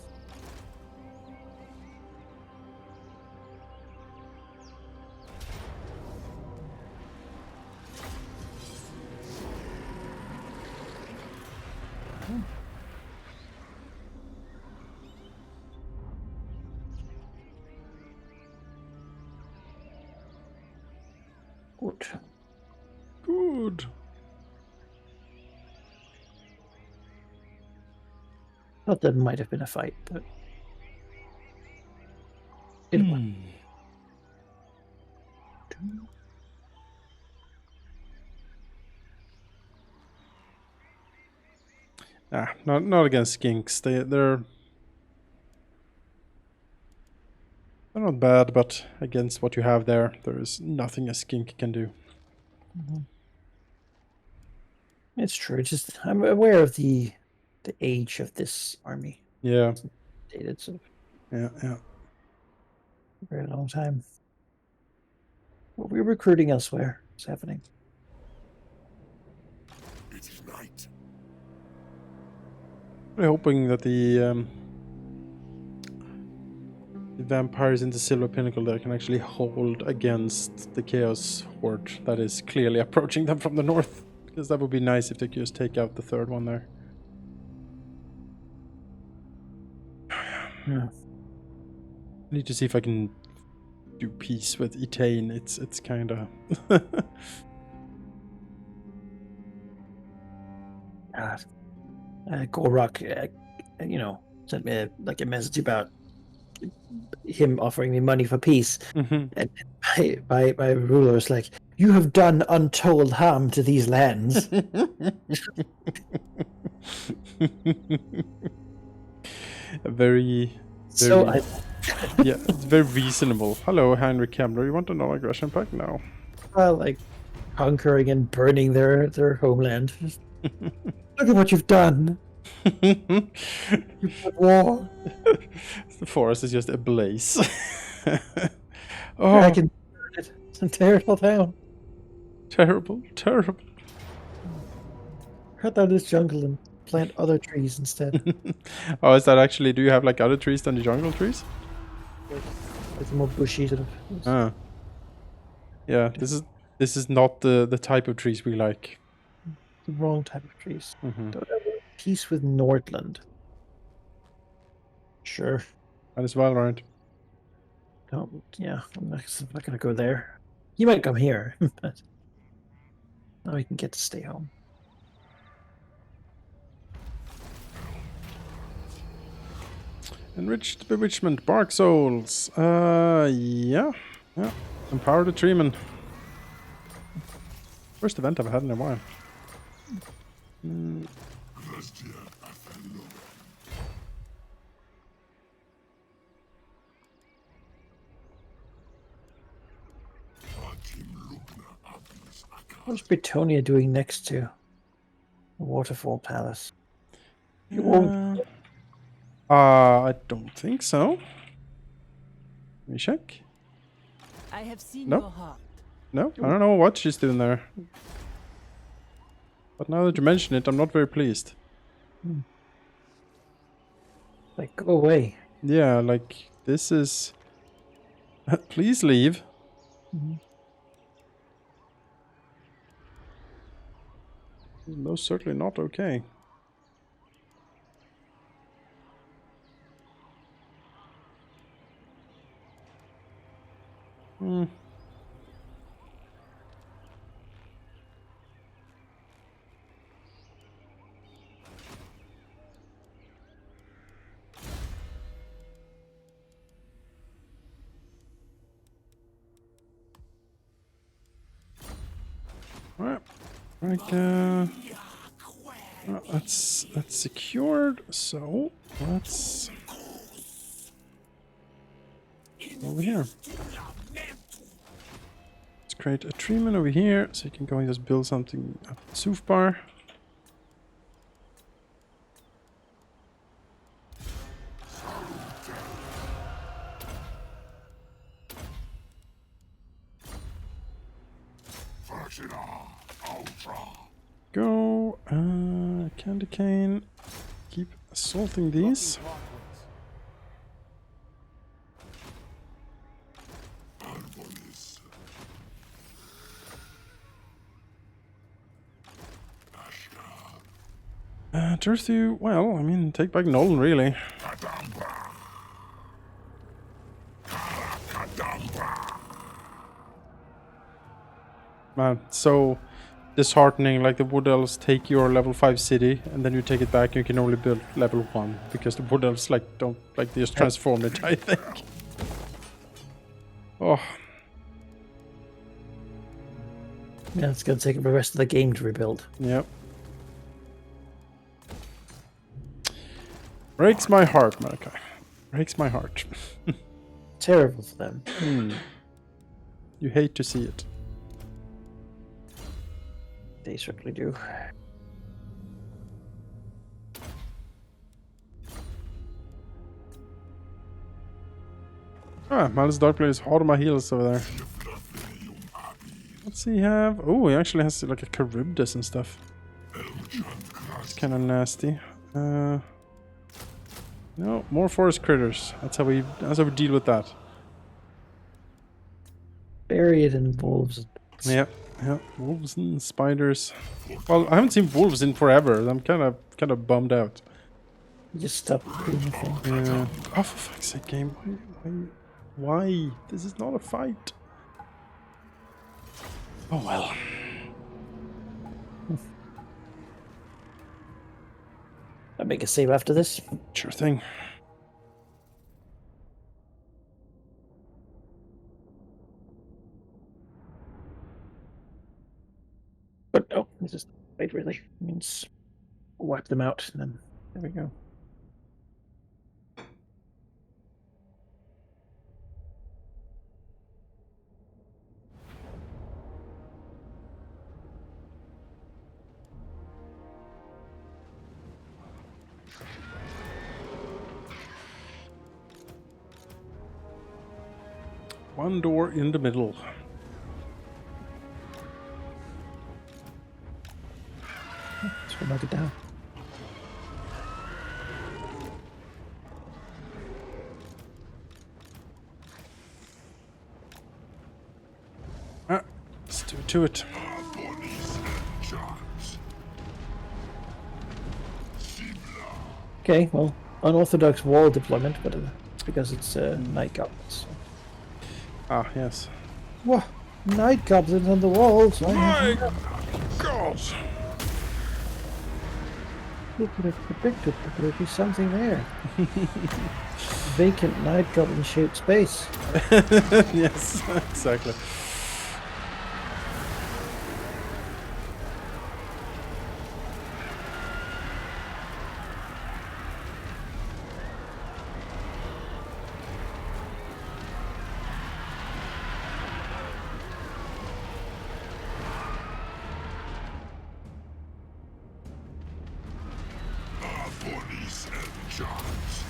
[SPEAKER 1] Good.
[SPEAKER 2] Good.
[SPEAKER 1] Thought that might have been a fight, but it was.
[SPEAKER 2] Not against skinks. They're not bad, but against what you have there is nothing a skink can do.
[SPEAKER 1] Mm-hmm. It's true. Just I'm aware of the age of this army.
[SPEAKER 2] Yeah.
[SPEAKER 1] It's dated sort of
[SPEAKER 2] Yeah.
[SPEAKER 1] a very long time. Well, we're recruiting elsewhere. What's happening?
[SPEAKER 3] It is night.
[SPEAKER 2] We're hoping that the vampires in the Silver Pinnacle there can actually hold against the Chaos Horde that is clearly approaching them from the north. Because that would be nice if they could just take out the third one there.
[SPEAKER 1] Yeah.
[SPEAKER 2] I need to see if I can do peace with Etain. It's kind of...
[SPEAKER 1] Gorok, sent me a message about him offering me money for peace. And my ruler was like, "You have done untold harm to these lands."
[SPEAKER 2] Very
[SPEAKER 1] So
[SPEAKER 2] yeah, it's very reasonable. Hello, Henry Kemmler. You want a non-aggression pact now?
[SPEAKER 1] like conquering and burning their homeland. Look at what you've done. You've got war.
[SPEAKER 2] The forest is just ablaze.
[SPEAKER 1] I can burn it and tear it all down.
[SPEAKER 2] Terrible.
[SPEAKER 1] Cut out this jungle and plant other trees instead.
[SPEAKER 2] Oh, is that actually? Do you have like other trees than the jungle trees?
[SPEAKER 1] Like more bushy sort of.
[SPEAKER 2] Yeah, this is not the type of trees we like.
[SPEAKER 1] The wrong type of trees.
[SPEAKER 2] Mm-hmm.
[SPEAKER 1] Don't have peace with Nordland. Sure.
[SPEAKER 2] Might as well, right?
[SPEAKER 1] I'm not gonna go there. You might come here, but Now we can get to stay home.
[SPEAKER 2] Enriched bewitchment, bark souls. Yeah. Empower the treeman. First event I've had in a while.
[SPEAKER 1] What's Britonia doing next to the Waterfall Palace? It won't.
[SPEAKER 2] I don't think so. Let me check.
[SPEAKER 4] I have seen
[SPEAKER 2] Nope.
[SPEAKER 4] your heart.
[SPEAKER 2] No, I don't know what she's doing there. But now that you mention it, I'm not very pleased.
[SPEAKER 1] Like, go away.
[SPEAKER 2] Yeah, like, this is... Please leave. This is most certainly not okay. Alright. That's secured, so let's over here. Let's create a treeman over here, so you can go and just build something at the Soof Bar. Go, candy cane. Keep assaulting these. Turthu, well, I mean, take back Nolan, really. Man, so disheartening. Like, the Wood Elves take your level 5 city, and then you take it back, and you can only build level 1, because the Wood Elves, like, don't, like, they just transform it, I think. Oh.
[SPEAKER 1] Yeah, it's going to take the rest of the game to rebuild.
[SPEAKER 2] Yep. Breaks my heart, Malachi. Breaks my heart.
[SPEAKER 1] Terrible for them.
[SPEAKER 2] You hate to see it.
[SPEAKER 1] They certainly do.
[SPEAKER 2] Mal's Darkblade is hard on my heels over there. What's he have? Oh, he actually has like a Charybdis and stuff. It's kind of nasty. No, more forest critters. That's how we deal with that.
[SPEAKER 1] Bury it in wolves.
[SPEAKER 2] Yep. Wolves and spiders. Well, I haven't seen wolves in forever. I'm kind of bummed out.
[SPEAKER 1] Just stop doing the thing.
[SPEAKER 2] Yeah. Oh, for fuck's sake, game. Why? This is not a fight. Oh well.
[SPEAKER 1] I'll make a save after this.
[SPEAKER 2] Sure thing.
[SPEAKER 1] But no, this is wait really. It means wipe them out and then there we go.
[SPEAKER 2] One door in the middle.
[SPEAKER 1] So we'll knock it down.
[SPEAKER 2] Let's do it to it.
[SPEAKER 1] Okay, well, unorthodox wall deployment, but because it's night goblins.
[SPEAKER 2] Ah, yes.
[SPEAKER 1] What? Night goblins on the walls?
[SPEAKER 2] God!
[SPEAKER 1] Who could have predicted that there would be something there? Vacant night goblin-shaped space.
[SPEAKER 2] Yes, exactly.
[SPEAKER 3] Ponies and giants.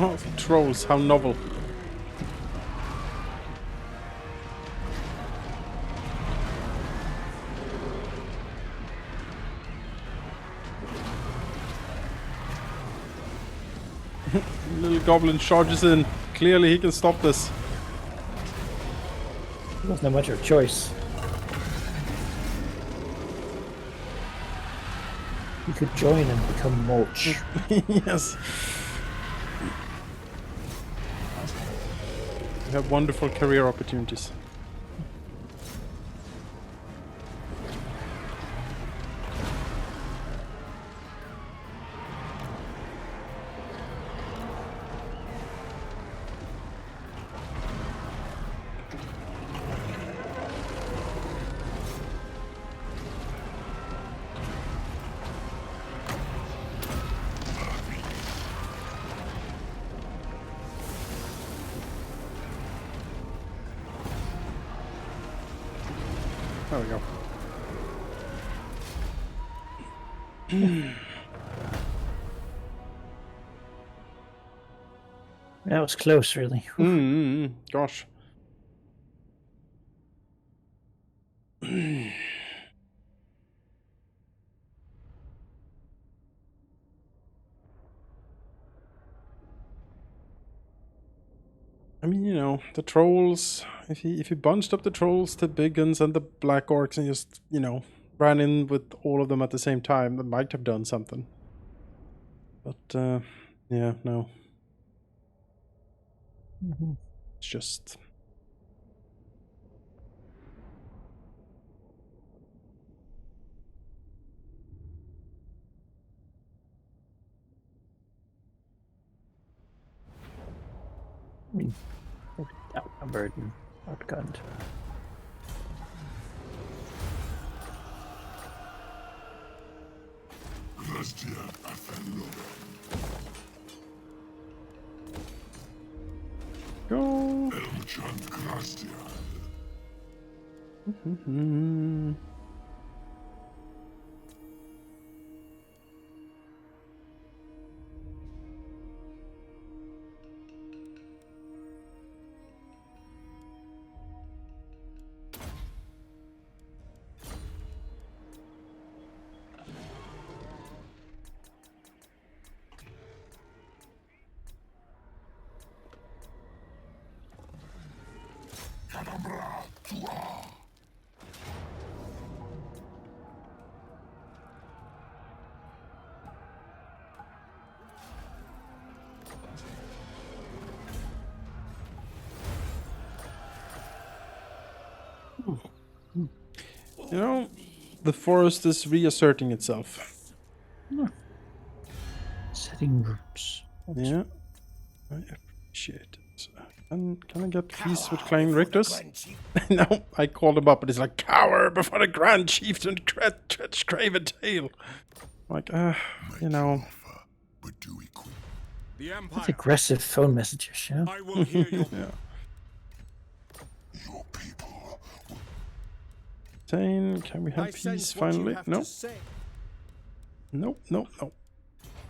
[SPEAKER 2] Oh, trolls, how novel. Little goblin charges in. Clearly he can stop this.
[SPEAKER 1] There wasn't much of a choice. You could join and become mulch.
[SPEAKER 2] Yes. You have wonderful career opportunities. There we go.
[SPEAKER 1] That was close, really.
[SPEAKER 2] Gosh. I mean, you know, the trolls. If he bunched up the trolls, the big guns, and the black orcs, and just, you know, ran in with all of them at the same time, that might have done something. But yeah, no. It's just.
[SPEAKER 1] Outnumbered and outgunned.
[SPEAKER 2] Go. You know, the forest is reasserting itself.
[SPEAKER 1] Setting roots.
[SPEAKER 2] Yeah, I appreciate it. And can I get peace with Clan Rictus? No, I called him up, but he's like, cower before the Grand Chieftain treads craven tail. Like, you know,
[SPEAKER 3] The
[SPEAKER 1] That's
[SPEAKER 3] Empire.
[SPEAKER 1] aggressive phone messages, you know?
[SPEAKER 3] I will hear your
[SPEAKER 2] Yeah.
[SPEAKER 3] Your people.
[SPEAKER 2] Can we have peace finally? No.
[SPEAKER 3] say.
[SPEAKER 2] Nope, nope, nope.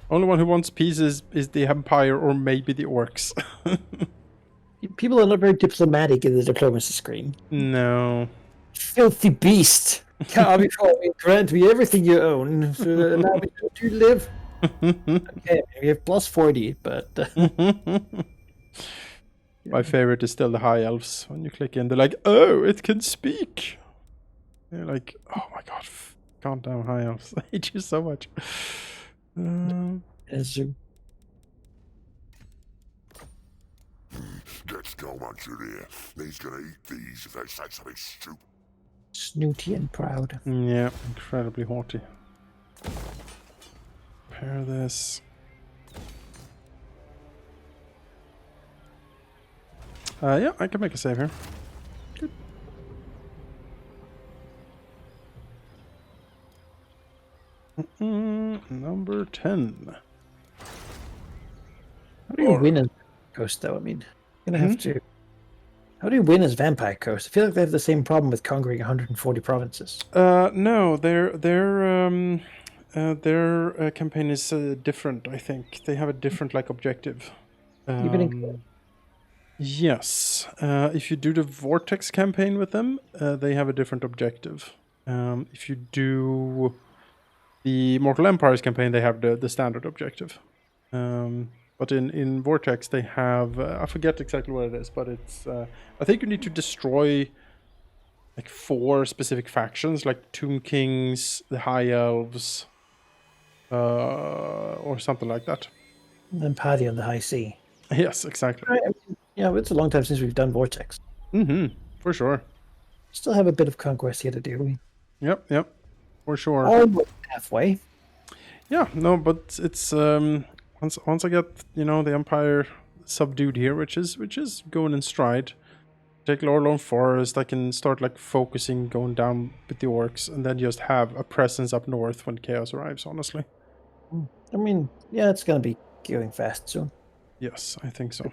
[SPEAKER 2] Only one who wants peace is the Empire or maybe the Orcs.
[SPEAKER 1] People are not very diplomatic in the diplomacy screen.
[SPEAKER 2] No.
[SPEAKER 1] Filthy beast! Come before me, grant me everything you own. So allow me to live. Okay, we have plus 40, but
[SPEAKER 2] My favorite is still the High Elves. When you click in, they're like, oh, it can speak. You're like, oh my god, calm down, High Elves. I hate you so much.
[SPEAKER 3] Let's go, Manchuria. He's gonna eat these if they say something stupid.
[SPEAKER 1] snooty and proud.
[SPEAKER 2] Yeah, incredibly haughty. Pair this. Yeah, I can make a save here. Good. Number 10.
[SPEAKER 1] How do you win as Coast, though? I mean, you're gonna have to. How do you win as Vampire Coast? I feel like they have the same problem with conquering 140 provinces.
[SPEAKER 2] No, their campaign is different. I think they have a different objective.
[SPEAKER 1] Even in
[SPEAKER 2] Yes, if you do the Vortex campaign with them, they have a different objective. If you do the Mortal Empires campaign, they have the standard objective. But in Vortex, they have I forget exactly what it is, but it's I think you need to destroy 4 specific factions, like Tomb Kings, the High Elves, or something like that.
[SPEAKER 1] and Paddy on the High Sea.
[SPEAKER 2] Yes, exactly.
[SPEAKER 1] Right, I mean, yeah, it's a long time since we've done Vortex.
[SPEAKER 2] For sure.
[SPEAKER 1] Still have a bit of conquest here to do.
[SPEAKER 2] Yep, for sure.
[SPEAKER 1] Almost halfway.
[SPEAKER 2] Yeah, no, but it's once I get the Empire subdued here, which is going in stride. Take Lorelone Forest, I can start focusing, going down with the Orcs, and then just have a presence up north when Chaos arrives. Honestly,
[SPEAKER 1] I mean, yeah, it's gonna be going fast soon.
[SPEAKER 2] yes, I think so.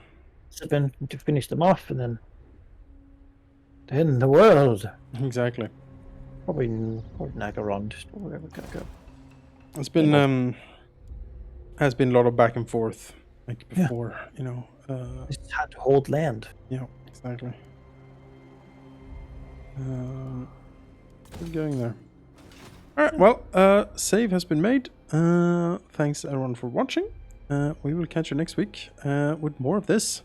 [SPEAKER 1] It's been to finish them off, and then the world.
[SPEAKER 2] Exactly.
[SPEAKER 1] Probably Nagarond, wherever we're gonna go.
[SPEAKER 2] It's been has been a lot of back and forth before,
[SPEAKER 1] Just had to hold land.
[SPEAKER 2] Yeah, exactly. We're going there. Alright, well, save has been made. Thanks everyone for watching. We will catch you next week with more of this.